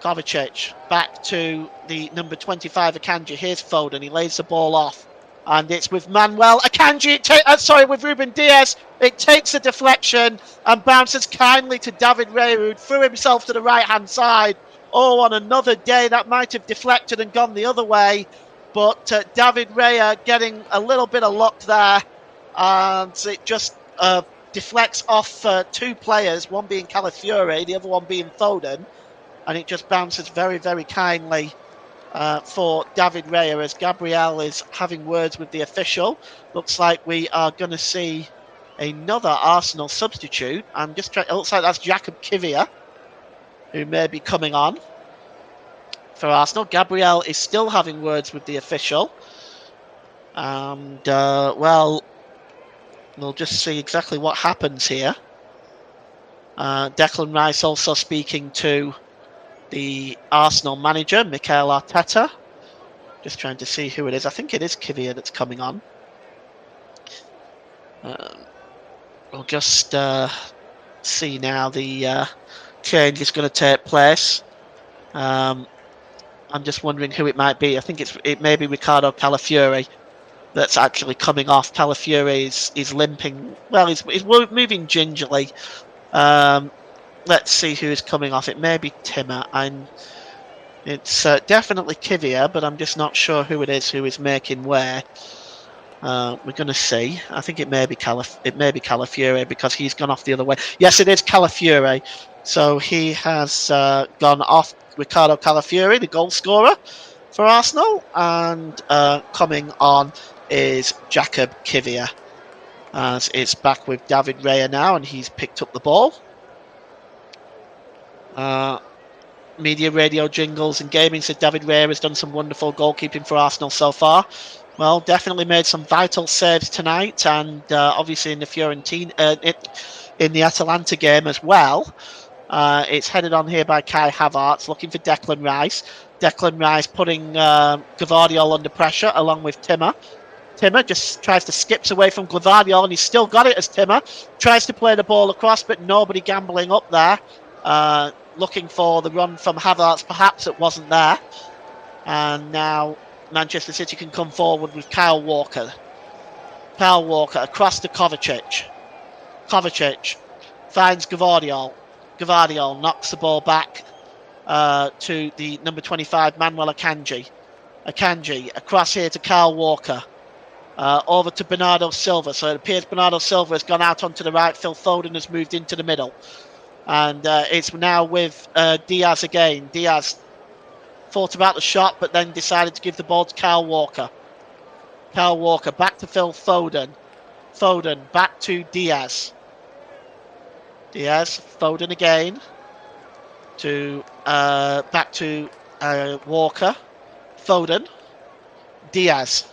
Kovacic back to the number 25 Akanji. Here's Foden. He lays the ball off. And it's with Manuel Akanji. With Ruben Diaz. It takes a deflection and bounces kindly to David Raya, who threw himself to the right-hand side. Oh, on another day, that might have deflected and gone the other way. But David Raya getting a little bit of luck there. And it just deflects off two players, one being Calafiore, the other one being Foden. And it just bounces very, very kindly for David Raya as Gabriel is having words with the official. Looks like we are going to see another Arsenal substitute. I'm just trying. It looks like that's Jakub Kivior, who may be coming on for Arsenal. Gabriel is still having words with the official. And, we'll just see exactly what happens here. Declan Rice also speaking to the Arsenal manager, Mikel Arteta. Just trying to see who it is. I think it is Kivior that's coming on. We'll just see now the change is going to take place. I'm just wondering who it might be. I think it may be Ricardo Calafiore that's actually coming off. Calafiore is limping. Well, he's moving gingerly. Let's see who is coming off. It may be Timmer. It's definitely Kivior, but I'm just not sure who it is who is making way. We're going to see. I think it may be Calafiore because he's gone off the other way. Yes, it is Calafiore. So he has gone off. Ricardo Calafiore, the goal scorer for Arsenal, and coming on is Jakub Kivior. As it's back with David Raya now, and he's picked up the ball. Media, radio, jingles and gaming said David Raya has done some wonderful goalkeeping for Arsenal so far. Well, definitely made some vital saves tonight, and obviously in the in the Atalanta game as well. It's headed on here by Kai Havertz, looking for Declan Rice. Declan Rice putting Gvardiol under pressure along with Timmer. Timmer just tries to skips away from Gvardiol, and he's still got it as Timmer tries to play the ball across, but nobody gambling up there. Looking for the run from Havertz, perhaps it wasn't there. And now Manchester City can come forward with Kyle Walker. Kyle Walker across to Kovacic. Kovacic finds Gvardiol. Gvardiol knocks the ball back to the number 25, Manuel Akanji. Akanji across here to Kyle Walker. Over to Bernardo Silva. So it appears Bernardo Silva has gone out onto the right. Phil Foden has moved into the middle. And it's now with Diaz again. Diaz thought about the shot, but then decided to give the ball to Kyle Walker. Kyle Walker back to Phil Foden. Foden back to Diaz. Diaz, Foden again. Back to Walker. Foden. Diaz.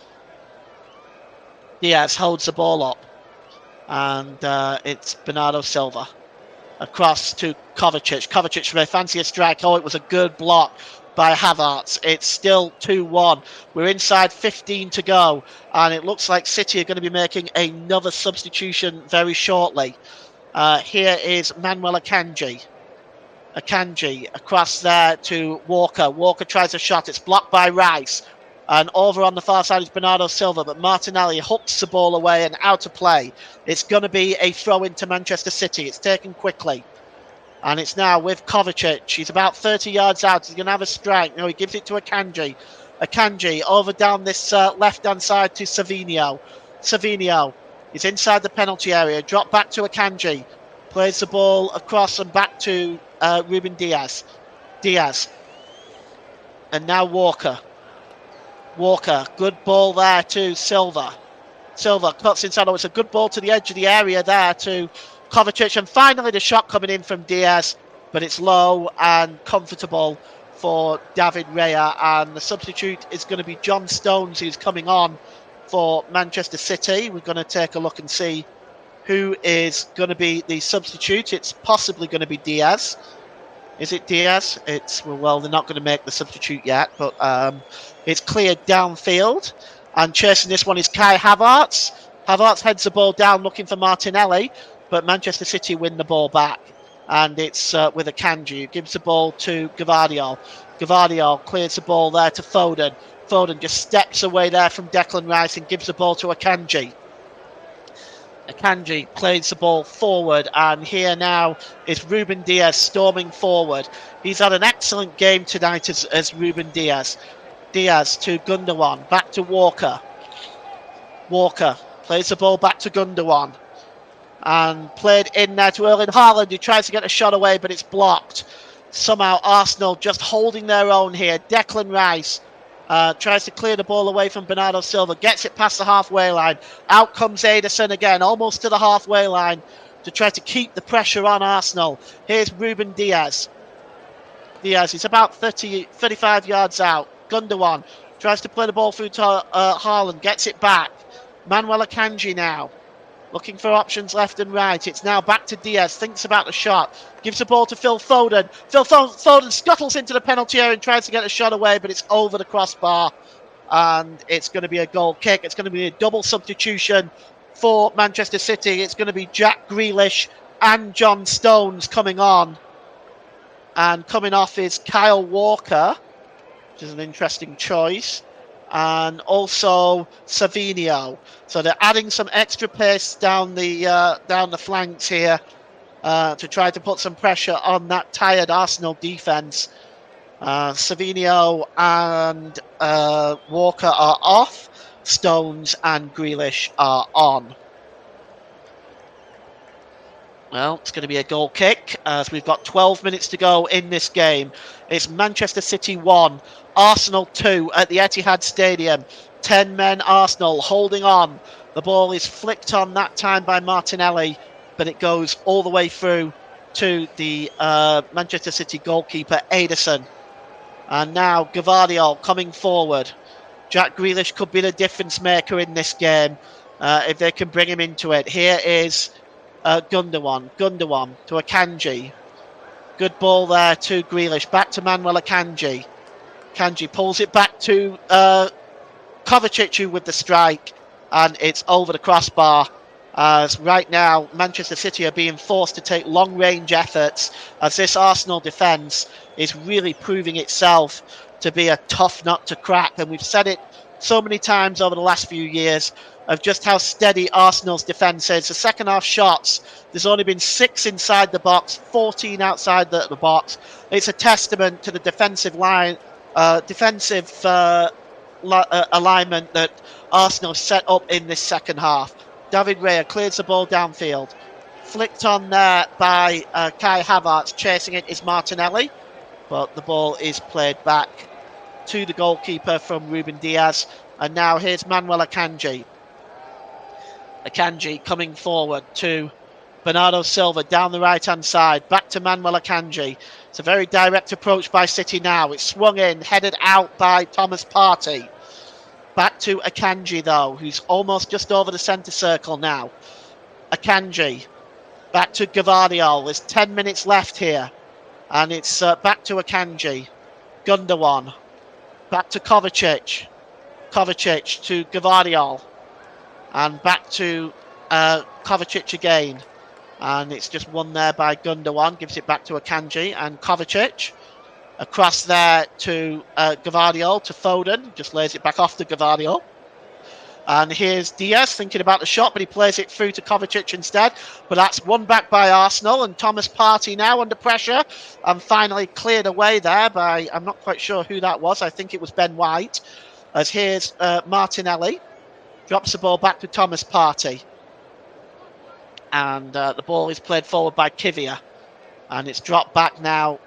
Diaz holds the ball up. And it's Bernardo Silva. Across to Kovacic. Kovacic may fancy a strike. Oh, it was a good block by Havertz. It's still 2-1. We're inside 15 to go. And it looks like City are going to be making another substitution very shortly. Here is Manuel Akanji. Akanji across there to Walker. Walker tries a shot. It's blocked by Rice. And over on the far side is Bernardo Silva, but Martinelli hooks the ball away and out of play. It's going to be a throw into Manchester City. It's taken quickly. And it's now with Kovacic. He's about 30 yards out. He's going to have a strike. No, he gives it to Akanji. Akanji over down this left-hand side to Savinho. Savinho is inside the penalty area. Drop back to Akanji. Plays the ball across and back to Ruben Diaz. Diaz. And now Walker. Walker, good ball there to Silva. Silva cuts inside. Oh, it's a good ball to the edge of the area there to Kovacic. And finally the shot coming in from Diaz, but it's low and comfortable for David Raya. And the substitute is going to be John Stones, who's coming on for Manchester City. We're going to take a look and see who is going to be the substitute. It's possibly going to be Diaz. Is it Diaz? Well, they're not going to make the substitute yet, but it's cleared downfield. And chasing this one is Kai Havertz. Havertz heads the ball down looking for Martinelli, but Manchester City win the ball back. And it's with Akanji, who gives the ball to Gvardiol. Gvardiol clears the ball there to Foden. Foden just steps away there from Declan Rice and gives the ball to Akanji. Akanji plays the ball forward, and here now is Ruben Diaz storming forward. He's had an excellent game tonight as Ruben Diaz. Diaz to Gundogan, back to Walker. Walker plays the ball back to Gundogan and played in there to Erling Haaland, who tries to get a shot away, but it's blocked. Somehow Arsenal just holding their own here. Declan Rice tries to clear the ball away from Bernardo Silva, gets it past the halfway line. Out comes Ederson again, almost to the halfway line to try to keep the pressure on Arsenal. Here's Ruben Diaz. Diaz is about 35 yards out. Gundogan tries to play the ball through to Haaland, gets it back. Manuel Akanji now, looking for options left and right. It's now back to Diaz, thinks about the shot, gives the ball to Phil Foden. Foden scuttles into the penalty area and tries to get a shot away, but it's over the crossbar. And it's going to be a goal kick. It's going to be a double substitution for Manchester City. It's going to be Jack Grealish and John Stones coming on. And coming off is Kyle Walker, which is an interesting choice. And also Savinio. So they're adding some extra pace down the flanks here to try to put some pressure on that tired Arsenal defence. Savinio and Walker are off. Stones and Grealish are on. Well, it's going to be a goal kick as we've got 12 minutes to go in this game. It's Manchester City 1, Arsenal 2 at the Etihad Stadium. 10 men Arsenal holding on. The ball is flicked on that time by Martinelli, but it goes all the way through to the Manchester City goalkeeper, Ederson. And now Gvardiol coming forward. Jack Grealish could be the difference maker in this game if they can bring him into it. Here is Gundogan to Akanji. Good ball there to Grealish. Back to Manuel Akanji. Akanji pulls it back to Kovacic with the strike, and it's over the crossbar. As right now, Manchester City are being forced to take long-range efforts as this Arsenal defence is really proving itself to be a tough nut to crack. And we've said it so many times over the last few years of just how steady Arsenal's defence is. The second half shots, there's only been 6 inside the box, 14 outside the box. It's a testament to the defensive alignment that Arsenal set up in this second half. David Raya clears the ball downfield. Flicked on there by Kai Havertz. Chasing it is Martinelli, but the ball is played back to the goalkeeper from Ruben Diaz. And now here's Manuel Akanji. Akanji coming forward to Bernardo Silva down the right-hand side. Back to Manuel Akanji. It's a very direct approach by City now. It's swung in, headed out by Thomas Partey. Back to Akanji, though, who's almost just over the centre circle now. Akanji. Back to Gvardiol. There's 10 minutes left here. And it's back to Akanji. Gundogan. Back to Kovacic. Kovacic to Gvardiol. And back to Kovacic again. And it's just won there by Gundogan. Gives it back to Akanji and Kovacic. Across there to Gvardiol, to Foden. Just lays it back off to Gvardiol. And here's Diaz thinking about the shot, but he plays it through to Kovacic instead. But that's won back by Arsenal. And Thomas Partey now under pressure. And finally cleared away there by, I'm not quite sure who that was. I think it was Ben White. As here's Martinelli. Drops the ball back to Thomas Partey. And the ball is played forward by Kivia. And it's dropped back now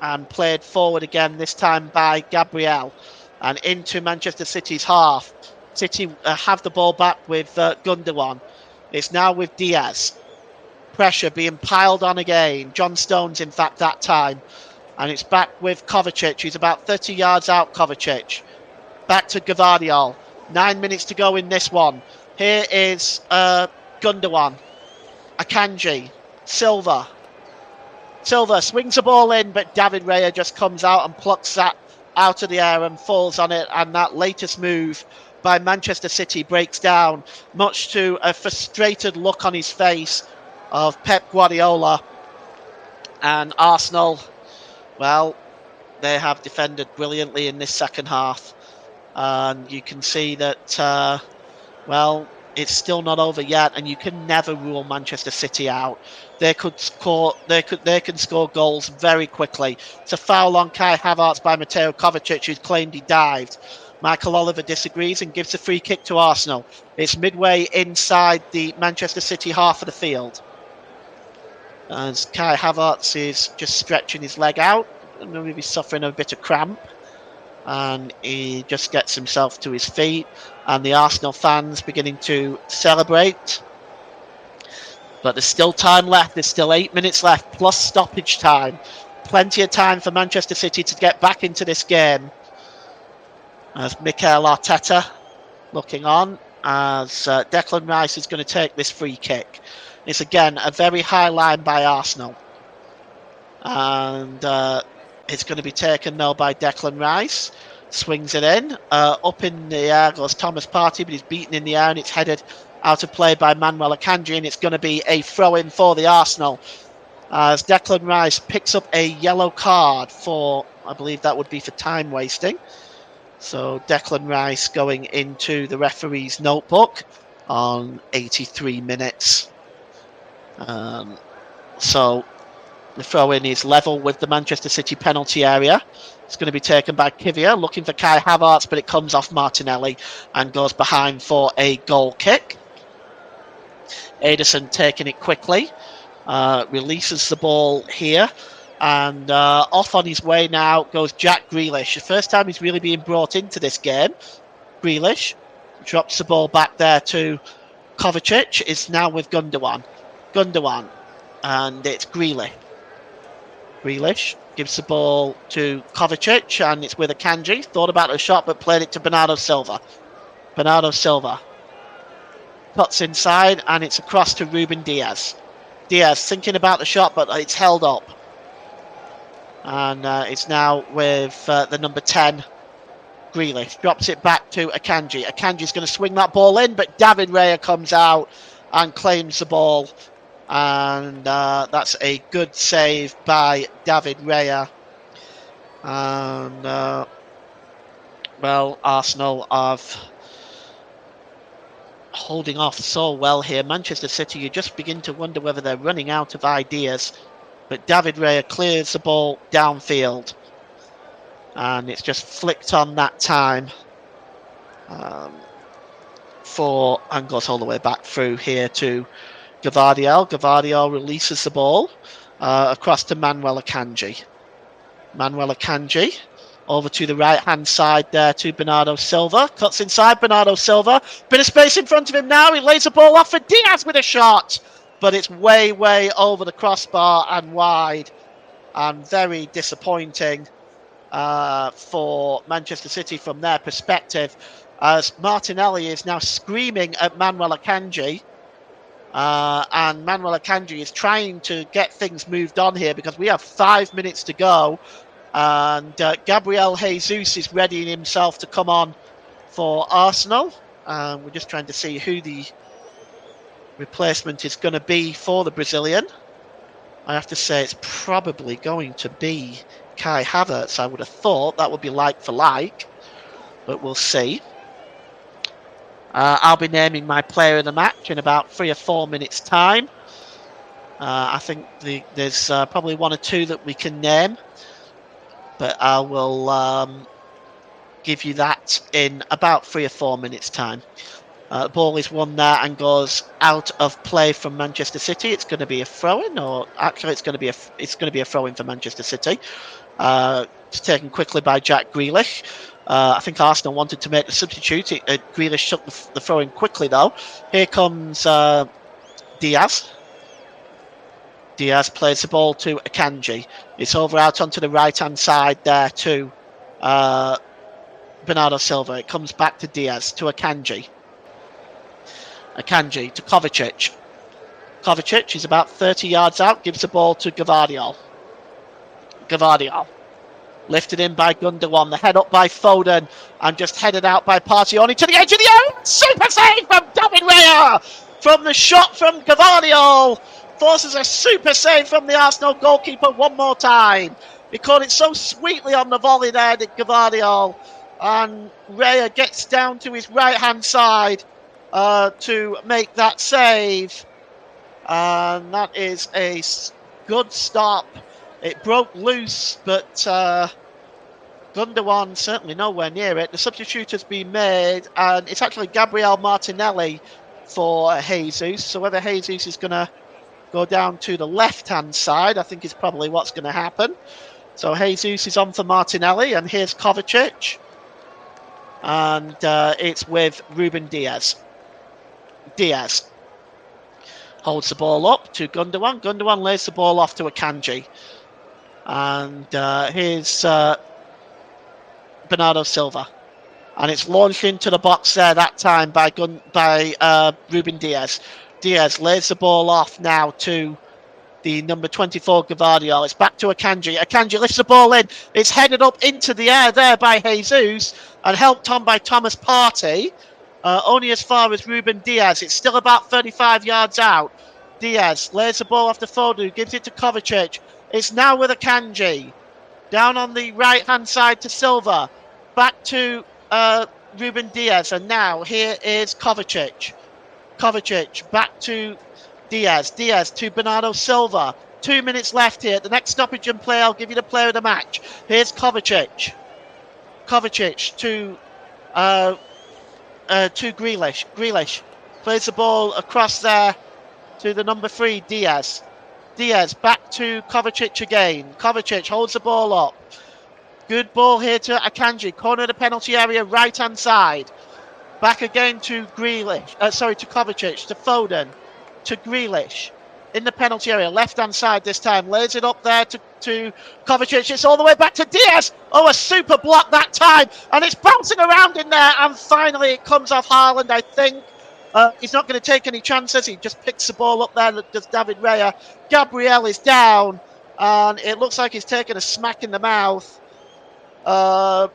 and played forward again, this time by Gabriel. And into Manchester City's half. City have the ball back with Gundogan. It's now with Diaz. Pressure being piled on again. John Stones, in fact, that time. And it's back with Kovacic. He's about 30 yards out, Kovacic. Back to Gvardiol. 9 minutes to go in this one. Here is Gundogan. Akanji. Silva swings the ball in, but David Raya just comes out and plucks that out of the air and falls on it. And that latest move by Manchester City breaks down, much to a frustrated look on his face of Pep Guardiola. And Arsenal, well, they have defended brilliantly in this second half. And you can see that, well, it's still not over yet, and you can never rule Manchester City out. They could score. They can score goals very quickly. It's a foul on Kai Havertz by Mateo Kovacic, who's claimed he dived. Michael Oliver disagrees and gives a free kick to Arsenal. It's midway inside the Manchester City half of the field. As Kai Havertz is just stretching his leg out, maybe suffering a bit of cramp, and he just gets himself to his feet, and the Arsenal fans beginning to celebrate. But there's still time left. There's still 8 minutes left, plus stoppage time. Plenty of time for Manchester City to get back into this game. As Mikel Arteta looking on, as Declan Rice is going to take this free kick. It's again a very high line by Arsenal. And it's going to be taken now by Declan Rice. Swings it in. Up in the air goes Thomas Partey, but he's beaten in the air and it's headed out of play by Manuel Akanji, and it's going to be a throw-in for the Arsenal. As Declan Rice picks up a yellow card for, I believe that would be for time wasting. So Declan Rice going into the referee's notebook on 83 minutes. So the throw-in is level with the Manchester City penalty area. It's going to be taken by Kivia, looking for Kai Havertz, but it comes off Martinelli and goes behind for a goal kick. Ederson taking it quickly, releases the ball here, and off on his way now goes Jack Grealish. The first time he's really being brought into this game. Grealish drops the ball back there to Kovacic. It's now with Gundogan, and it's Grealish. Grealish gives the ball to Kovacic, and it's with Akanji. Thought about a shot, but played it to Bernardo Silva. Bernardo Silva cuts inside, and it's across to Ruben Diaz. Diaz thinking about the shot, but it's held up. And it's now with the number 10, Grealish. Drops it back to Akanji. Akanji's going to swing that ball in, but David Raya comes out and claims the ball. And that's a good save by David Raya. And, well, Arsenal have holding off so well here. Manchester City, you just begin to wonder whether they're running out of ideas. But David Raya clears the ball downfield. And it's just flicked on that time. And goes all the way back through here to Gvardiol. Gvardiol releases the ball across to Manuel Akanji. Manuel Akanji over to the right-hand side there to Bernardo Silva. Cuts inside Bernardo Silva. Bit of space in front of him now. He lays the ball off for Diaz with a shot. But it's way, way over the crossbar and wide. And very disappointing for Manchester City from their perspective. As Martinelli is now screaming at Manuel Akanji. And Manuel Akanji is trying to get things moved on here because we have 5 minutes to go. And Gabriel Jesus is readying himself to come on for Arsenal. We're just trying to see who the replacement is going to be for the Brazilian. I have to say it's probably going to be Kai Havertz. I would have thought that would be like for like, but we'll see. I'll be naming my player of the match in about 3 or 4 minutes' time. I think there's probably 1 or 2 that we can name, but I will give you that in about 3 or 4 minutes' time. The ball is won there and goes out of play from Manchester City. It's going to be a throw-in, or actually it's going to be a throw-in for Manchester City. It's taken quickly by Jack Grealish. I think Arsenal wanted to make the substitute. Grealish took the throw-in quickly though. Here comes Diaz. Diaz plays the ball to Akanji. It's over out onto the right-hand side there to Bernardo Silva. It comes back to Diaz, to Akanji. Akanji to Kovacic. Kovacic is about 30 yards out, gives the ball to Gvardiol. Gvardiol. Lifted in by Gundogan, the head up by Foden, and just headed out by Partey only to the edge of the area. Super save from David Raya! From the shot from Gvardiol. Forces a super save from the Arsenal goalkeeper one more time. He caught it so sweetly on the volley there, Gvardiol. And Raya gets down to his right-hand side to make that save. And that is a good stop. It broke loose, but Gundogan certainly nowhere near it. The substitute has been made, and it's actually Gabriel Martinelli for Jesus. So whether Jesus is going to go down to the left-hand side, I think is probably what's going to happen. So Jesus is on for Martinelli, and here's Kovacic. And it's with Ruben Diaz. Diaz holds the ball up to Gundogan. Gundogan lays the ball off to Akanji. And here's Bernardo Silva. And it's launched into the box there that time by Ruben Diaz. Diaz lays the ball off now to the number 24 Gavardiol. It's back to Akanji. Akanji lifts the ball in. It's headed up into the air there by Jesus and helped on by Thomas Partey. Only as far as Ruben Diaz. It's still about 35 yards out. Diaz lays the ball off to Fodu, gives it to Kovacic. It's now with Akanji. Down on the right-hand side to Silva. Back to Ruben Diaz. And now here is Kovacic. Kovacic back to Diaz. Diaz to Bernardo Silva. 2 minutes left here. The next stoppage and play, I'll give you the player of the match. Here's Kovacic. Kovacic to Grealish. Grealish plays the ball across there to the number 3, Diaz. Diaz back to Kovacic again. Kovacic holds the ball up. Good ball here to Akanji. Corner of the penalty area, right-hand side. Back again to Grealish. To Kovacic, to Foden, to Grealish. In the penalty area, left-hand side this time. Lays it up there to Kovacic. It's all the way back to Diaz. Oh, a super block that time. And it's bouncing around in there. And finally it comes off Haaland, I think. He's not going to take any chances. He just picks the ball up there. Does David Raya. Gabriel is down. And it looks like he's taken a smack in the mouth.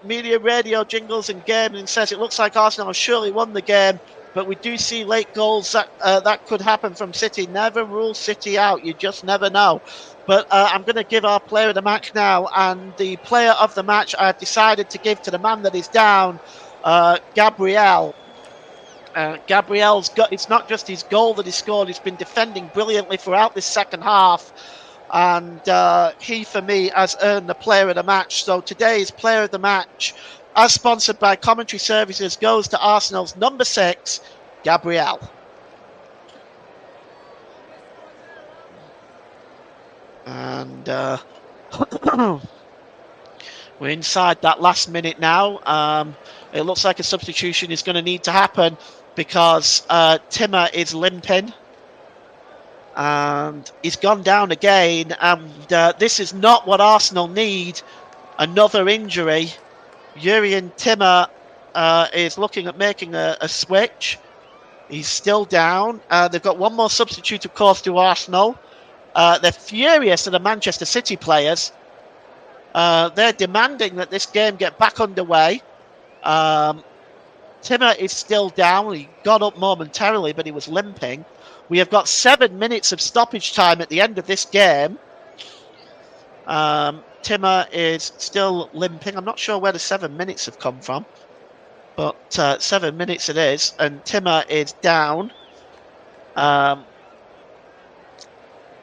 Media radio jingles and gaming says it looks like Arsenal have surely won the game. But we do see late goals that could happen from City. Never rule City out. You just never know. But I'm going to give our player of the match now. And the player of the match I've decided to give to the man that is down, Gabriel. Gabriel's got, it's not just his goal that he scored. He's been defending brilliantly throughout this second half. And he, for me, has earned the player of the match. So today's player of the match, as sponsored by Commentary Services, goes to Arsenal's number 6, Gabriel. And we're inside that last minute now. It looks like a substitution is going to need to happen because Timmer is limping. And he's gone down again. And this is not what Arsenal need. Another injury. Jurrien Timmer is looking at making a switch. He's still down. They've got one more substitute, of course, to Arsenal. They're furious at the Manchester City players. They're demanding that this game get back underway. Timmer is still down. He got up momentarily, but he was limping. We have got 7 minutes of stoppage time at the end of this game. Timmer is still limping. I'm not sure where the 7 minutes have come from, but 7 minutes it is, and Timmer is down.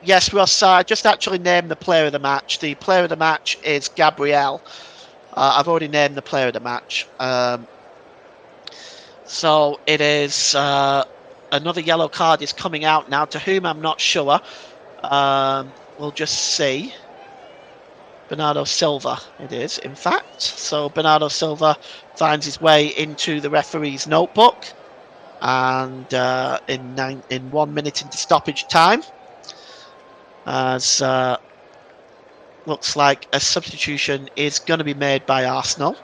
Yes, Ross, I just actually named the player of the match. The player of the match is Gabriel. I've already named the player of the match. So it is another yellow card is coming out now, to whom I'm not sure. We'll just see. Bernardo Silva it is, in fact. So Bernardo Silva finds his way into the referee's notebook. And in 1 minute into stoppage time, as looks like a substitution is going to be made by Arsenal.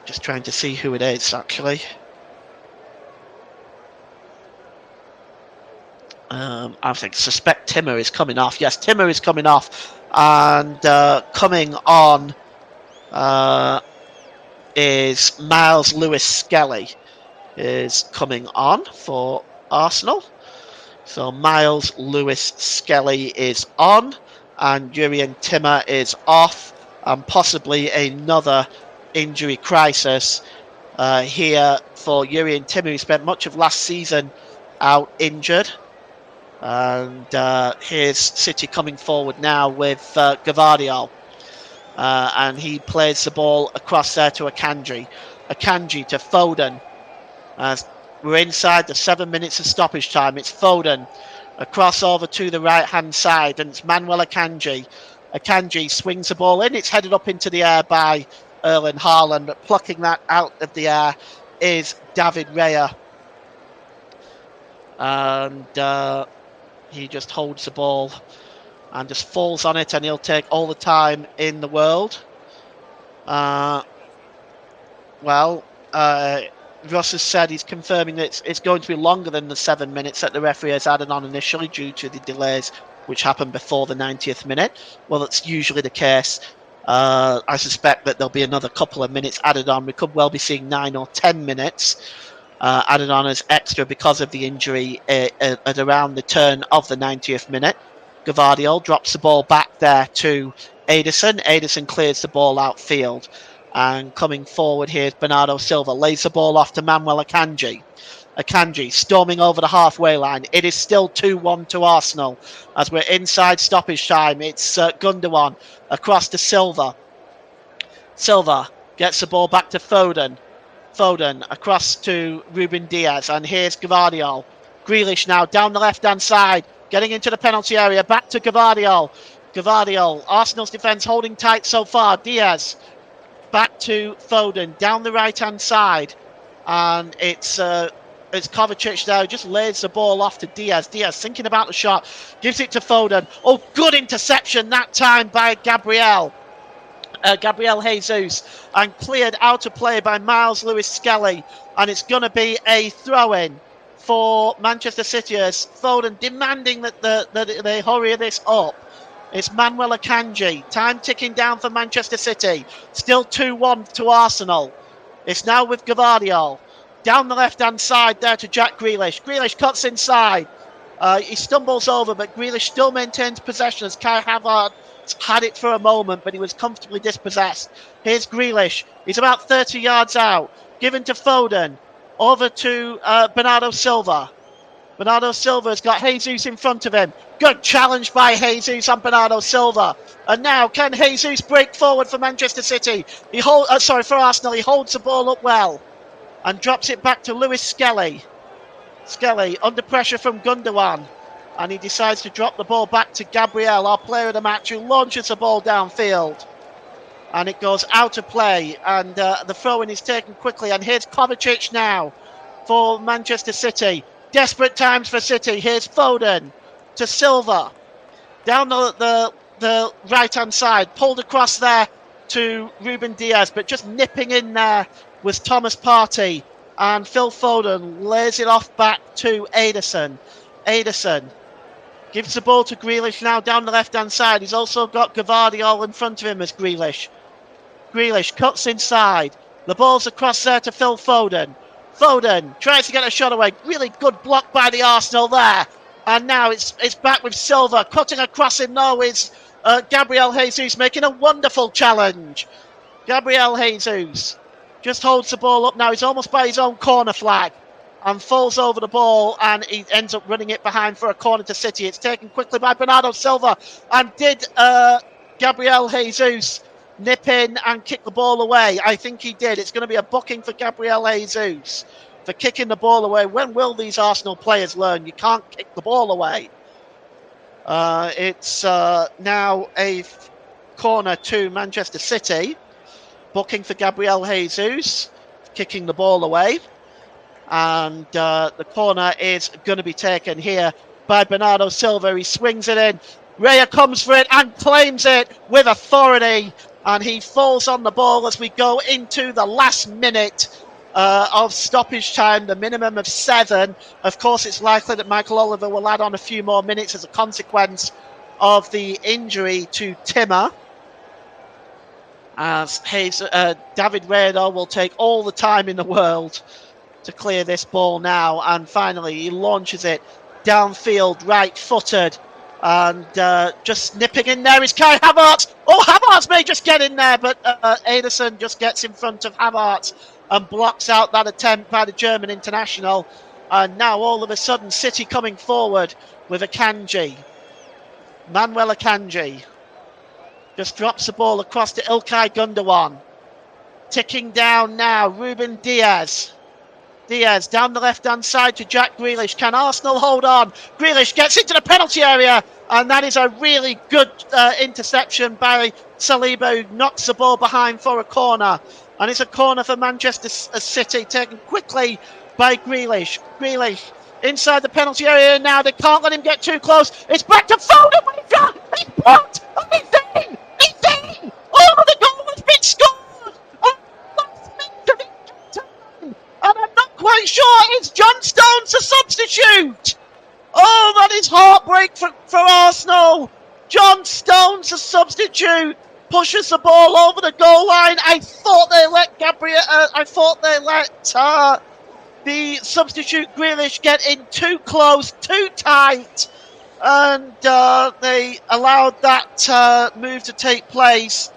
Just trying to see who it is, actually. I suspect Timmer is coming off. Yes, Timmer is coming off. And coming on is Miles Lewis-Skelly is coming on for Arsenal. So Miles Lewis-Skelly is on and Jurrien Timmer is off. and possibly another injury crisis here for Jurrien Timmer, who spent much of last season out injured. And here's City coming forward now with Gvardiol. And he plays the ball across there to Akanji. Akanji to Foden. We're inside the 7 minutes of stoppage time. It's Foden. A crossover to the right-hand side, and it's Manuel Akanji. Akanji swings the ball in. It's headed up into the air by Erling Haaland, but plucking that out of the air is David Raya. And he just holds the ball and just falls on it, and he'll take all the time in the world. Russ has said he's confirming that it's going to be longer than the 7 minutes that the referee has added on initially due to the delays which happened before the 90th minute. Well, that's usually the case. I suspect that there'll be another couple of minutes added on. We could well be seeing 9 or 10 minutes added on as extra because of the injury at around the turn of the 90th minute. Gvardiol drops the ball back there to Ederson. Ederson clears the ball outfield. And coming forward here is Bernardo Silva. Lays the ball off to Manuel Akanji. Akanji storming over the halfway line. It is still 2-1 to Arsenal as we're inside stoppage time. It's Gundogan across to Silva. Silva gets the ball back to Foden. Foden across to Ruben Diaz. And here's Gvardiol. Grealish now down the left-hand side. Getting into the penalty area. Back to Gvardiol. Gvardiol. Arsenal's defence holding tight so far. Diaz. Back to Foden down the right-hand side, and it's Kovacic there who just lays the ball off to Diaz. Diaz thinking about the shot, gives it to Foden. Oh, good interception that time by Gabriel Jesus, and cleared out of play by Miles Lewis-Skelly, and it's going to be a throw-in for Manchester City as Foden demanding that they hurry this up. It's Manuel Akanji. Time ticking down for Manchester City. Still 2-1 to Arsenal. It's now with Gvardiol. Down the left-hand side there to Jack Grealish. Grealish cuts inside. He stumbles over, but Grealish still maintains possession as Kai Havertz had it for a moment, but he was comfortably dispossessed. Here's Grealish. He's about 30 yards out. Given to Foden. Over to Bernardo Silva. Bernardo Silva's got Jesus in front of him. Good challenge by Jesus on Bernardo Silva. And now, can Jesus break forward for Manchester City? For Arsenal. He holds the ball up well and drops it back to Lewis-Skelly. Skelly under pressure from Gundogan. And he decides to drop the ball back to Gabriel, our player of the match, who launches the ball downfield. And it goes out of play. And the throw-in is taken quickly. And here's Kovacic now for Manchester City. Desperate times for City. Here's Foden to Silva. Down the right-hand side. Pulled across there to Ruben Diaz. But just nipping in there was Thomas Partey. And Phil Foden lays it off back to Ederson. Ederson gives the ball to Grealish now down the left-hand side. He's also got Gvardiol in front of him as Grealish. Grealish cuts inside. The ball's across there to Phil Foden. Foden tries to get a shot away. Really good block by the Arsenal there. And now it's back with Silva. Cutting across him now is Gabriel Jesus making a wonderful challenge. Gabriel Jesus just holds the ball up now. He's almost by his own corner flag and falls over the ball, and he ends up running it behind for a corner to City. It's taken quickly by Bernardo Silva. And did Gabriel Jesus nip in and kick the ball away? I think he did. It's going to be a booking for Gabriel Jesus for kicking the ball away. When will these Arsenal players learn you can't kick the ball away? It's now a corner to Manchester City. Booking for Gabriel Jesus, kicking the ball away. And the corner is going to be taken here by Bernardo Silva. He swings it in. Raya comes for it and claims it with authority. And he falls on the ball as we go into the last minute of stoppage time, the minimum of 7. Of course, it's likely that Michael Oliver will add on a few more minutes as a consequence of the injury to Timmer. As David Raya will take all the time in the world to clear this ball now. And finally, he launches it downfield, right-footed And just nipping in there is Kai Havertz. Oh, Havertz may just get in there, but Ederson just gets in front of Havertz and blocks out that attempt by the German international. And now all of a sudden, City coming forward with Akanji. Manuel Akanji just drops the ball across to Ilkay Gundogan. Ticking down now, Ruben Diaz. Diaz down the left-hand side to Jack Grealish. Can Arsenal hold on? Grealish gets into the penalty area, and that is a really good interception by Saliba, who knocks the ball behind for a corner. And it's a corner for Manchester City, taken quickly by Grealish. Grealish inside the penalty area now. They can't let him get too close. It's back to Foden. He's blocked. Oh, he's in. He's in. Oh, the goal has been scored. Oh, last minute of extra time. And I'm not quite sure it's John Stones a substitute. Oh, that is heartbreak for Arsenal. John Stones a substitute. Pushes the ball over the goal line. I thought they let the substitute Grealish get in too close, too tight, and they allowed that move to take place.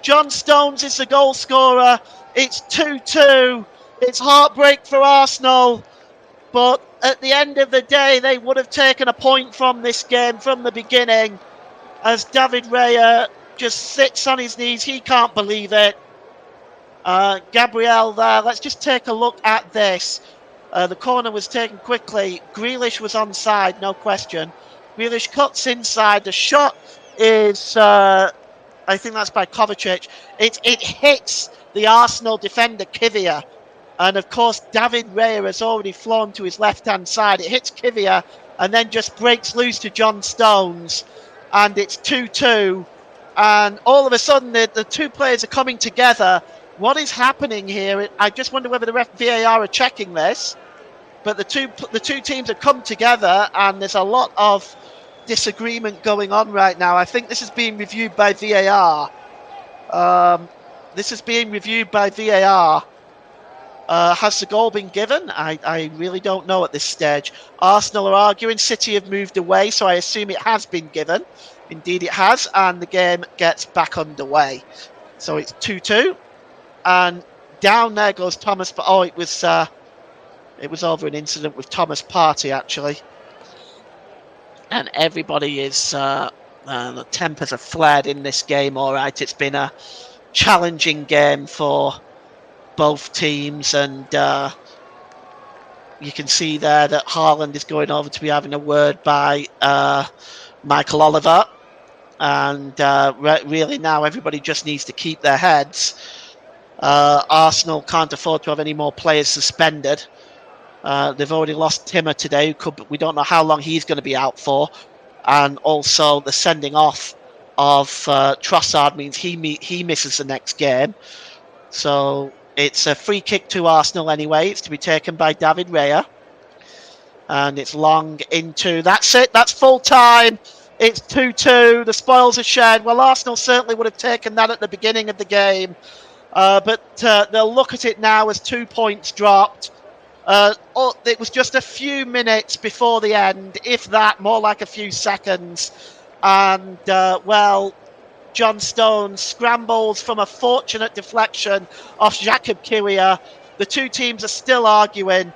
John Stones is the goal scorer. It's 2-2. It's heartbreak for Arsenal, but at the end of the day, they would have taken a point from this game from the beginning, as David Raya just sits on his knees. He can't believe it. Gabriel there. Let's just take a look at this. The corner was taken quickly. Grealish was onside, no question. Grealish cuts inside. The shot is, I think that's by Kovacic. It hits the Arsenal defender, Kivia. And of course, David Raya has already flown to his left-hand side. It hits Kivia and then just breaks loose to John Stones. And it's 2-2. And all of a sudden, the two players are coming together. What is happening here? I just wonder whether the VAR are checking this. But the two teams have come together, and there's a lot of disagreement going on right now. I think this is being reviewed by VAR. This is being reviewed by VAR. Has the goal been given? I really don't know at this stage. Arsenal are arguing. City have moved away, so I assume it has been given. Indeed it has, and the game gets back underway. So it's 2-2. And down there goes Thomas. Oh, it was over an incident with Thomas Partey, actually. And everybody is... the tempers are flared in this game, all right. It's been a challenging game for both teams, and you can see there that Haaland is going over to be having a word by Michael Oliver, and really now everybody just needs to keep their heads. Arsenal can't afford to have any more players suspended. They've already lost Timmer today. We don't know how long he's going to be out for, and also the sending off of Trossard means he misses the next game. So it's a free kick to Arsenal anyway. It's to be taken by David Raya. And it's long into... That's it. That's full time. It's 2-2. The spoils are shared. Well, Arsenal certainly would have taken that at the beginning of the game. But they'll look at it now as 2 points dropped. It was just a few minutes before the end, if that, more like a few seconds. And, John Stones scrambles from a fortunate deflection off Jakub Kiwior. The two teams are still arguing,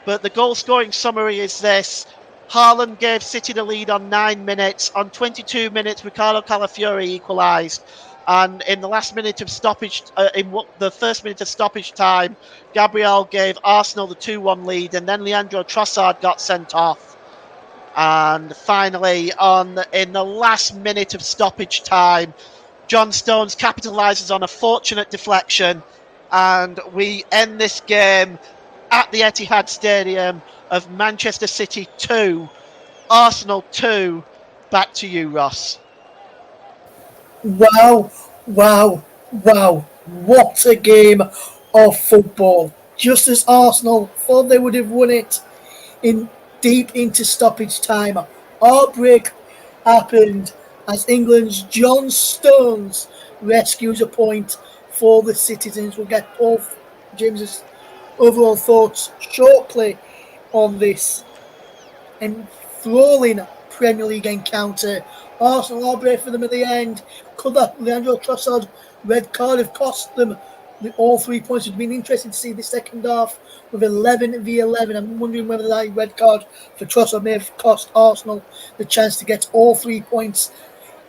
but the goal-scoring summary is this. Haaland gave City the lead on 9 minutes. On 22 minutes, Ricardo Calafiori equalised. And in the last minute of stoppage, the first minute of stoppage time, Gabriel gave Arsenal the 2-1 lead, and then Leandro Trossard got sent off. And finally, in the last minute of stoppage time, John Stones capitalises on a fortunate deflection, and we end this game at the Etihad Stadium of Manchester City 2, Arsenal 2. Back to you, Ross. Wow. What a game of football. Just as Arsenal thought they would have won it deep into stoppage time, heartbreak happened as England's John Stones rescues a point for the citizens. We'll get Paul James's overall thoughts shortly on this enthralling Premier League encounter. Arsenal all brave for them at the end. Could that Leandro Trossard red card have cost them all 3 points? Would have been interesting to see the second half with 11v11. I'm wondering whether that red card for Trossard may have cost Arsenal the chance to get all 3 points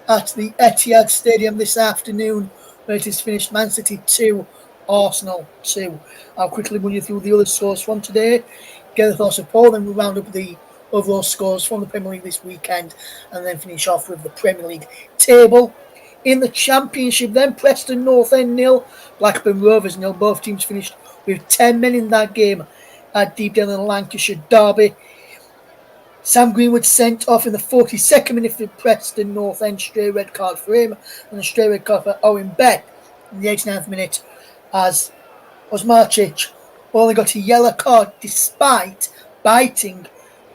at the Etihad Stadium this afternoon, where it is finished Man City 2, Arsenal 2. I'll quickly run you through the other scores from today, get the thoughts of Paul, then we'll round up the overall scores from the Premier League this weekend, and then finish off with the Premier League table. In the Championship then, Preston North End 0, Blackburn Rovers 0. Both teams finished with 10 men in that game at Deepdale and Lancashire Derby. Sam Greenwood sent off in the 42nd minute for Preston North End, straight red card for him, and a straight red card for Owen Beck in the 89th minute, as Osmarcic only got a yellow card despite biting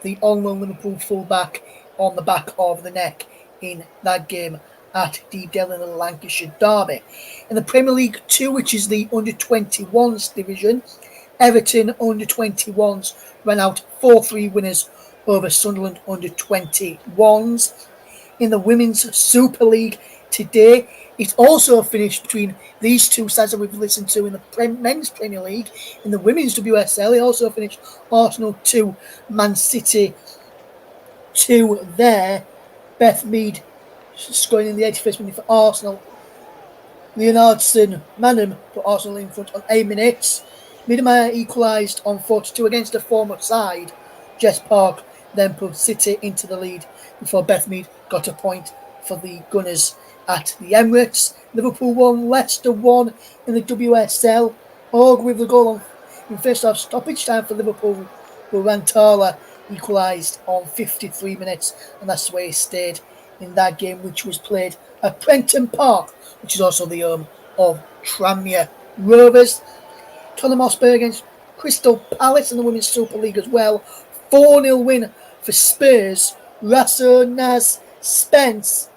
the all-known Liverpool fullback on the back of the neck in that game at Deepdale in the Lancashire Derby. In the Premier League 2, which is the under-21s division, Everton under-21s ran out 4-3 winners over Sunderland under-21s. In the Women's Super League today, it also finished between these two sides that we've listened to in the Men's Premier League. In the Women's WSL, it also finished Arsenal 2, Man City 2 there. Beth Mead scoring in the 81st minute for Arsenal. Leonardson Manham put Arsenal in front on 8 minutes. Miedemar equalised on 42 against a former side. Jess Park then put City into the lead before Beth Mead got a point for the Gunners at the Emirates. Liverpool 1, Leicester 1 in the WSL. Og with the goal in first half stoppage time for Liverpool. Rantala equalised on 53 minutes, and that's the way he stayed in that game, which was played at Prenton Park, which is also the home of Tranmere Rovers. Tottenham Hotspur against Crystal Palace in the Women's Super League as well. 4-0 win for Spurs. Rasso, Naz, Spence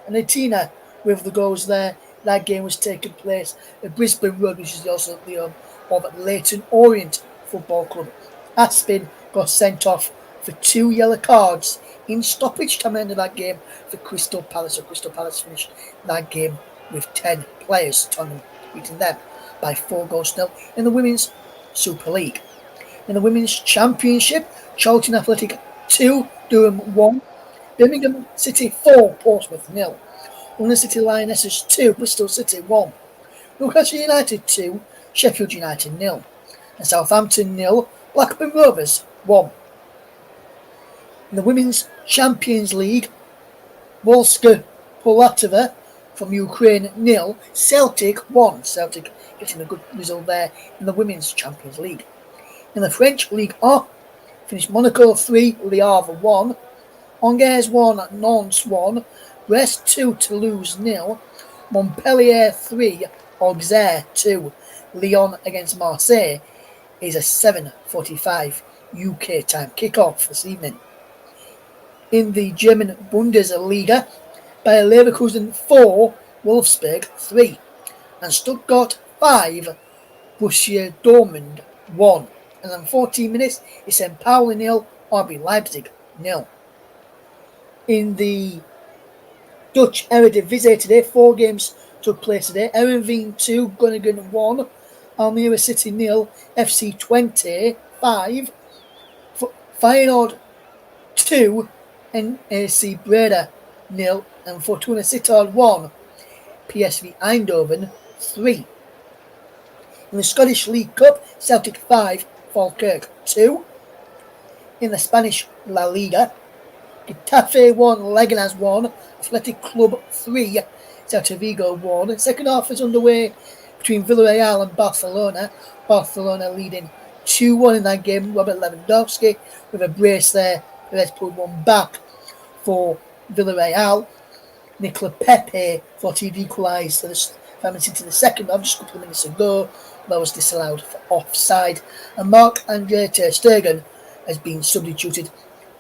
and Etina with the goals there. That game was taking place at Brisbane Road, which is also the home of Leyton Orient Football Club. Aspin got sent off for 2 yellow cards in stoppage time at the end of that game for Crystal Palace. So Crystal Palace finished that game with 10 players, Tottenham beating them by 4 goals to 0 in the Women's Super League. In the Women's Championship, Charlton Athletic 2, Durham 1, Birmingham City 4, Portsmouth 0, London City Lionesses 2, Bristol City 1, Newcastle United 2, Sheffield United 0, and Southampton 0, Blackburn Rovers 1. In the Women's Champions League, Volska Polatova from Ukraine 0, Celtic 1. Celtic getting a good result there in the Women's Champions League. In the French Ligue 1, finished Monaco 3, Le Havre 1, Angers 1, Nantes 1, Brest 2, Toulouse 0, Montpellier 3, Auxerre 2. Lyon against Marseille is a 7:45 UK time kickoff this evening. In the German Bundesliga, Bayer Leverkusen 4, Wolfsburg 3, and Stuttgart 5, Borussia Dortmund 1. And in 14 minutes, it's St. Pauli 0, RB Leipzig 0. In the Dutch Eredivisie today, 4 games took place today. Heerenveen 2, Groningen 1, Almere City 0, FC Twente 5, Feyenoord 2, NAC Breda 0, and Fortuna Sittard 1, PSV Eindhoven 3. In the Scottish League Cup, Celtic 5, Falkirk 2. In the Spanish La Liga, Getafe 1, Leganés 1, Athletic Club 3, Celta Vigo 1. Second half is underway between Villarreal and Barcelona. Barcelona leading 2-1 in that game. Robert Lewandowski with a brace there. Let's put one back for Villarreal. Nicola Pepe thought he'd equalised into the second half just a couple of minutes ago. That was disallowed for offside. And Marc-Andre ter Stegen has been substituted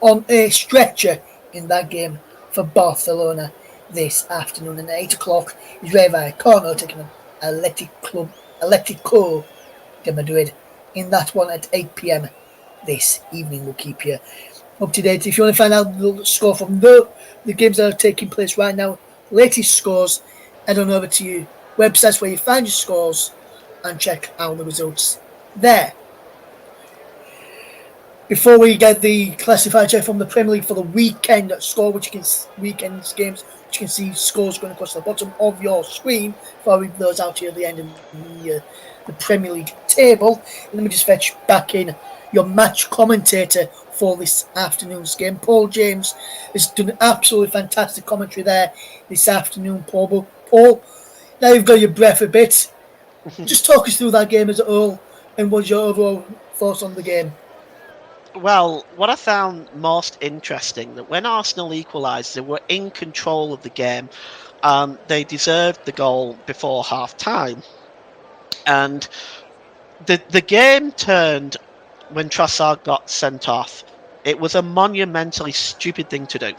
on a stretcher in that game for Barcelona this afternoon. And at 8 o'clock is Rayo Vallecano taking on Atletico de Madrid in that one at 8 p.m. this evening. We'll keep you up to date. If you want to find out the score from the games that are taking place right now, latest scores, head on over to your websites where you find your scores and check out the results there. Before we get the classified check from the Premier League for the weekend score, which you can weekend's games, which you can see scores going across the bottom of your screen. Before I read those out here at the end of the Premier League table, let me just fetch back in your match commentator for this afternoon's game. Paul James has done absolutely fantastic commentary there this afternoon, Paul. But Paul, now you've got your breath a bit. Just talk us through that game as a whole, and what's your overall thoughts on the game? Well, what I found most interesting that when Arsenal equalised, they were in control of the game. They deserved the goal before half time, and the game turned when Trossard got sent off. It was a monumentally stupid thing to do,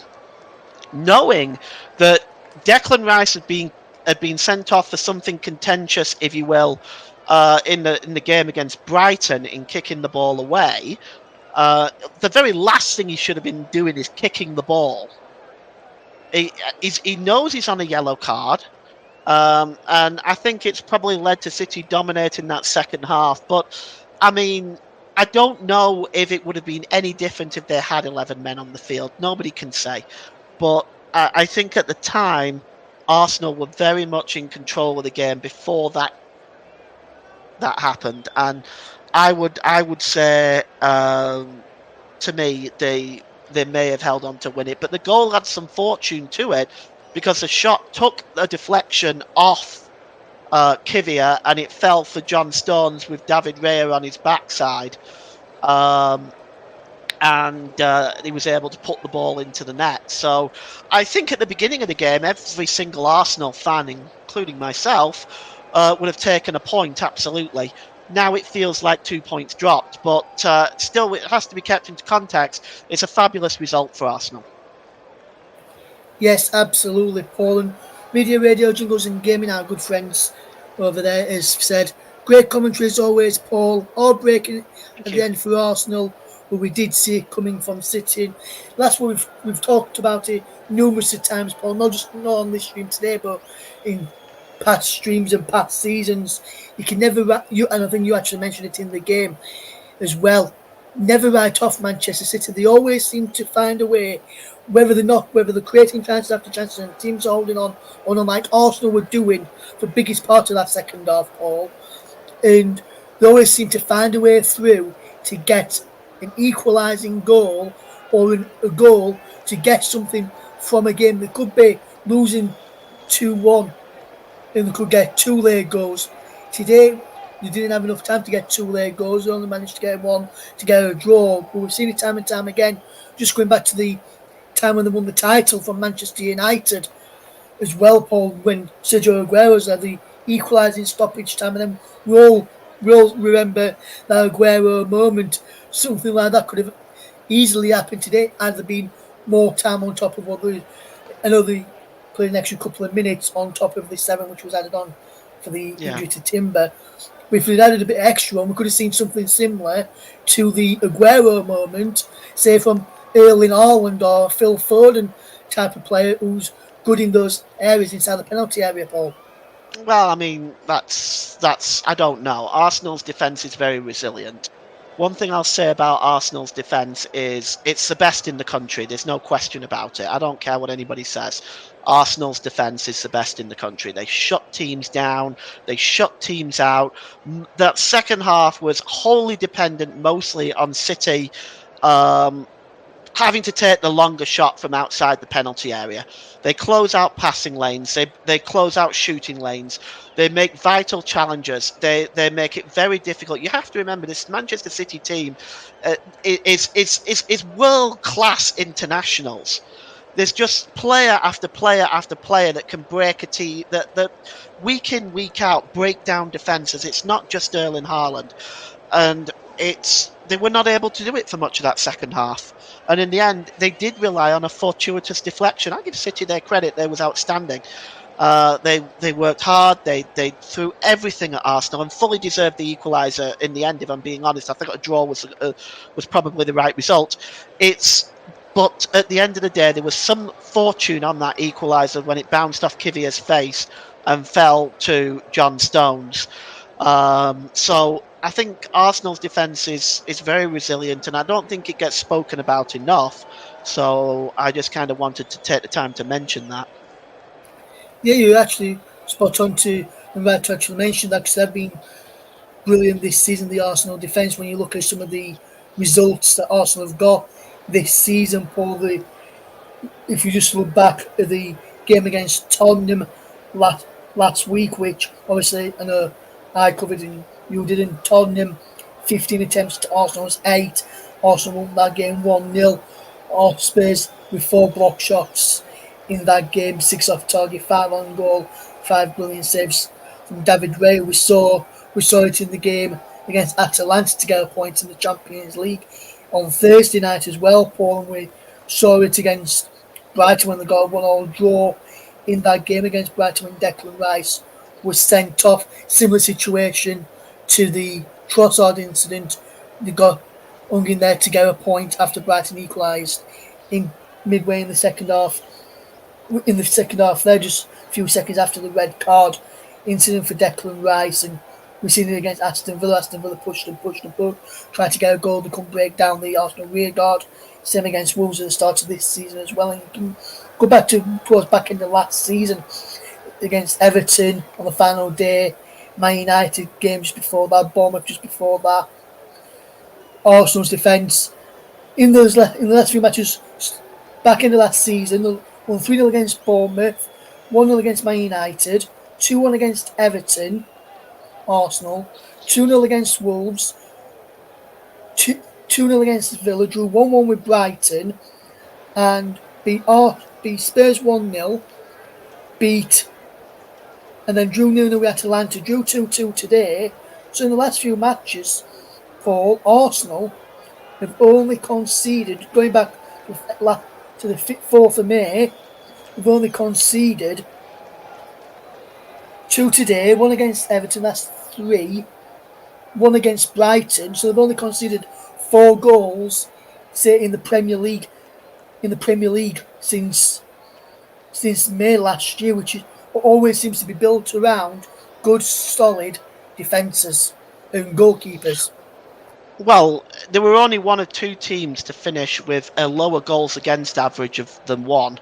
knowing that Declan Rice had been sent off for something contentious, if you will, in the game against Brighton in kicking the ball away. The very last thing he should have been doing is kicking the ball. He knows he's on a yellow card, and I think it's probably led to City dominating that second half. But I mean, I don't know if it would have been any different if they had 11 men on the field. Nobody can say. But I think at the time, Arsenal were very much in control of the game before that happened, and I would say to me they may have held on to win it, but the goal had some fortune to it because the shot took a deflection off Kivia and it fell for John Stones with David Raya on his backside. And he was able to put the ball into the net. So I think at the beginning of the game, every single Arsenal fan, including myself, would have taken a point, absolutely. Now it feels like 2 points dropped, but still it has to be kept into context. It's a fabulous result for Arsenal. Yes, absolutely, Paul. And Media Radio Jingles and Gaming, our good friends over there, has said, great commentary as always, Paul. All breaking Thank at you. the end for Arsenal, but we did see it coming from City. That's what we've talked about it numerous of times, Paul. Not on this stream today, but in past streams and past seasons. You can never and I think you actually mentioned it in the game as well. Never write off Manchester City. They always seem to find a way, whether they're creating chances after chances and teams are holding on like Arsenal were doing for the biggest part of that second half, Paul. And they always seem to find a way through to get an equalising goal or a goal to get something from a game that could be losing 2-1 and they could get two late goals. Today, they didn't have enough time to get two late goals. They only managed to get one to get a draw. But we've seen it time and time again. Just going back to the time when they won the title from Manchester United as well, Paul, when Sergio Aguero's had the equalising stoppage time. And then we'll remember that Aguero moment. Something like that could have easily happened today had there been more time on top of what I know they played an extra couple of minutes on top of the 7 which was added on for the injury to Timber. If we'd added a bit extra on, we could have seen something similar to the Aguero moment, say from Erling Haaland or Phil Foden type of player who's good in those areas inside the penalty area, Paul. Well, I mean, that's I don't know. Arsenal's defence is very resilient. One thing I'll say about Arsenal's defence is it's the best in the country. There's no question about it. I don't care what anybody says. Arsenal's defence is the best in the country. They shut teams down. They shut teams out. That second half was wholly dependent mostly on City having to take the longer shot from outside the penalty area. They close out passing lanes. They close out shooting lanes. They make vital challenges. They make it very difficult. You have to remember this Manchester City team is world class internationals. There's just player after player after player that can break a team that week in week out break down defenses. It's not just Erling Haaland, and they were not able to do it for much of that second half. And in the end, they did rely on a fortuitous deflection. I give City their credit; they was outstanding. They worked hard. They threw everything at Arsenal and fully deserved the equaliser in the end. If I'm being honest, I think a draw was probably the right result. But at the end of the day, there was some fortune on that equaliser when it bounced off Kivier's face and fell to John Stones. So I think Arsenal's defence is very resilient, and I don't think it gets spoken about enough. So I just kind of wanted to take the time to mention that. Yeah, you're actually spot on to and right to actually mention that because they've been brilliant this season, the Arsenal defence. When you look at some of the results that Arsenal have got this season, Paul, if you just look back at the game against Tottenham last, last week, which obviously I know I covered and you did in Tottenham, 15 attempts to Arsenal's 8. Arsenal won that game 1-0. Spurs with 4 block shots in that game, 6 off target, 5 on goal, 5 brilliant saves from David Raya. We saw it in the game against Atalanta to get a point in the Champions League on Thursday night as well, Paul, and we saw it against Brighton when they got a 1-all draw in that game against Brighton when Declan Rice was sent off. Similar situation to the Trossard incident. They got hung in there to get a point after Brighton equalised in midway in the second half. In the second half, there just a few seconds after the red card incident for Declan Rice, and we've seen it against Aston Villa. Aston Villa pushed and pushed and pushed, tried to get a goal. They couldn't break down the Arsenal rear guard. Same against Wolves at the start of this season as well. And you can go back towards back in the last season against Everton on the final day, Man United game just before that, Bournemouth just before that. Arsenal's defence in the last few matches back in the last season, they won 3-0 against Bournemouth, 1-0 against Man United, 2-1 against Everton, Arsenal, 2-0 against Wolves, 2-0 against Villa, drew 1-1 with Brighton, and beat Spurs 1-0, beat, and then drew 0-0 with Atalanta, drew 2-2 today. So in the last few matches, Paul, Arsenal have only conceded, going back to the 4th of May, they've only conceded 2 today, 1 against Everton, that's 3, 1 against Brighton, so they've only conceded 4 goals, say in the Premier League, since May last year, which always seems to be built around good, solid defences and goalkeepers. Well, there were only 1 or 2 teams to finish with a lower goals against average than 1.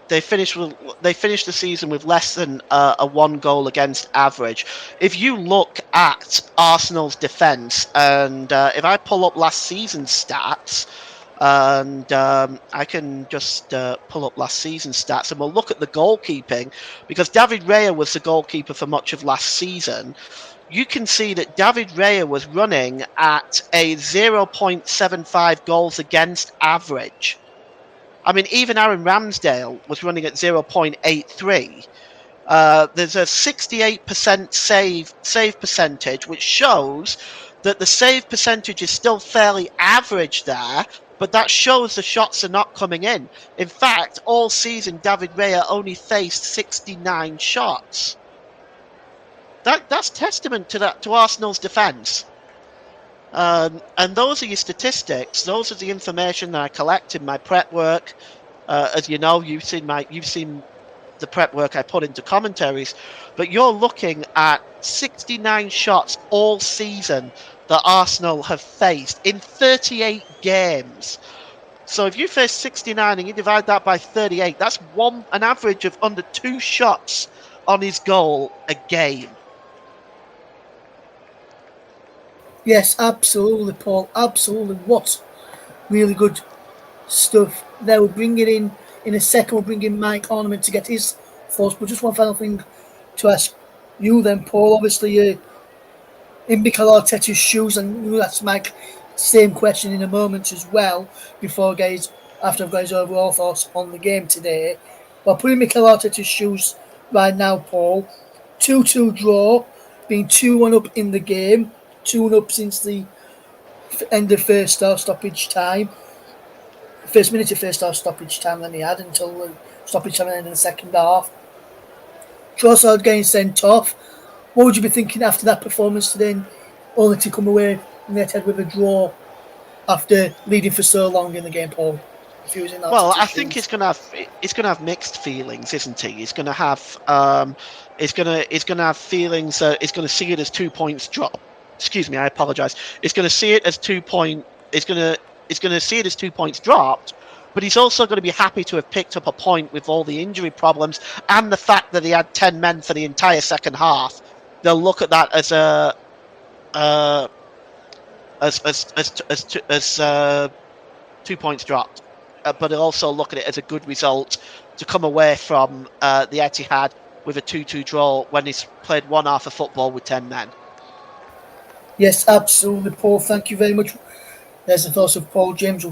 They finished the season with less than a 1 goal against average. If you look at Arsenal's defence, and if I pull up last season's stats, and I can just pull up last season's stats, and we'll look at the goalkeeping, because David Raya was the goalkeeper for much of last season. You can see that David Raya was running at a 0.75 goals against average. I mean, even Aaron Ramsdale was running at 0.83. There's a 68% save percentage, which shows that the save percentage is still fairly average there, but that shows the shots are not coming in. In fact, all season, David Raya only faced 69 shots. That's testament to Arsenal's defence. And those are your statistics. Those are the information that I collect in my prep work. As you know, you've seen the prep work I put into commentaries. But you're looking at 69 shots all season that Arsenal have faced in 38 games. So if you face 69 and you divide that by 38, that's an average of under 2 shots on his goal a game. Yes, absolutely, Paul. Absolutely. What really good stuff. They will bring it in a second. We'll bring in Mike Ornament to get his thoughts. But just one final thing to ask you then, Paul. Obviously, you're in Mikel Arteta's shoes, and we'll ask Mike same question in a moment as well, after I've got his overall thoughts on the game today. But putting Mikel Arteta's shoes right now, Paul, 2-2 draw, being 2-1 up in the game, 2-1 up since the end of first half stoppage time. First minute of first half stoppage time that he had until the stoppage time at the end of the second half. Trossard getting sent off. What would you be thinking after that performance today, only to come away from the Etihad with a draw after leading for so long in the game, Paul? If he was in Well, Arteta's I think shoes. he's gonna have mixed feelings, isn't he? He's gonna have feelings. He's gonna see it as 2 points drop. Excuse me, I apologise. He's gonna see it as 2 point. He's gonna see it as 2 points dropped. But he's also going to be happy to have picked up a point with all the injury problems and the fact that he had 10 men for the entire second half. They'll look at that as a as 2 points dropped, but he'll also look at it as a good result to come away from the Etihad with a 2-2 draw when he's played one half of football with 10 men. Yes, absolutely, Paul. Thank you very much. There's the thoughts of Paul James.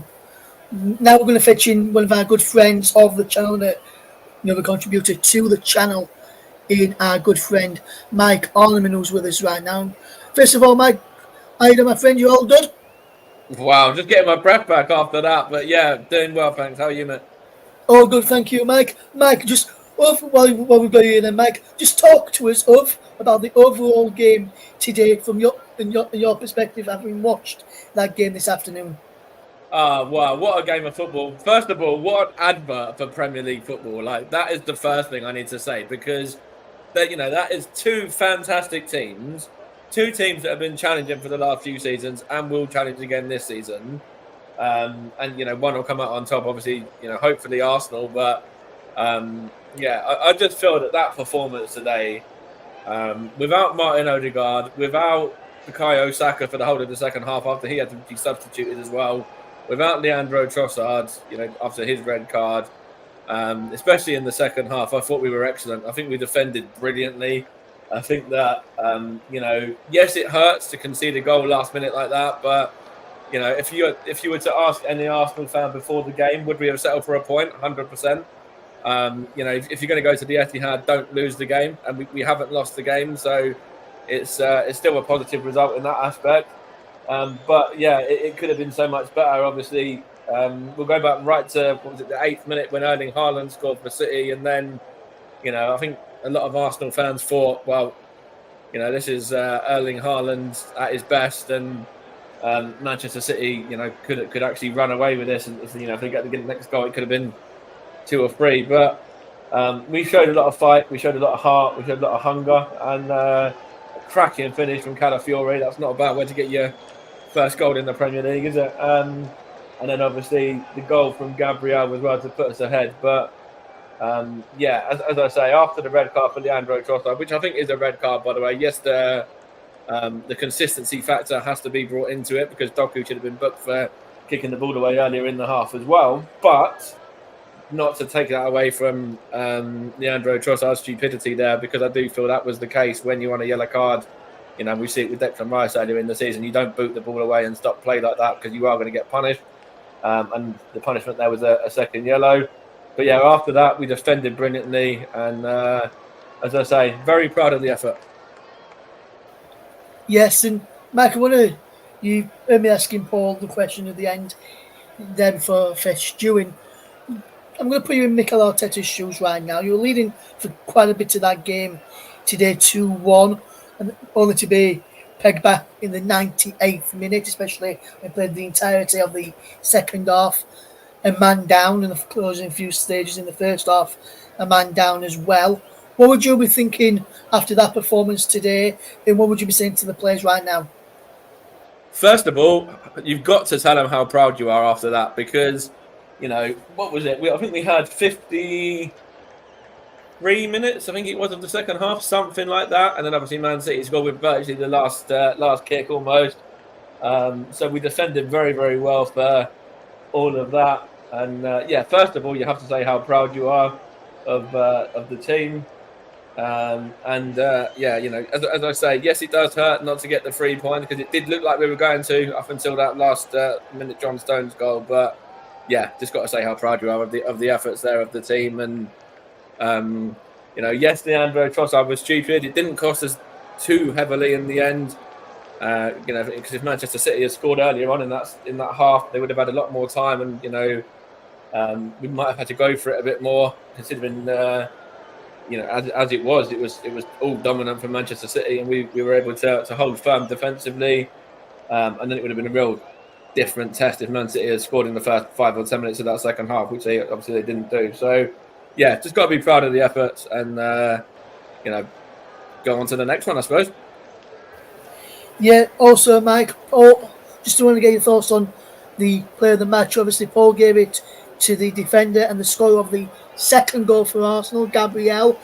Now we're going to fetch in one of our good friends of the channel, another contributor to the channel, in our good friend Mike Ornament, who's with us right now. First of all, Mike, how you doing, my friend? You all good? Wow, just getting my breath back after that. But yeah, doing well, thanks. How are you, mate? All good, thank you, Mike. Mike, just while we've got you then, Mike, just talk to us about the overall game today from your perspective, having watched that game this afternoon. Wow, what a game of football. First of all, what an advert for Premier League football. Like, that is the first thing I need to say, because that is two fantastic teams, two teams that have been challenging for the last few seasons and will challenge again this season. And one will come out on top, obviously, hopefully Arsenal. But I just feel that performance today, without Martin Odegaard, without Bukayo Saka for the whole of the second half after he had to be substituted as well, without Leandro Trossard, after his red card, especially in the second half, I thought we were excellent. I think we defended brilliantly. I think that, yes, it hurts to concede a goal last minute like that, but if you were to ask any Arsenal fan before the game, would we have settled for a point? 100%. If you're going to go to the Etihad, don't lose the game, and we haven't lost the game, so it's still a positive result in that aspect. But yeah, it could have been so much better. Obviously, we'll go back right to the 8th minute when Erling Haaland scored for City, and then I think a lot of Arsenal fans thought, well, this is Erling Haaland at his best, and Manchester City, could actually run away with this, and if they get the next goal, it could have been 2 or 3. But we showed a lot of fight, we showed a lot of heart, we showed a lot of hunger, and a cracking finish from Calafiori. That's not a bad way to get your first goal in the Premier League, is it? And then obviously the goal from Gabriel as well to put us ahead. But as I say, after the red card for Leandro Trossard, which I think is a red card, by the way, yes, the consistency factor has to be brought into it, because Doku should have been booked for kicking the ball away earlier in the half as well. But not to take that away from Leandro Trossard's stupidity there, because I do feel that was the case when you're on a yellow card. We see it with Declan Rice earlier in the season. You don't boot the ball away and stop play like that, because you are going to get punished. And the punishment there was a second yellow. But yeah, after that, we defended brilliantly. And as I say, very proud of the effort. Yes, and Mike, you heard me asking Paul the question at the end there before Stewing. I'm going to put you in Mikel Arteta's shoes right now. You were leading for quite a bit of that game today, 2-1, and only to be pegged back in the 98th minute, especially when played the entirety of the second half. A man down in the closing few stages in the first half, a man down as well. What would you be thinking after that performance today, and what would you be saying to the players right now? First of all, you've got to tell them how proud you are after that, because what was it? I think we had 53 minutes, I think it was, of the second half, something like that. And then obviously Man City scored with virtually the last kick almost. So we defended very, very well for all of that. And first of all, you have to say how proud you are of the team. As I say, yes, it does hurt not to get the 3 points, because it did look like we were going to up until that last minute John Stones goal. But yeah, just got to say how proud you are of the efforts there of the team. And yes, Leandro Trossard was stupid. It didn't cost us too heavily in the end. Because if Manchester City had scored earlier on in that half, they would have had a lot more time, and we might have had to go for it a bit more, considering as it was all dominant from Manchester City, and we were able to hold firm defensively. And then it would have been a real different test if Man City had scored in the first 5 or 10 minutes of that second half, which they didn't do. So, yeah, just got to be proud of the efforts and, go on to the next one, I suppose. Yeah, also, Mike, just want to get your thoughts on the player of the match. Obviously, Paul gave it to the defender and the scorer of the second goal for Arsenal, Gabriel,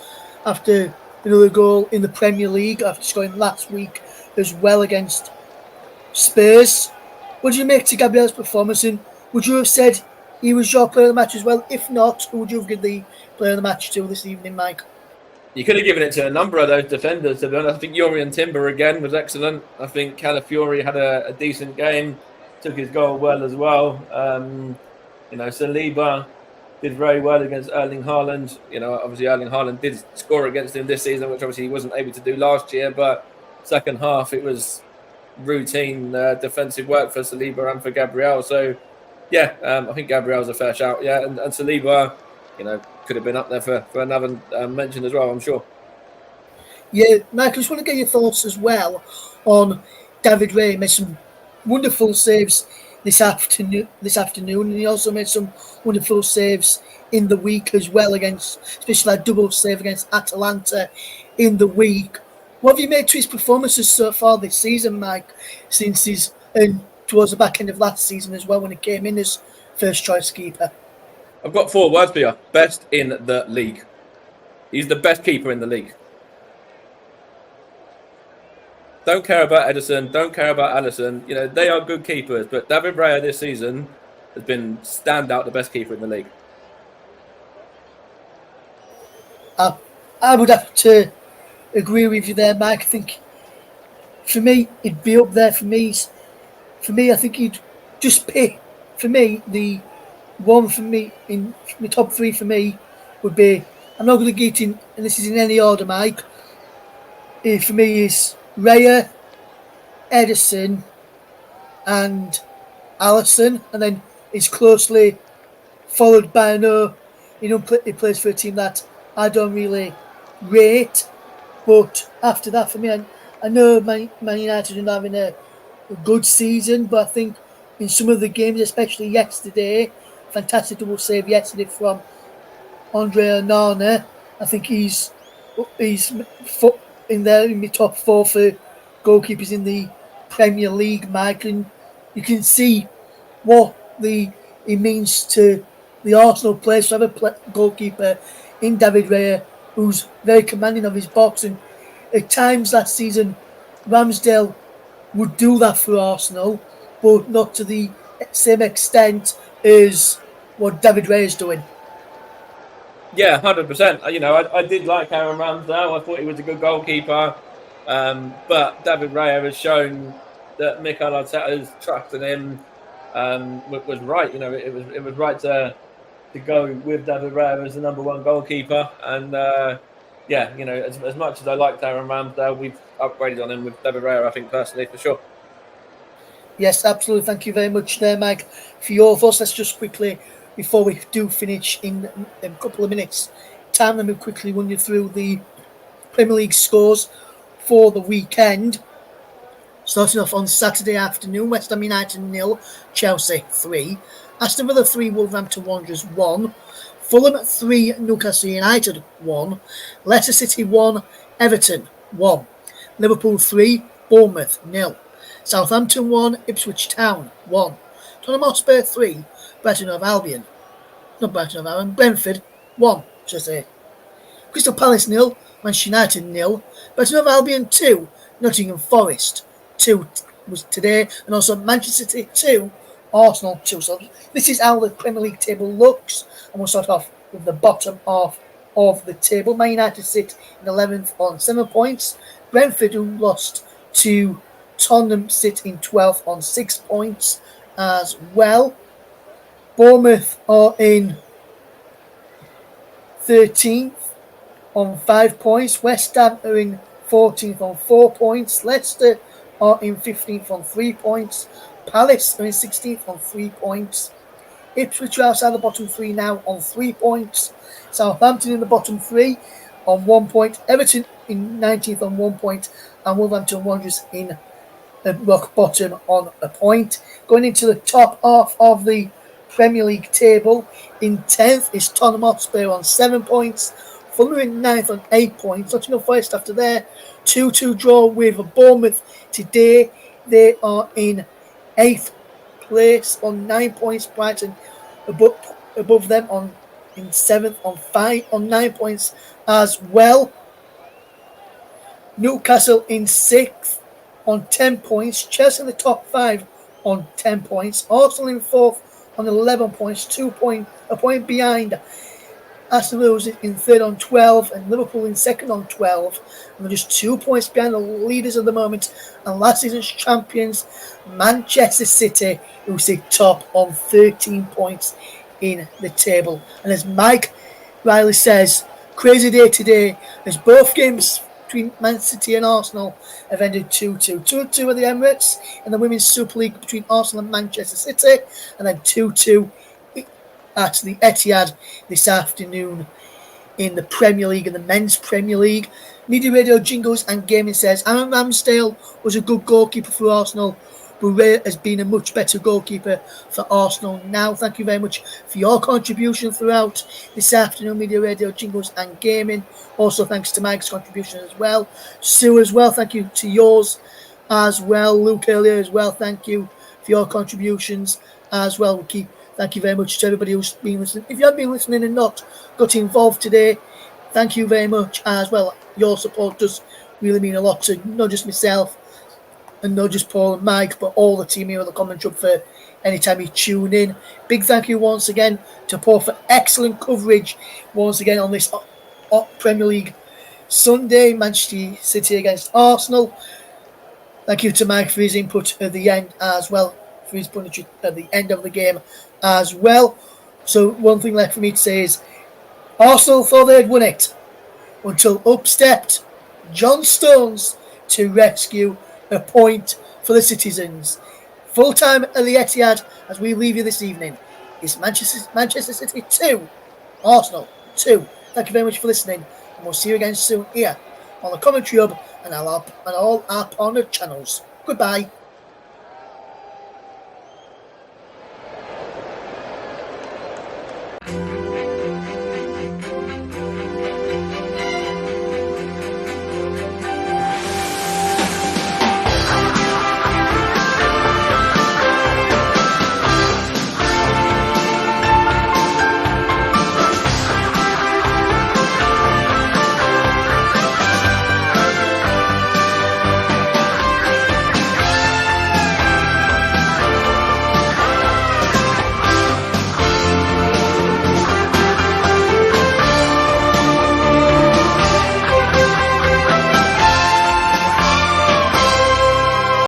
after another goal in the Premier League, after scoring last week as well against Spurs. What do you make to Gabriel's performance, and would you have said he was your player of the match as well? If not, who would you have given the player of the match to this evening, Mike? You could have given it to a number of those defenders, to be honest. I think Yuri Timber again was excellent. I think Calafiori had a decent game, took his goal well as well. Saliba did very well against Erling Haaland. Obviously Erling Haaland did score against him this season, which obviously he wasn't able to do last year. But second half, it was routine defensive work for Saliba and for Gabriel. So, yeah, I think Gabriel's a fair shout. Yeah, and Saliba, could have been up there for another mention as well, I'm sure. Yeah, Mike, I just want to get your thoughts as well on David Ray. He made some wonderful saves this afternoon, and he also made some wonderful saves in the week as well, especially that double save against Atalanta in the week. What have you made to his performances so far this season, Mike, since and towards the back end of last season as well when he came in as first choice keeper? I've got 4 words for you. Best in the league. He's the best keeper in the league. Don't care about Edison. Don't care about Alisson. They are good keepers. But David Raya this season has been standout the best keeper in the league. I would have to agree with you there, Mike. I think for me, it'd be up there for me. For me, I think he'd just pick, for me, the one for me, in the top 3 for me would be, I'm not going to get in, and this is in any order, Mike. For me is Raya, Edison, and Alisson, and then it's closely followed by he plays for a team that I don't really rate. But after that, for me, I know Man United are not having a good season, but I think in some of the games, especially yesterday, fantastic double save yesterday from Andre Onana. I think he's in the top 4 for goalkeepers in the Premier League, Mike, and you can see what he means to the Arsenal players to have a goalkeeper in David Raya who's very commanding of his box. And at times last season, Ramsdale would do that for Arsenal, but not to the same extent as what David Raya is doing. Yeah, 100%. I did like Aaron Ramsdale. I thought he was a good goalkeeper. But David Raya has shown that Mikel Arteta's trust in him was right. It was right to go with David Raya as the number 1 goalkeeper. And as much as I liked Aaron Ramsdale, we've upgraded on him with David Raya, I think, personally, for sure. Yes, absolutely. Thank you very much there, Mike, for your thoughts. Let's just quickly, before we do finish in a couple of minutes' time, let me quickly run you through the Premier League scores for the weekend. Starting off on Saturday afternoon, West Ham United 0, Chelsea 3, Aston Villa 3, Wolverhampton Wanderers 1, Fulham 3, Newcastle United 1, Leicester City 1, Everton 1, Liverpool 3, Bournemouth 0, Southampton 1, Ipswich Town 1, Tottenham Hotspur 3, Brentford 1, Crystal Palace 0, Manchester United 0, Brighton and Albion 2, Nottingham Forest 2 was today, and also Manchester City 2, Arsenal 2. So this is how the Premier League table looks, and we'll start off with the bottom half of the table. Man United sit in 11th on 7 points. Brentford, who lost to Tottenham, sit in 12th on 6 points as well. Bournemouth are in 13th on 5 points. West Ham are in 14th on 4 points. Leicester are in 15th on 3 points. Palace are in 16th on 3 points. Ipswich are outside the bottom 3 now on 3 points. Southampton in the bottom 3 on 1 point, Everton in 19th on 1 point, and Wolverhampton Wanderers in rock bottom on a point. Going into the top half of the Premier League table, in 10th is Tottenham Hotspur on 7 points, Fulham in 9th on 8 points, Nottingham Forest after their 2-2 draw with Bournemouth today. They are in 8th place on 9 points, Brighton above them in 7th on 9 points as well. Newcastle in 6th on 10 points. Chelsea in the top 5 on 10 points. Arsenal in 4th on 11 points, a point behind. Aston Villa in 3rd on 12 and Liverpool in 2nd on 12. And they're just 2 points behind the leaders at the moment. And last season's champions, Manchester City, who sit top on 13 points in the table. And as Mike Riley says, crazy day today, as both games between Man City and Arsenal have ended 2-2. 2-2 at the Emirates in the Women's Super League between Arsenal and Manchester City, and then 2-2 at the Etihad this afternoon in the Premier League and the Men's Premier League. Media Radio Jingles and Gaming says Aaron Ramsdale was a good goalkeeper for Arsenal. Bouret has been a much better goalkeeper for Arsenal now. Thank you very much for your contribution throughout this afternoon, Media Radio Jingles and Gaming. Also, thanks to Mike's contribution as well. Sue as well, thank you to yours as well. Luke earlier as well, thank you for your contributions as well. Thank you very much to everybody who's been listening. If you have been listening and not got involved today, thank you very much as well. Your support does really mean a lot to not just myself and not just Paul and Mike, but all the team here at the commentary for anytime you tune in. Big thank you once again to Paul for excellent coverage once again on this Premier League Sunday, Manchester City against Arsenal. Thank you to Mike for his input at the end as well, for his punditry at the end of the game as well. So one thing left for me to say is Arsenal thought they'd won it until up stepped John Stones to rescue a point for the citizens. Full time at the Etihad as we leave you this evening. It's Manchester City 2, Arsenal 2. Thank you very much for listening, and we'll see you again soon here on the Commentary Hub and all our partner channels. Goodbye.